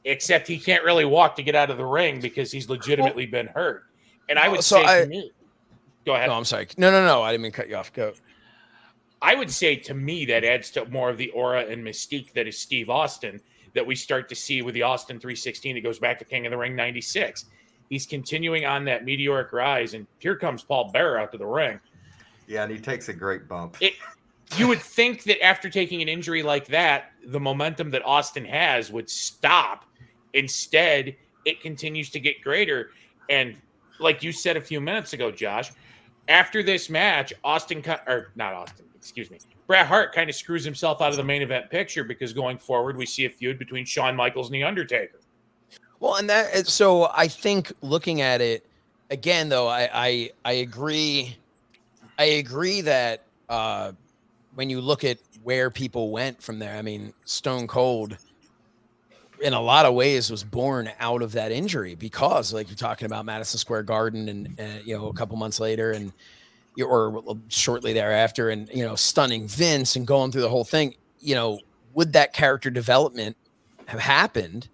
[SPEAKER 1] except he can't really walk to get out of the ring because he's legitimately been hurt. And I would say to me, go ahead.
[SPEAKER 4] No, I'm sorry. No. I didn't mean to cut you off. Go.
[SPEAKER 1] I would say to me that adds to more of the aura and mystique that is Steve Austin that we start to see with the Austin 316 that goes back to King of the Ring 96. He's continuing on that meteoric rise, and here comes Paul Bearer out to the ring.
[SPEAKER 5] Yeah, and he takes a great bump.
[SPEAKER 1] You would think that after taking an injury like that, the momentum that Austin has would stop. Instead, it continues to get greater. And like you said a few minutes ago, Josh, after this match, Bret Hart kind of screws himself out of the main event picture because going forward, we see a feud between Shawn Michaels and The Undertaker.
[SPEAKER 4] Well, and so I think looking at it again, though, I agree. I agree that when you look at where people went from there, I mean, Stone Cold, in a lot of ways, was born out of that injury because, like you're talking about, Madison Square Garden, and a couple months later, or shortly thereafter, and stunning Vince and going through the whole thing. Would that character development have happened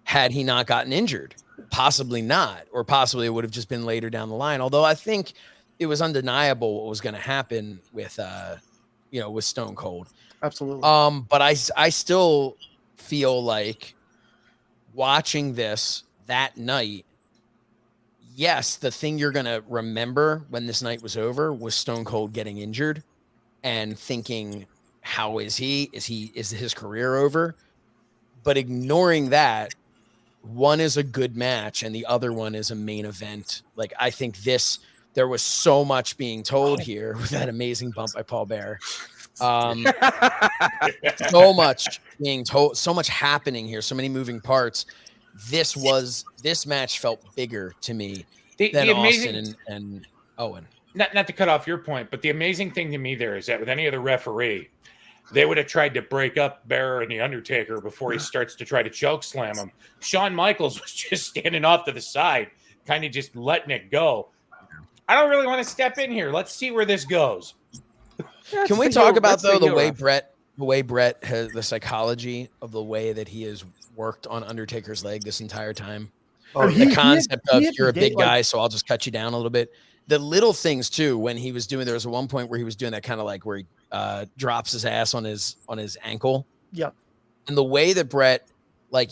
[SPEAKER 4] had he not gotten injured? Possibly not, or possibly it would have just been later down the line. Although I think it was undeniable what was going to happen with with Stone Cold.
[SPEAKER 3] Absolutely.
[SPEAKER 4] But I still feel like watching this that night, yes, the thing you're going to remember when this night was over was Stone Cold getting injured and thinking, how is he? Is his career over? But ignoring that, one is a good match and the other one is a main event. Like, I think there was so much being told here with that amazing bump by Paul Bearer. So much being told, so much happening here, so many moving parts. This match felt bigger to me than Austin and Owen.
[SPEAKER 1] Not to cut off your point, but the amazing thing to me there is that with any other referee, they would have tried to break up Bearer and The Undertaker before he starts to try to choke slam him. Shawn Michaels was just standing off to the side, kind of just letting it go. I don't really want to step in here. Let's see where this goes.
[SPEAKER 4] Can we talk about, though, the way Bret has the psychology of the way that he has worked on Undertaker's leg this entire time? The concept of you're a big guy, so I'll just cut you down a little bit. The little things, too, when he was doing, there was one point where he was doing that kind of like where he drops his ass on his ankle.
[SPEAKER 3] Yeah.
[SPEAKER 4] And the way that Bret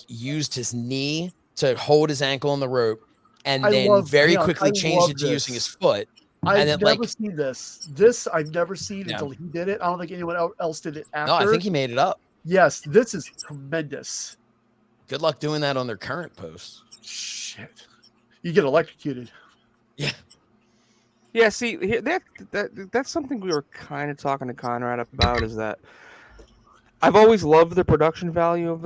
[SPEAKER 4] used his knee to hold his ankle on the rope and then very quickly changed it to using his foot.
[SPEAKER 3] I've never seen this. This I've never seen until he did it. I don't think anyone else did it after.
[SPEAKER 4] No, I think he made it up.
[SPEAKER 3] Yes, this is tremendous.
[SPEAKER 4] Good luck doing that on their current posts.
[SPEAKER 3] Shit. You get electrocuted.
[SPEAKER 4] Yeah.
[SPEAKER 2] Yeah, see, that's something we were kind of talking to Conrad about, is that I've always loved the production value of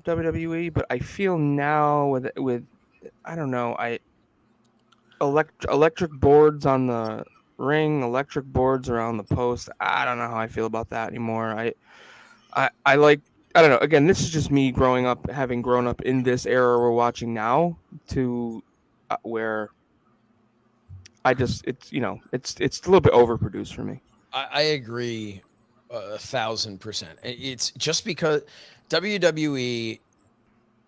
[SPEAKER 2] WWE, but I feel now with I don't know, electric boards on the ring, electric boards around the post. I don't know how I feel about that anymore. I like, I don't know. Again, this is just me having grown up in this era we're watching now, to where it's it's a little bit overproduced for me.
[SPEAKER 4] I agree 1,000%. It's just because WWE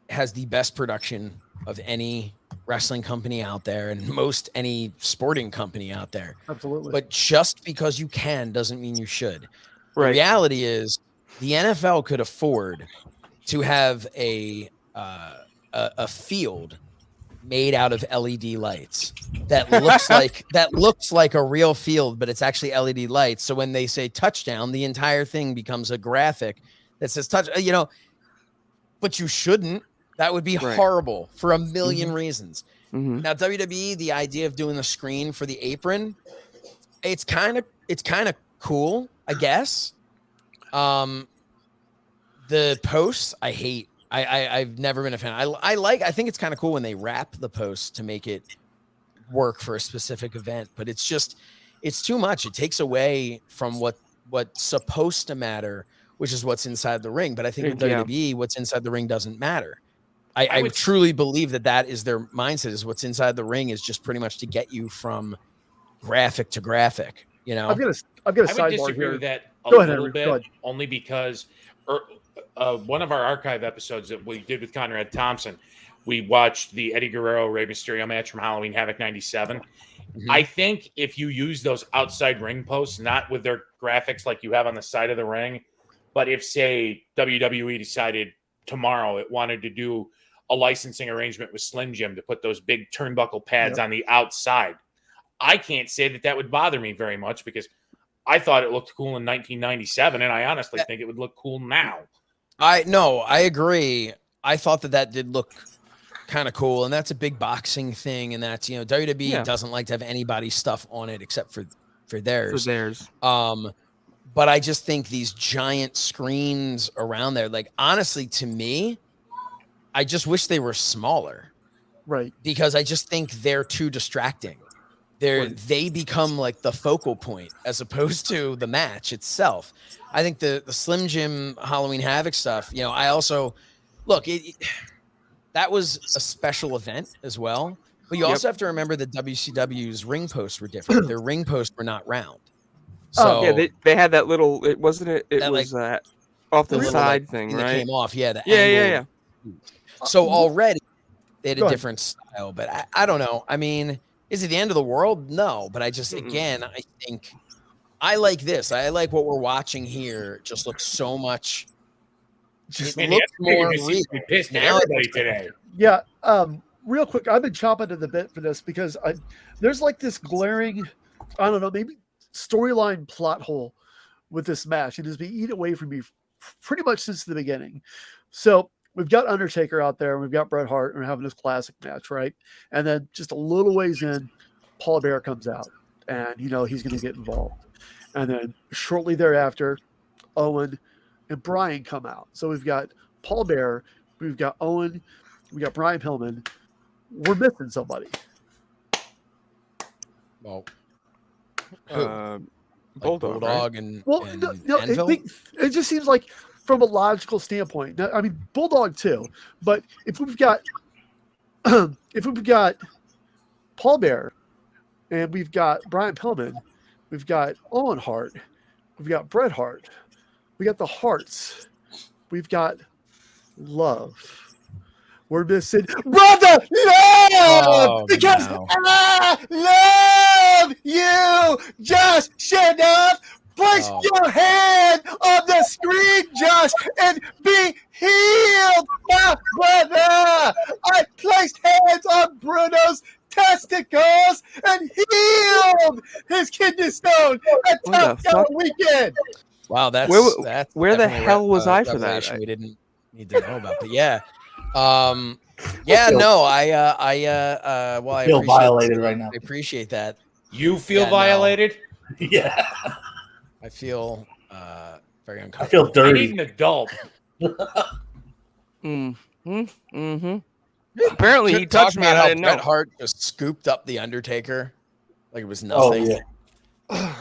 [SPEAKER 4] has the best production of any wrestling company out there, and most any sporting company out there.
[SPEAKER 3] Absolutely.
[SPEAKER 4] But just because you can doesn't mean you should.
[SPEAKER 2] Right.
[SPEAKER 4] The reality is the NFL could afford to have a field made out of LED lights that looks like a real field, but it's actually LED lights. So when they say touchdown, the entire thing becomes a graphic that says touch, but you shouldn't. That would be horrible for a million reasons. Now, WWE, the idea of doing the screen for the apron, it's kind of cool, I guess. The posts, I hate. I've never been a fan. I think it's kind of cool when they wrap the posts to make it work for a specific event, but it's too much. It takes away from what's supposed to matter, which is what's inside the ring. But I think with WWE, what's inside the ring doesn't matter. I would truly believe that is their mindset, is what's inside the ring is just pretty much to get you from graphic to graphic,
[SPEAKER 3] I've got a
[SPEAKER 1] I would
[SPEAKER 3] sidebar
[SPEAKER 1] disagree
[SPEAKER 3] here.
[SPEAKER 1] with that a
[SPEAKER 3] Go ahead,
[SPEAKER 1] little
[SPEAKER 3] Henry.
[SPEAKER 1] bit,
[SPEAKER 3] Go ahead.
[SPEAKER 1] only because one of our archive episodes that we did with Conrad Thompson, we watched the Eddie Guerrero Rey Mysterio match from Halloween Havoc 97. I think if you use those outside ring posts, not with their graphics like you have on the side of the ring, but if, say, WWE decided tomorrow it wanted to do a licensing arrangement with Slim Jim to put those big turnbuckle pads on the outside, I can't say that would bother me very much, because I thought it looked cool in 1997, and I honestly think it would look cool now.
[SPEAKER 4] I agree. I thought that did look kind of cool, and that's a big boxing thing, and that's, WWE doesn't like to have anybody's stuff on it except for theirs. But I just think these giant screens around there, like, honestly, to me, I just wish they were smaller.
[SPEAKER 3] Right.
[SPEAKER 4] Because I just think they're too distracting. They become like the focal point as opposed to the match itself. I think the Slim Jim Halloween Havoc stuff, I also look, that was a special event as well. But you also have to remember that WCW's ring posts were different. Their ring posts were not round. So
[SPEAKER 2] they had that little, it wasn't it? It was off the side thing,
[SPEAKER 4] that
[SPEAKER 2] right?
[SPEAKER 4] came off. Yeah.
[SPEAKER 2] Yeah.
[SPEAKER 4] So already they had a different style, but I don't know. I mean, is it the end of the world? No, but I just, again, I think I like this. I like what we're watching here. Just looks so much. It looks more real.
[SPEAKER 1] Pissed at everybody today.
[SPEAKER 3] Yeah. Real quick, I've been chomping at the bit for this because there's like this glaring, I don't know, maybe storyline plot hole with this match. It has been eaten away from me pretty much since the beginning. So we've got Undertaker out there, and we've got Bret Hart, and we're having this classic match, right? And then just a little ways in, Paul Bearer comes out, and he's going to get involved. And then shortly thereafter, Owen and Brian come out. So we've got Paul Bearer, we've got Owen, we got Brian Pillman. We're missing somebody.
[SPEAKER 4] Well,
[SPEAKER 2] Bulldog
[SPEAKER 4] and
[SPEAKER 3] it just seems like, from a logical standpoint, I mean, Bulldog too, but if we've got Paul Bearer and we've got Brian Pillman, we've got Owen Hart, we've got Bret Hart, we got the Harts, we've got Love. We're missing Brother Love, because I love you, Josh Shernoff. Place your hand on the screen, Josh, and be healed, my brother. I placed hands on Bruno's testicles and healed his kidney stone at Top Gun Weekend.
[SPEAKER 4] Wow, that's
[SPEAKER 2] where the hell was I for that?
[SPEAKER 4] We didn't need to know about, but I
[SPEAKER 8] feel violated right now.
[SPEAKER 4] I appreciate that.
[SPEAKER 1] You feel violated?
[SPEAKER 4] No.
[SPEAKER 8] Yeah.
[SPEAKER 4] I feel very uncomfortable.
[SPEAKER 8] I feel dirty.
[SPEAKER 1] I need an adult.
[SPEAKER 2] Apparently, he touched me. I didn't know.
[SPEAKER 4] Bret Hart just scooped up the Undertaker like it was nothing.
[SPEAKER 8] Oh, yeah.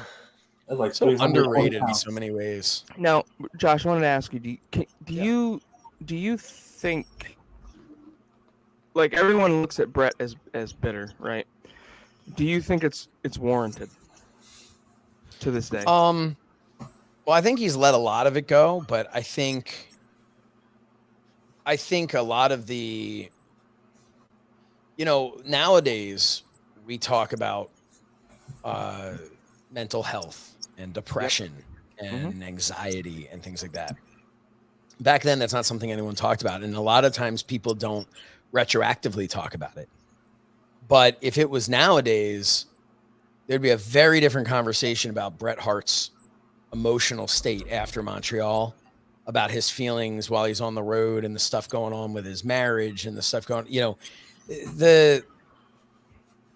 [SPEAKER 8] Like
[SPEAKER 4] so underrated in so many ways.
[SPEAKER 2] Now, Josh, I wanted to ask you: Do you think, like, everyone looks at Bret as bitter, right? Do you think it's warranted to this day?
[SPEAKER 4] Well, I think he's let a lot of it go, but I think a lot of the, nowadays we talk about mental health and depression and anxiety and things like that. Back then, that's not something anyone talked about. And a lot of times people don't retroactively talk about it. But if it was nowadays, there'd be a very different conversation about Bret Hart's emotional state after Montreal, about his feelings while he's on the road and the stuff going on with his marriage and the stuff going,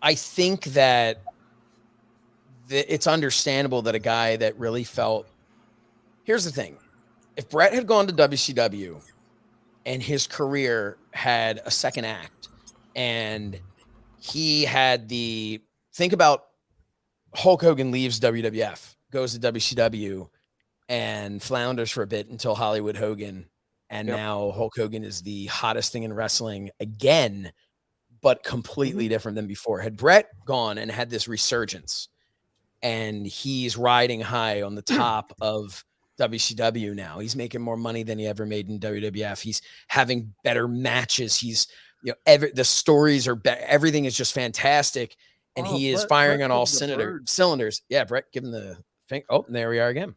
[SPEAKER 4] I think that it's understandable that a guy that really felt, here's the thing. If Bret had gone to WCW and his career had a second act and he had think about Hulk Hogan leaves WWF, goes to WCW and flounders for a bit until Hollywood Hogan. And now Hulk Hogan is the hottest thing in wrestling again, but completely different than before. Had Bret gone and had this resurgence and he's riding high on the top of WCW now, he's making more money than he ever made in WWF. He's having better matches. He's, the stories are better. Everything is just fantastic. And he is firing on all cylinders. Yeah, Bret, give him the thing. Oh, and there we are again.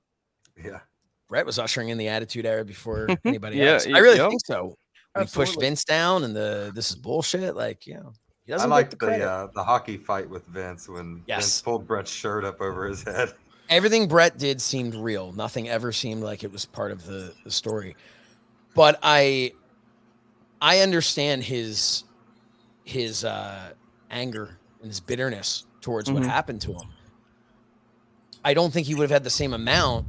[SPEAKER 5] Yeah.
[SPEAKER 4] Bret was ushering in the Attitude Era before anybody else. I really think so. He pushed Vince down and this is bullshit. Like, he doesn't
[SPEAKER 5] like
[SPEAKER 4] the
[SPEAKER 5] hockey fight with Vince when Vince pulled Bret's shirt up over his head.
[SPEAKER 4] Everything Bret did seemed real. Nothing ever seemed like it was part of the story. But I understand his anger and his bitterness towards what happened to him. I don't think he would have had the same amount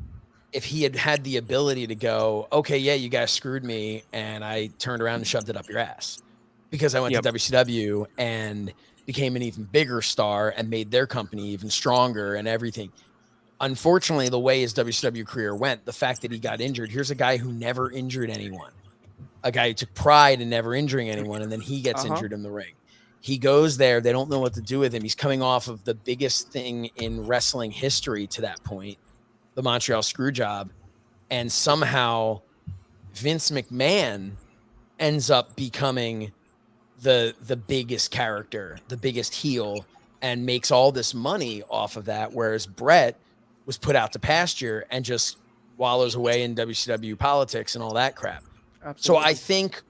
[SPEAKER 4] if he had had the ability to go, okay, yeah, you guys screwed me, and I turned around and shoved it up your ass. Because I went to WCW and became an even bigger star and made their company even stronger and everything. Unfortunately, the way his WCW career went, the fact that he got injured, here's a guy who never injured anyone. A guy who took pride in never injuring anyone, and then he gets injured in the ring. He goes there. They don't know what to do with him. He's coming off of the biggest thing in wrestling history to that point, the Montreal Screwjob. And somehow Vince McMahon ends up becoming the biggest character, the biggest heel, and makes all this money off of that. Whereas Bret was put out to pasture and just wallows away in WCW politics and all that crap. Absolutely. So I think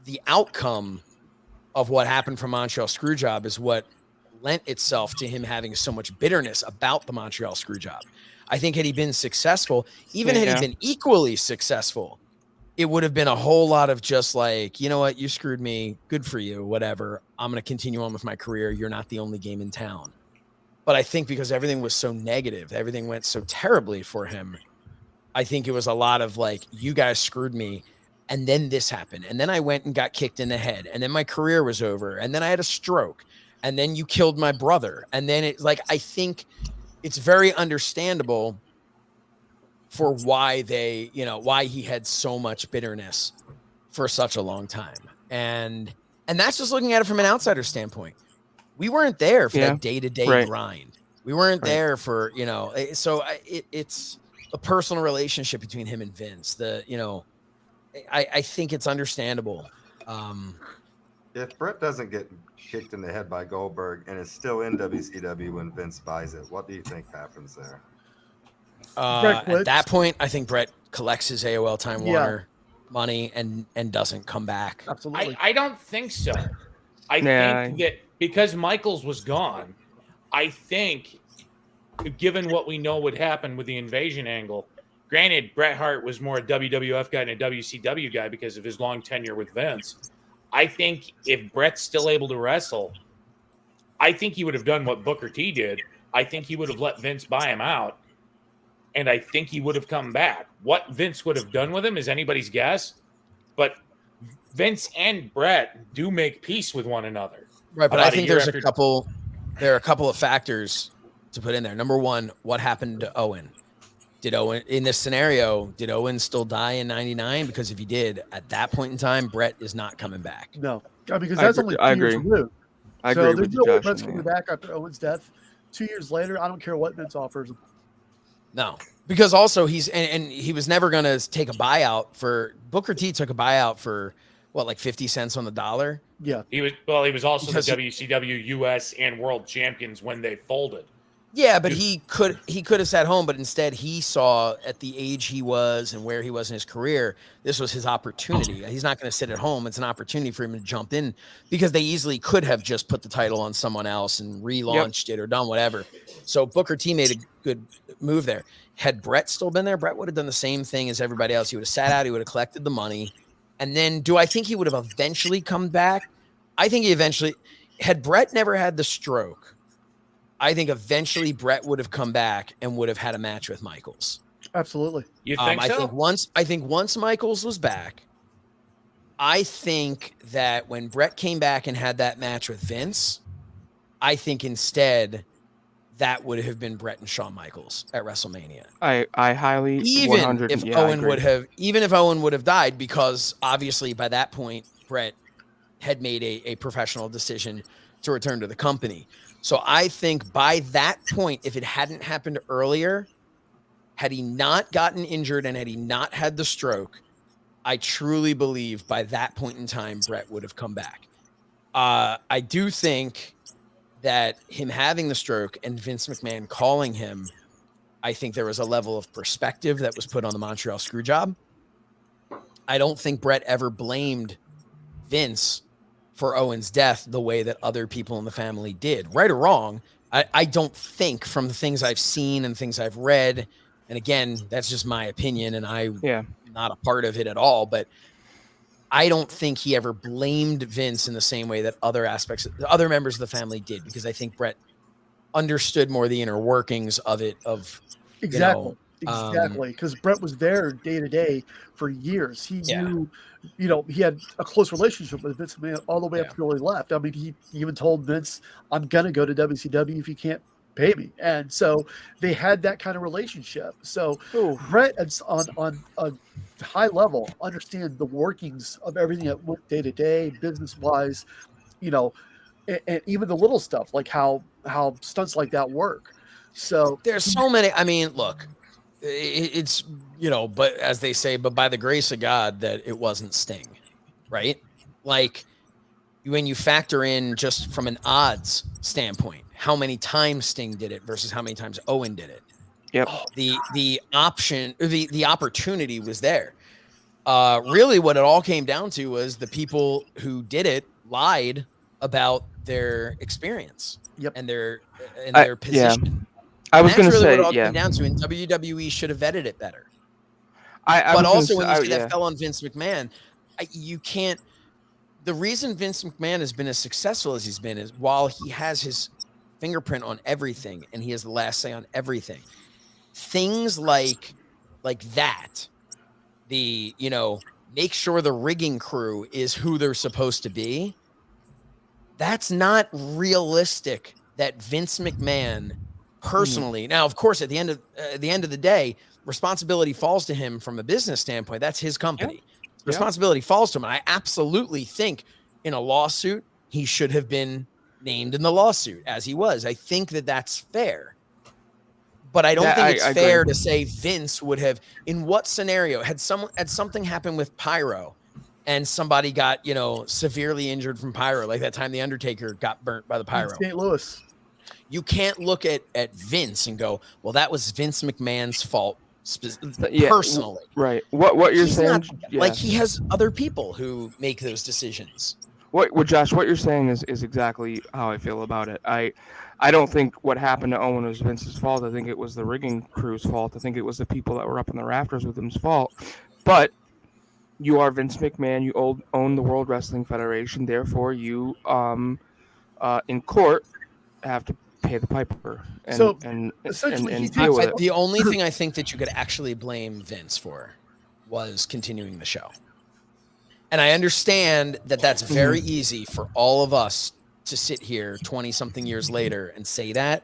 [SPEAKER 4] the outcome of what happened from Montreal Screwjob is what lent itself to him having so much bitterness about the Montreal Screwjob. I think had he been successful, even had he been equally successful, it would have been a whole lot of just like, you know what, you screwed me, good for you, whatever. I'm going to continue on with my career. You're not the only game in town. But I think because everything was so negative, everything went so terribly for him, I think it was a lot of like, you guys screwed me. And then this happened. And then I went and got kicked in the head. And then my career was over. And then I had a stroke. And then you killed my brother. And then it's like, I think it's very understandable for why why he had so much bitterness for such a long time. And that's just looking at it from an outsider standpoint. We weren't there for that day-to-day grind. We weren't there for, so it's a personal relationship between him and Vince. I think it's understandable.
[SPEAKER 5] If Bret doesn't get kicked in the head by Goldberg and is still in WCW when Vince buys it, what do you think happens there?
[SPEAKER 4] At that point, I think Bret collects his AOL Time Warner money and doesn't come back.
[SPEAKER 3] Absolutely.
[SPEAKER 1] I don't think so. I think that because Michaels was gone, I think, given what we know would happen with the invasion angle, granted, Bret Hart was more a WWF guy than a WCW guy because of his long tenure with Vince. I think if Bret's still able to wrestle, I think he would have done what Booker T did. I think he would have let Vince buy him out, and I think he would have come back. What Vince would have done with him is anybody's guess, but Vince and Bret do make peace with one another.
[SPEAKER 4] Right, but I think there are a couple of factors to put in there. Number one, what happened to Owen? Did Owen, in this scenario, did Owen still die in 99? Because if he did, at that point in time, Bret is not coming back.
[SPEAKER 3] No, because that's only 2 years removed.
[SPEAKER 2] I agree with
[SPEAKER 3] there's no way
[SPEAKER 2] Josh.
[SPEAKER 3] Bret's coming back after Owen's death. 2 years later, I don't care what Vince offers him.
[SPEAKER 4] No, because also and he was never going to take a buyout for Booker T. Took a buyout for what, like 50 cents on the dollar.
[SPEAKER 3] Yeah,
[SPEAKER 1] he was also the WCW US and World Champions when they folded.
[SPEAKER 4] Yeah, but he could have sat home, but instead he saw at the age he was and where he was in his career, this was his opportunity. He's not going to sit at home. It's an opportunity for him to jump in because they easily could have just put the title on someone else and relaunched it or done whatever. So Booker T made a good move there. Had Bret still been there, Bret would have done the same thing as everybody else. He would have sat out. He would have collected the money. And then do I think he would have eventually come back? I think he eventually, had Bret never had the stroke, I think eventually Bret would have come back and would have had a match with Michaels.
[SPEAKER 3] Absolutely.
[SPEAKER 1] You think so?
[SPEAKER 4] I think once Michaels was back, I think that when Bret came back and had that match with Vince, I think instead that would have been Bret and Shawn Michaels at WrestleMania.
[SPEAKER 2] I highly
[SPEAKER 4] even if Owen would have died, because obviously by that point Bret had made a professional decision to return to the company. So I think by that point, if it hadn't happened earlier, had he not gotten injured and had he not had the stroke, I truly believe by that point in time, Bret would have come back. I do think that him having the stroke and Vince McMahon calling him, I think there was a level of perspective that was put on the Montreal Screwjob. I don't think Bret ever blamed Vince for Owen's death the way that other people in the family did. Right or wrong, I don't think, from the things I've seen and things I've read, and again, that's just my opinion, and I'm not a part of it at all, but I don't think he ever blamed Vince in the same way that other members of the family did, because I think Bret understood more the inner workings of it. Exactly,
[SPEAKER 3] because Bret was there day to day for years. He knew, he had a close relationship with Vince McMahon all the way up until he left. I mean, he even told Vince, "I'm gonna go to WCW if you can't pay me," and so they had that kind of relationship. So Bret, on a high level, understand the workings of everything that went day to day, business wise, and even the little stuff like how stunts like that work. So
[SPEAKER 4] there's so many. I mean, look. It's, but as they say, but by the grace of God that it wasn't Sting, right? Like when you factor in just from an odds standpoint, how many times Sting did it versus how many times Owen did it.
[SPEAKER 2] Yep.
[SPEAKER 4] The option, the opportunity was there. Really what it all came down to was the people who did it lied about their experience and their position.
[SPEAKER 2] Yeah. I was going to say,
[SPEAKER 4] what it all came down to, and WWE should have vetted it better. But also, when you say that fell on Vince McMahon, you can't. The reason Vince McMahon has been as successful as he's been is while he has his fingerprint on everything and he has the last say on everything. Things like that, make sure the rigging crew is who they're supposed to be. That's not realistic. That Vince McMahon. Personally, now, of course, at the end of the day, responsibility falls to him from a business standpoint. That's his company. Responsibility falls to him. And I absolutely think in a lawsuit, he should have been named in the lawsuit as he was. I think that that's fair. But I don't think it's fair to say Vince would have, in what scenario, had something happen with Pyro and somebody got, severely injured from Pyro, like that time the Undertaker got burnt by the Pyro.
[SPEAKER 3] St. Louis.
[SPEAKER 4] You can't look at Vince and go, well, that was Vince McMahon's fault personally.
[SPEAKER 2] Right. What you're saying,
[SPEAKER 4] like he has other people who make those decisions.
[SPEAKER 2] What Josh, what you're saying is exactly how I feel about it. I don't think what happened to Owen was Vince's fault. I think it was the rigging crew's fault. I think it was the people that were up in the rafters with him's fault. But you are Vince McMahon. You own the World Wrestling Federation. Therefore, you in court have to pay the piper and deal with it.
[SPEAKER 4] The only thing I think that you could actually blame Vince for was continuing the show. And I understand that that's very easy for all of us to sit here 20-something years later and say that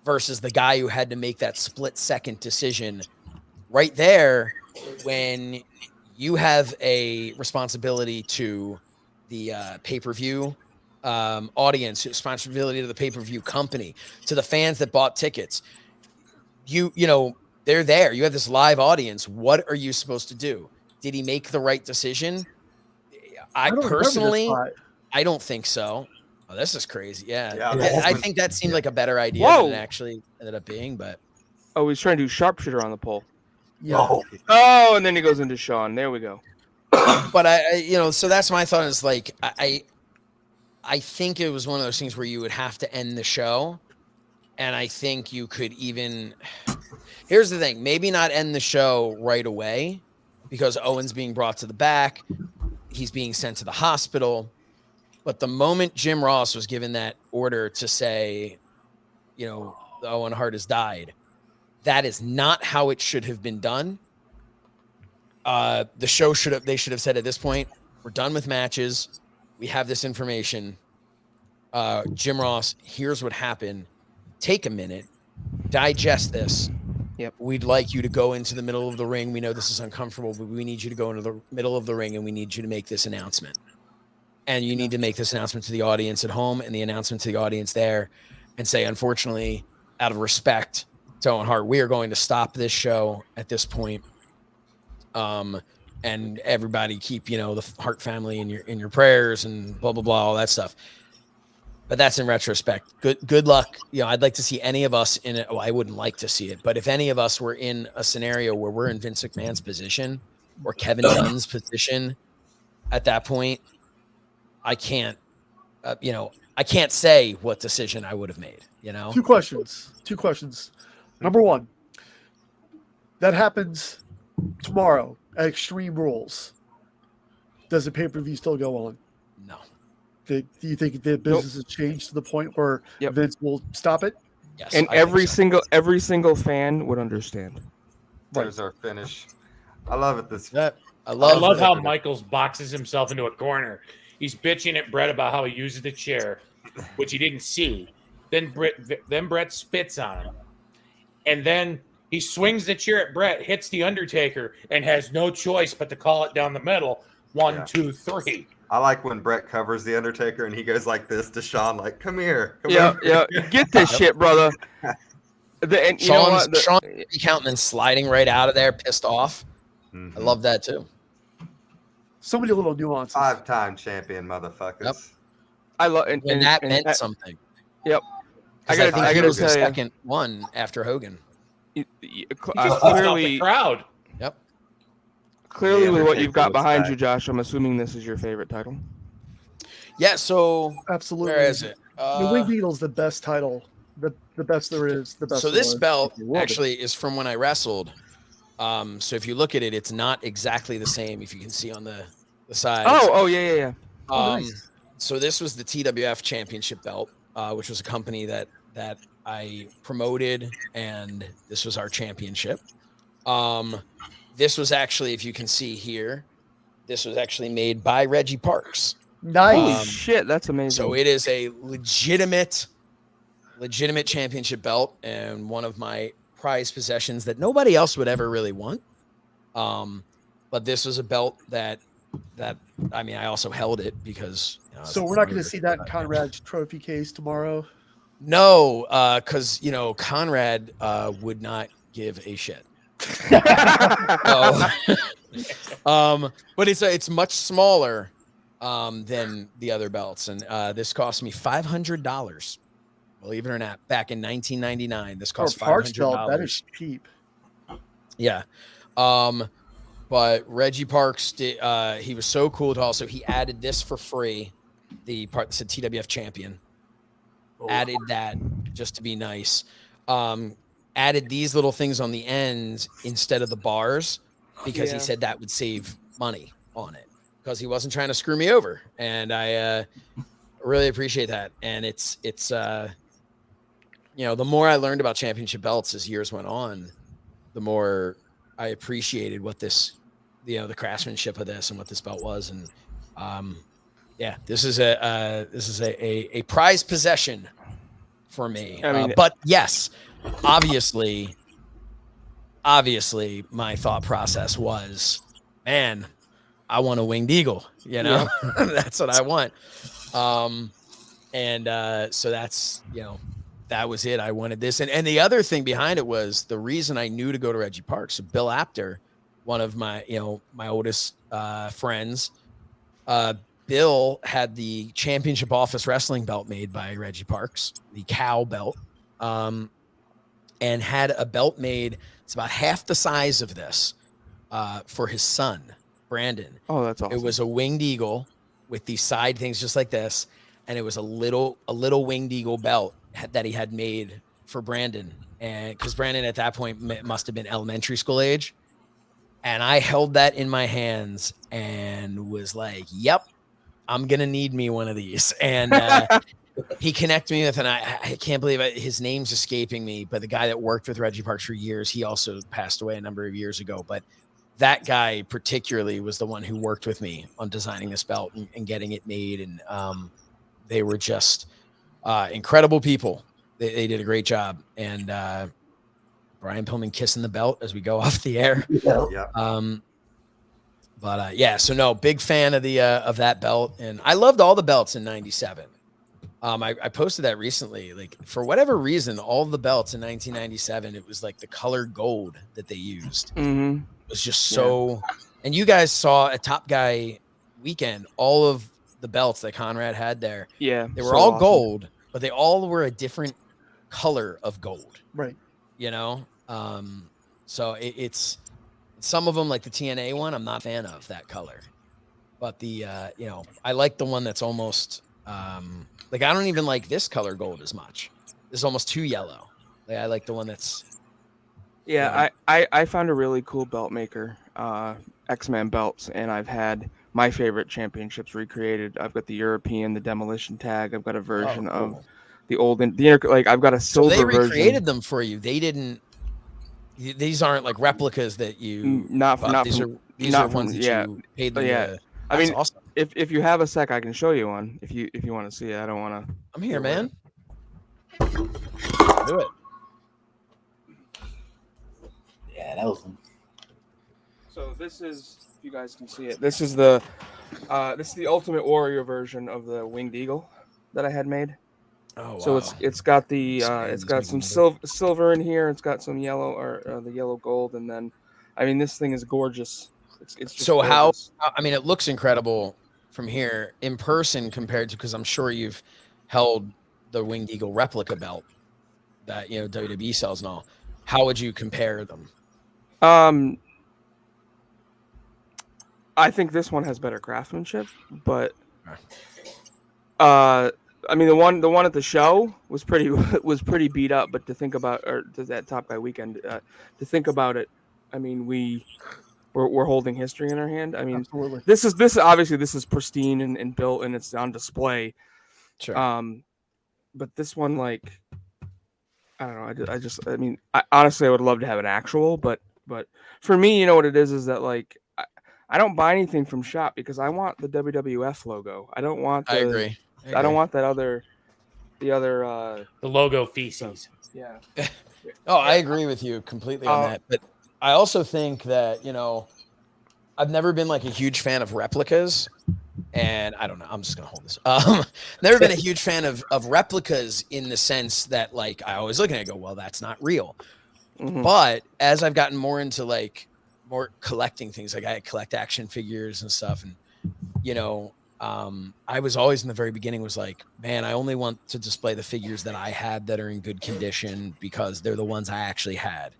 [SPEAKER 4] versus the guy who had to make that split-second decision right there when you have a responsibility to the pay-per-view audience, responsibility to the pay-per-view company, to the fans that bought tickets. They're there. You have this live audience. What are you supposed to do? Did he make the right decision? I personally, I don't think so. Oh, this is crazy. Yeah.
[SPEAKER 5] Yeah,
[SPEAKER 4] I think that seemed like a better idea
[SPEAKER 2] Whoa.
[SPEAKER 4] than it actually ended up being, but
[SPEAKER 2] Oh, he's trying to do sharpshooter on the pole.
[SPEAKER 3] Yeah.
[SPEAKER 8] Oh,
[SPEAKER 2] Oh, and then he goes into Sean. There we go.
[SPEAKER 4] but so that's my thought is like I think it was one of those things where you would have to end the show. And I think you could even, here's the thing, maybe not end the show right away because Owen's being brought to the back. He's being sent to the hospital. But the moment Jim Ross was given that order to say, Owen Hart has died, that is not how it should have been done. The show they should have said at this point, we're done with matches. We have this information. Jim Ross, here's what happened. Take a minute, digest this.
[SPEAKER 2] Yep.
[SPEAKER 4] We'd like you to go into the middle of the ring. We know this is uncomfortable, but we need you to go into the middle of the ring and we need you to make this announcement. And you need to make this announcement to the audience at home and the announcement to the audience there and say, unfortunately, out of respect to Owen Hart, we are going to stop this show at this point. And everybody keep, the Hart family in your prayers and blah, blah, blah, all that stuff. But that's in retrospect. Good luck. I'd like to see any of us in it. Well, I wouldn't like to see it, but if any of us were in a scenario where we're in Vince McMahon's position or Kevin Dunn's position at that point, I can't, I can't say what decision I would have made,
[SPEAKER 3] Two questions. Number one, that happens tomorrow at Extreme Rules. Does the pay-per-view still go on?
[SPEAKER 4] No.
[SPEAKER 3] Do you think the business has changed to the point where Vince will stop it?
[SPEAKER 4] Yes.
[SPEAKER 2] And every single fan would understand.
[SPEAKER 5] There's our finish. I love it.
[SPEAKER 1] I love how Michaels boxes himself into a corner. He's bitching at Bret about how he uses the chair, which he didn't see. Then Bret spits on him. And then he swings the chair at Bret, hits the Undertaker, and has no choice but to call it down the middle. 1, 2, 3.
[SPEAKER 5] I like when Bret covers the Undertaker and he goes like this to Sean, like, come here.
[SPEAKER 2] Yeah. Get this shit, brother.
[SPEAKER 4] Sean's counting sliding right out of there, pissed off. Mm-hmm. I love that too.
[SPEAKER 3] So many little nuances.
[SPEAKER 5] 5-time champion, motherfuckers.
[SPEAKER 4] Yep.
[SPEAKER 2] I love
[SPEAKER 4] and that meant something.
[SPEAKER 2] Yep.
[SPEAKER 4] I gotta tell you, the second one after Hogan.
[SPEAKER 2] Clearly,
[SPEAKER 1] the crowd.
[SPEAKER 4] Yep.
[SPEAKER 2] Clearly, with what you've got behind you, Josh, I'm assuming this is your favorite title.
[SPEAKER 4] Yeah. So
[SPEAKER 3] absolutely.
[SPEAKER 4] Where is it?
[SPEAKER 3] The Winged Eagle's the best title. The best there is. The best.
[SPEAKER 4] So this belt actually is from when I wrestled. So if you look at it, it's not exactly the same. If you can see on the side.
[SPEAKER 2] Oh yeah.
[SPEAKER 3] Nice.
[SPEAKER 4] So this was the TWF Championship belt, which was a company that I promoted, and this was our championship. This was actually, if you can see here, this was actually made by Reggie Parks.
[SPEAKER 3] Nice.
[SPEAKER 2] Holy shit, that's amazing.
[SPEAKER 4] So it is a legitimate championship belt and one of my prized possessions that nobody else would ever really want. But this was a belt that I also held it because.
[SPEAKER 3] So we're not going to see that in Conrad's trophy case tomorrow.
[SPEAKER 4] No, because Conrad would not give a shit. But it's much smaller than the other belts, and this cost me $500. Believe it or not, back in 1999, this cost $500.
[SPEAKER 3] That is cheap.
[SPEAKER 4] Yeah, but Reggie Parks did. He was so cool to also he added this for free. The part that said TWF champion. Added that just to be nice. Added these little things on the ends instead of the bars because he said that would save money on it because he wasn't trying to screw me over. And I really appreciate that. And it's the more I learned about championship belts as years went on, the more I appreciated what this, the craftsmanship of this and what this belt was. And this is a prized possession for me.
[SPEAKER 2] I mean,
[SPEAKER 4] but yes, obviously my thought process was, man, I want a winged eagle, that's what I want. So that's, that was it. I wanted this. And the other thing behind it was the reason I knew to go to Reggie Parks. So Bill Apter, one of my, my oldest friends, Bill Bill had the Championship Office Wrestling belt made by Reggie Parks, the cow belt, and had a belt made. It's about half the size of this for his son, Brandon.
[SPEAKER 2] Oh, that's awesome.
[SPEAKER 4] It was a winged eagle with these side things just like this, and it was a little winged eagle belt that he had made for Brandon, and because Brandon at that point must have been elementary school age. And I held that in my hands and was like, "Yep, I'm gonna need me one of these." And he connected me with, and I can't believe his name's escaping me, but the guy that worked with Reggie Parks for years, he also passed away a number of years ago. But that guy particularly was the one who worked with me on designing this belt and getting it made. And they were just incredible people. They did a great job. And Brian Pillman kissing the belt as we go off the air.
[SPEAKER 5] Yeah.
[SPEAKER 4] So no, big fan of the of that belt, and I loved all the belts in '97. I posted that recently. Like, for whatever reason, all the belts in 1997, it was like the colored gold that they used.
[SPEAKER 2] Mm-hmm.
[SPEAKER 4] It was just so. And you guys saw at Top Guy Weekend all of the belts that Conrad had there.
[SPEAKER 2] Yeah,
[SPEAKER 4] they were all gold, but they all were a different color of gold.
[SPEAKER 3] Right.
[SPEAKER 4] You know. So it's some of them, like the TNA one, I'm not a fan of that color, but the I like the one that's almost like, I don't even like this color gold as much. This is almost too yellow. Like, I like the one that's
[SPEAKER 2] I found a really cool belt maker, X-Man belts, and I've had my favorite championships recreated. I've got the European, the Demolition Tag. I've got a version of the old I've got a silver version.
[SPEAKER 4] So they recreated them for you. They didn't. These aren't like replicas that you. These are ones that you paid them.
[SPEAKER 2] Yeah, I mean, awesome. If you have a sec, I can show you one. If you want to see it, I don't want to.
[SPEAKER 4] I'm here, man. Do it.
[SPEAKER 8] Yeah, that was.
[SPEAKER 2] So this is, if you guys can see it. This is the Ultimate Warrior version of the Winged Eagle that I had made.
[SPEAKER 4] Oh, wow.
[SPEAKER 2] So it's got the it's got some silver in here. It's got some yellow or the yellow gold, and then, I mean, this thing is gorgeous. It's just
[SPEAKER 4] so
[SPEAKER 2] gorgeous.
[SPEAKER 4] how? I mean, it looks incredible from here in person compared to, because I'm sure you've held the Winged Eagle replica belt that WWE sells and all. How would you compare them?
[SPEAKER 2] I think this one has better craftsmanship, but I mean, the one at the show was pretty beat up. But to think about, or that Top Guy Weekend, to think about it, I mean, we're holding history in our hand. I mean,
[SPEAKER 3] absolutely.
[SPEAKER 2] This is pristine and built, and it's on display.
[SPEAKER 4] Sure.
[SPEAKER 2] But this one, like, I don't know. I mean, honestly, I would love to have an actual, but for me, you know what it is that, like, I don't buy anything from shop because I want the WWF logo. I don't want.
[SPEAKER 4] I agree.
[SPEAKER 2] I don't want that the
[SPEAKER 1] logo feces.
[SPEAKER 2] Yeah.
[SPEAKER 4] Oh, I agree with you completely on that. But I also think that, I've never been like a huge fan of replicas, and I don't know. I'm just gonna hold this. Never been a huge fan of replicas in the sense that, like, I always look at it and go, well, that's not real.
[SPEAKER 2] Mm-hmm.
[SPEAKER 4] But as I've gotten more into like more collecting things, like I collect action figures and stuff, and I was always in the very beginning was like, man, I only want to display the figures that I had that are in good condition because they're the ones I actually had.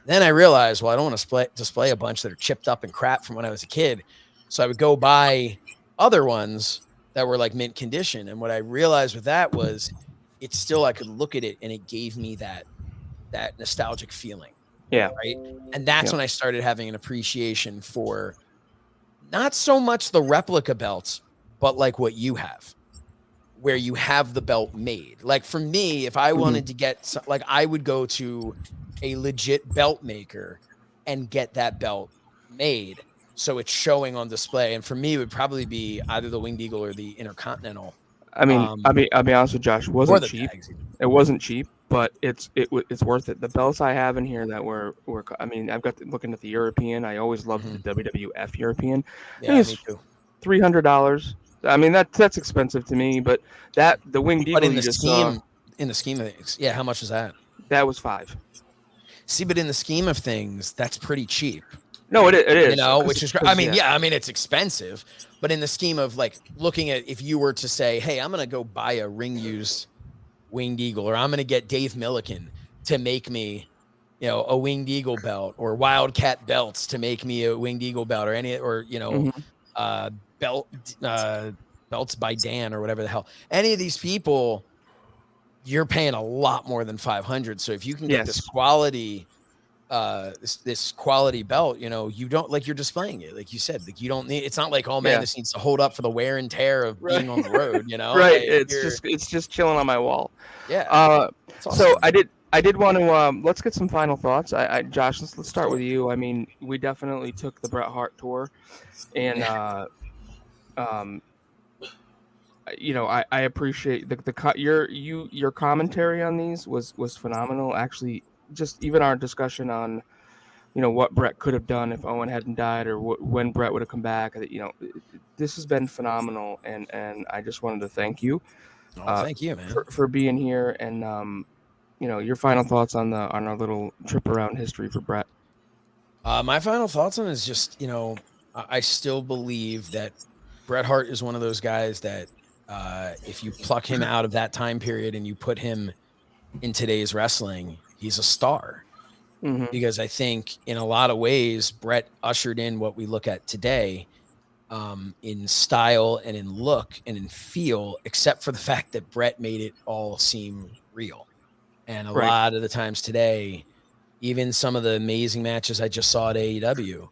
[SPEAKER 4] Then I realized, well, I don't want to display a bunch that are chipped up and crap from when I was a kid. So I would go buy other ones that were like mint condition. And what I realized with that was it's still, I could look at it and it gave me that nostalgic feeling.
[SPEAKER 2] Yeah.
[SPEAKER 4] Right. And that's when I started having an appreciation for not so much the replica belts, but like what you have, where you have the belt made. Like for me, if I wanted to get like, I would go to a legit belt maker and get that belt made, so it's showing on display. And for me, it would probably be either the Winged Eagle or the Intercontinental.
[SPEAKER 2] I mean, I'll be honest with Josh. It wasn't cheap. It wasn't cheap, but it's worth it. The belts I have in here that were I mean, I've got looking at the European. I always loved the WWF European.
[SPEAKER 4] Yeah, me too.
[SPEAKER 2] $300. I mean, that's expensive to me, but the Winged Eagle.
[SPEAKER 4] But in the scheme of things, yeah. How much was that?
[SPEAKER 2] That was $5.
[SPEAKER 4] See, but in the scheme of things, that's pretty cheap.
[SPEAKER 2] No, it is.
[SPEAKER 4] You know,
[SPEAKER 2] 'Cause-
[SPEAKER 4] which is,
[SPEAKER 2] 'cause,
[SPEAKER 4] I mean, yeah, I mean, it's expensive, but in the scheme of like looking at, if you were to say, hey, I'm going to go buy a ring used winged eagle, or I'm going to get Dave Milliken to make me, you know, a winged eagle belt, or Wildcat belts to make me a winged eagle belt, or any, or, you know, belt, belts by Dan or whatever the hell, any of these people, you're paying a lot more than 500. So if you can get this quality, this quality belt, you know, you don't, like, you're displaying it, like you said, like you don't need, it's not like, oh man, this needs to hold up for the wear and tear of being on the road, you know.
[SPEAKER 2] Right.
[SPEAKER 4] Like,
[SPEAKER 2] It's just chilling on my wall.
[SPEAKER 4] Yeah.
[SPEAKER 2] So
[SPEAKER 4] awesome.
[SPEAKER 2] I did want to let's get some final thoughts. Josh, let's start with you. I mean, we definitely took the Bret Hart tour, and you know, I appreciate your commentary on these was phenomenal. Actually, just even our discussion on, you know, what Bret could have done if Owen hadn't died, or when Bret would have come back. You know, this has been phenomenal, and I just wanted to thank you.
[SPEAKER 4] Thank you, man,
[SPEAKER 2] for being here, and you know, your final thoughts on our little trip around history for Bret.
[SPEAKER 4] My final thoughts on it is just, you know, I still believe that Bret Hart is one of those guys that if you pluck him out of that time period and you put him in today's wrestling, he's a star. Because I think in a lot of ways, Bret ushered in what we look at today, in style and in look and in feel, except for the fact that Bret made it all seem real. And a lot of the times today, even some of the amazing matches I just saw at AEW,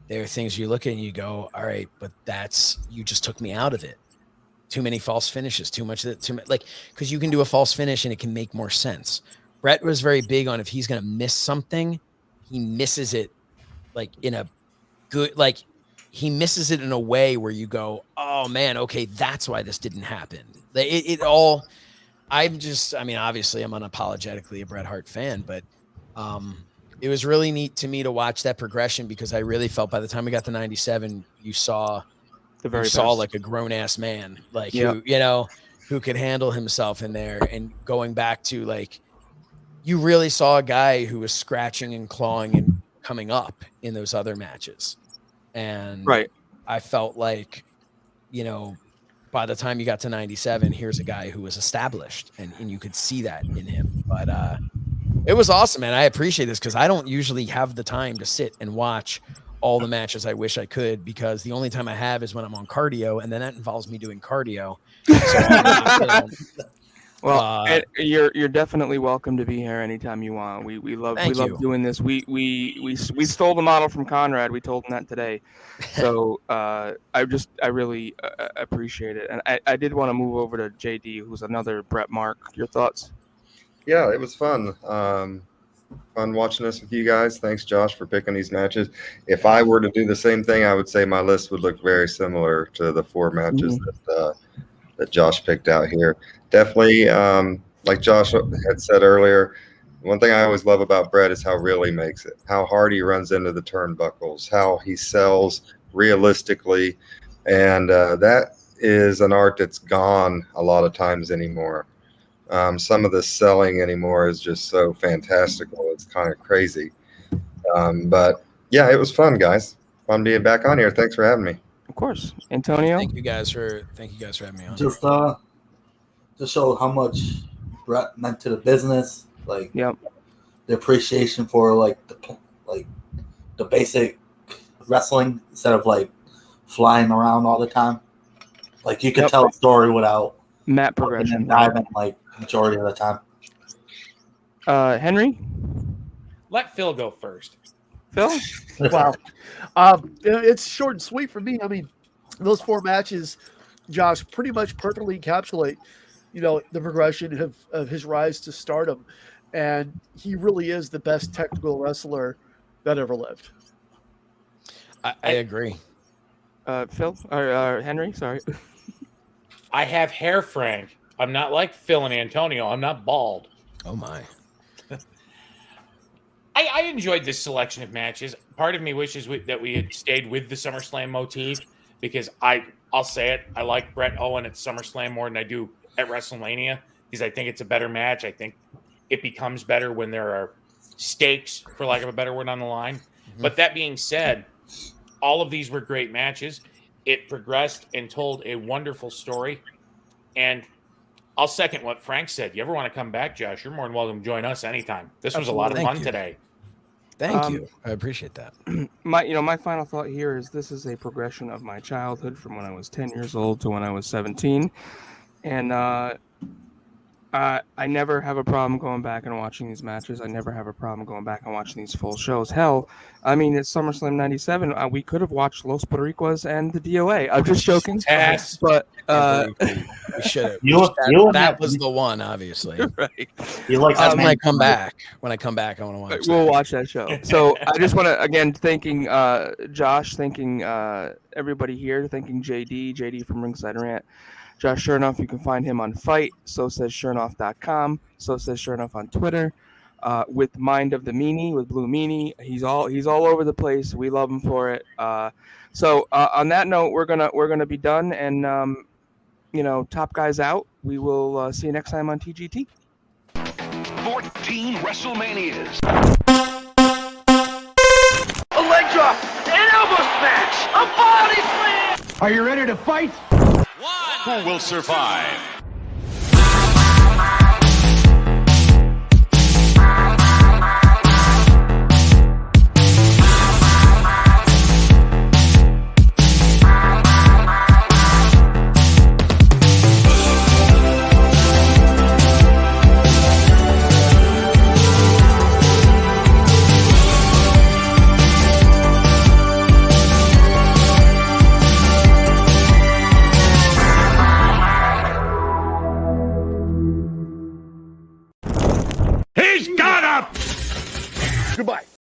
[SPEAKER 4] there are things you look at and you go, all right, but you just took me out of it. Too many false finishes, too much of that, like, because you can do a false finish and it can make more sense. Bret was very big on, if he's going to miss something, he misses it like in a good, like he misses it in a way where you go, oh man, okay, that's why this didn't happen. It all, I mean, obviously I'm unapologetically a Bret Hart fan, but it was really neat to me to watch that progression, because I really felt by the time we got to 97, you saw like a grown ass man, like who, you know, who could handle himself in there. And going back to, like, you really saw a guy who was scratching and clawing and coming up in those other matches. And I felt like, you know, by the time you got to 97, here's a guy who was established, and you could see that in him. But it was awesome, man. I appreciate this, because I don't usually have the time to sit and watch all the matches I wish I could, because the only time I have is when I'm on cardio, and then that involves me doing cardio. So,
[SPEAKER 2] well, you're definitely welcome to be here anytime you want. We love doing this. We stole the model from Conrad. We told him that today. So I really appreciate it. And I did want to move over to JD, who's another Bret Mark. Your thoughts?
[SPEAKER 5] Yeah, it was fun. Fun watching this with you guys. Thanks, Josh, for picking these matches. If I were to do the same thing, I would say my list would look very similar to the 4 matches that Josh picked out here. Definitely, like Josh had said earlier, one thing I always love about Bret is how real he makes it, how hard he runs into the turnbuckles, how he sells realistically, and that is an art that's gone a lot of times anymore. Some of the selling anymore is just so fantastical. It's kind of crazy. But yeah, it was fun, guys. Fun being back on here. Thanks for having me.
[SPEAKER 2] Of course. Antonio?
[SPEAKER 4] Thank you guys for having me on.
[SPEAKER 8] Just show how much Bret meant to the business. Like, the appreciation for like the basic wrestling, instead of like flying around all the time. Like, you could tell a story without
[SPEAKER 2] mat progression
[SPEAKER 8] and diving, like, majority of the time.
[SPEAKER 2] Henry,
[SPEAKER 1] let Phil go first.
[SPEAKER 2] Phil,
[SPEAKER 3] wow, it's short and sweet for me. I mean, those 4 matches, Josh, pretty much perfectly encapsulate, you know, the progression of his rise to stardom, and he really is the best technical wrestler that ever lived.
[SPEAKER 4] I agree.
[SPEAKER 2] Phil or Henry, sorry.
[SPEAKER 1] I have hair, Frank. I'm not like Phil and Antonio. I'm not bald.
[SPEAKER 4] Oh, my.
[SPEAKER 1] I enjoyed this selection of matches. Part of me wishes that we had stayed with the SummerSlam motif, because I'll say it, I like Bret Owen at SummerSlam more than I do at WrestleMania, because I think it's a better match. I think it becomes better when there are stakes, for lack of a better word, on the line. But that being said, all of these were great matches. It progressed and told a wonderful story. And I'll second what Frank said. You ever want to come back, Josh, you're more than welcome to join us anytime. This was a lot of fun today.
[SPEAKER 4] Thank you. I appreciate that.
[SPEAKER 2] My final thought here is this is a progression of my childhood from when I was 10 years old to when I was 17. And I never have a problem going back and watching these matches. I never have a problem going back and watching these full shows. Hell, I mean, it's SummerSlam 97. We could have watched Los Boricuas and the DOA. I'm just joking.
[SPEAKER 1] Yes.
[SPEAKER 2] But
[SPEAKER 4] we should have. That was the one, obviously.
[SPEAKER 2] Right.
[SPEAKER 8] You like that
[SPEAKER 4] when I come back, I want to watch
[SPEAKER 2] We'll watch that show. So I just want to, again, thanking Josh, thanking everybody here, thanking JD from Ringside Rant. Josh Shernoff, you can find him on Fite, so says Shernoff.com, so says Shernoff on Twitter, with Mind of the Meanie, with Blue Meanie. He's all over the place. We love him for it. So on that note, we're gonna be done, and top guys out. We will see you next time on TGT.
[SPEAKER 9] 14 Wrestlemanias.
[SPEAKER 10] A leg drop, an elbow smash, a body slam.
[SPEAKER 9] Are you ready to fight? Who will survive? Goodbye.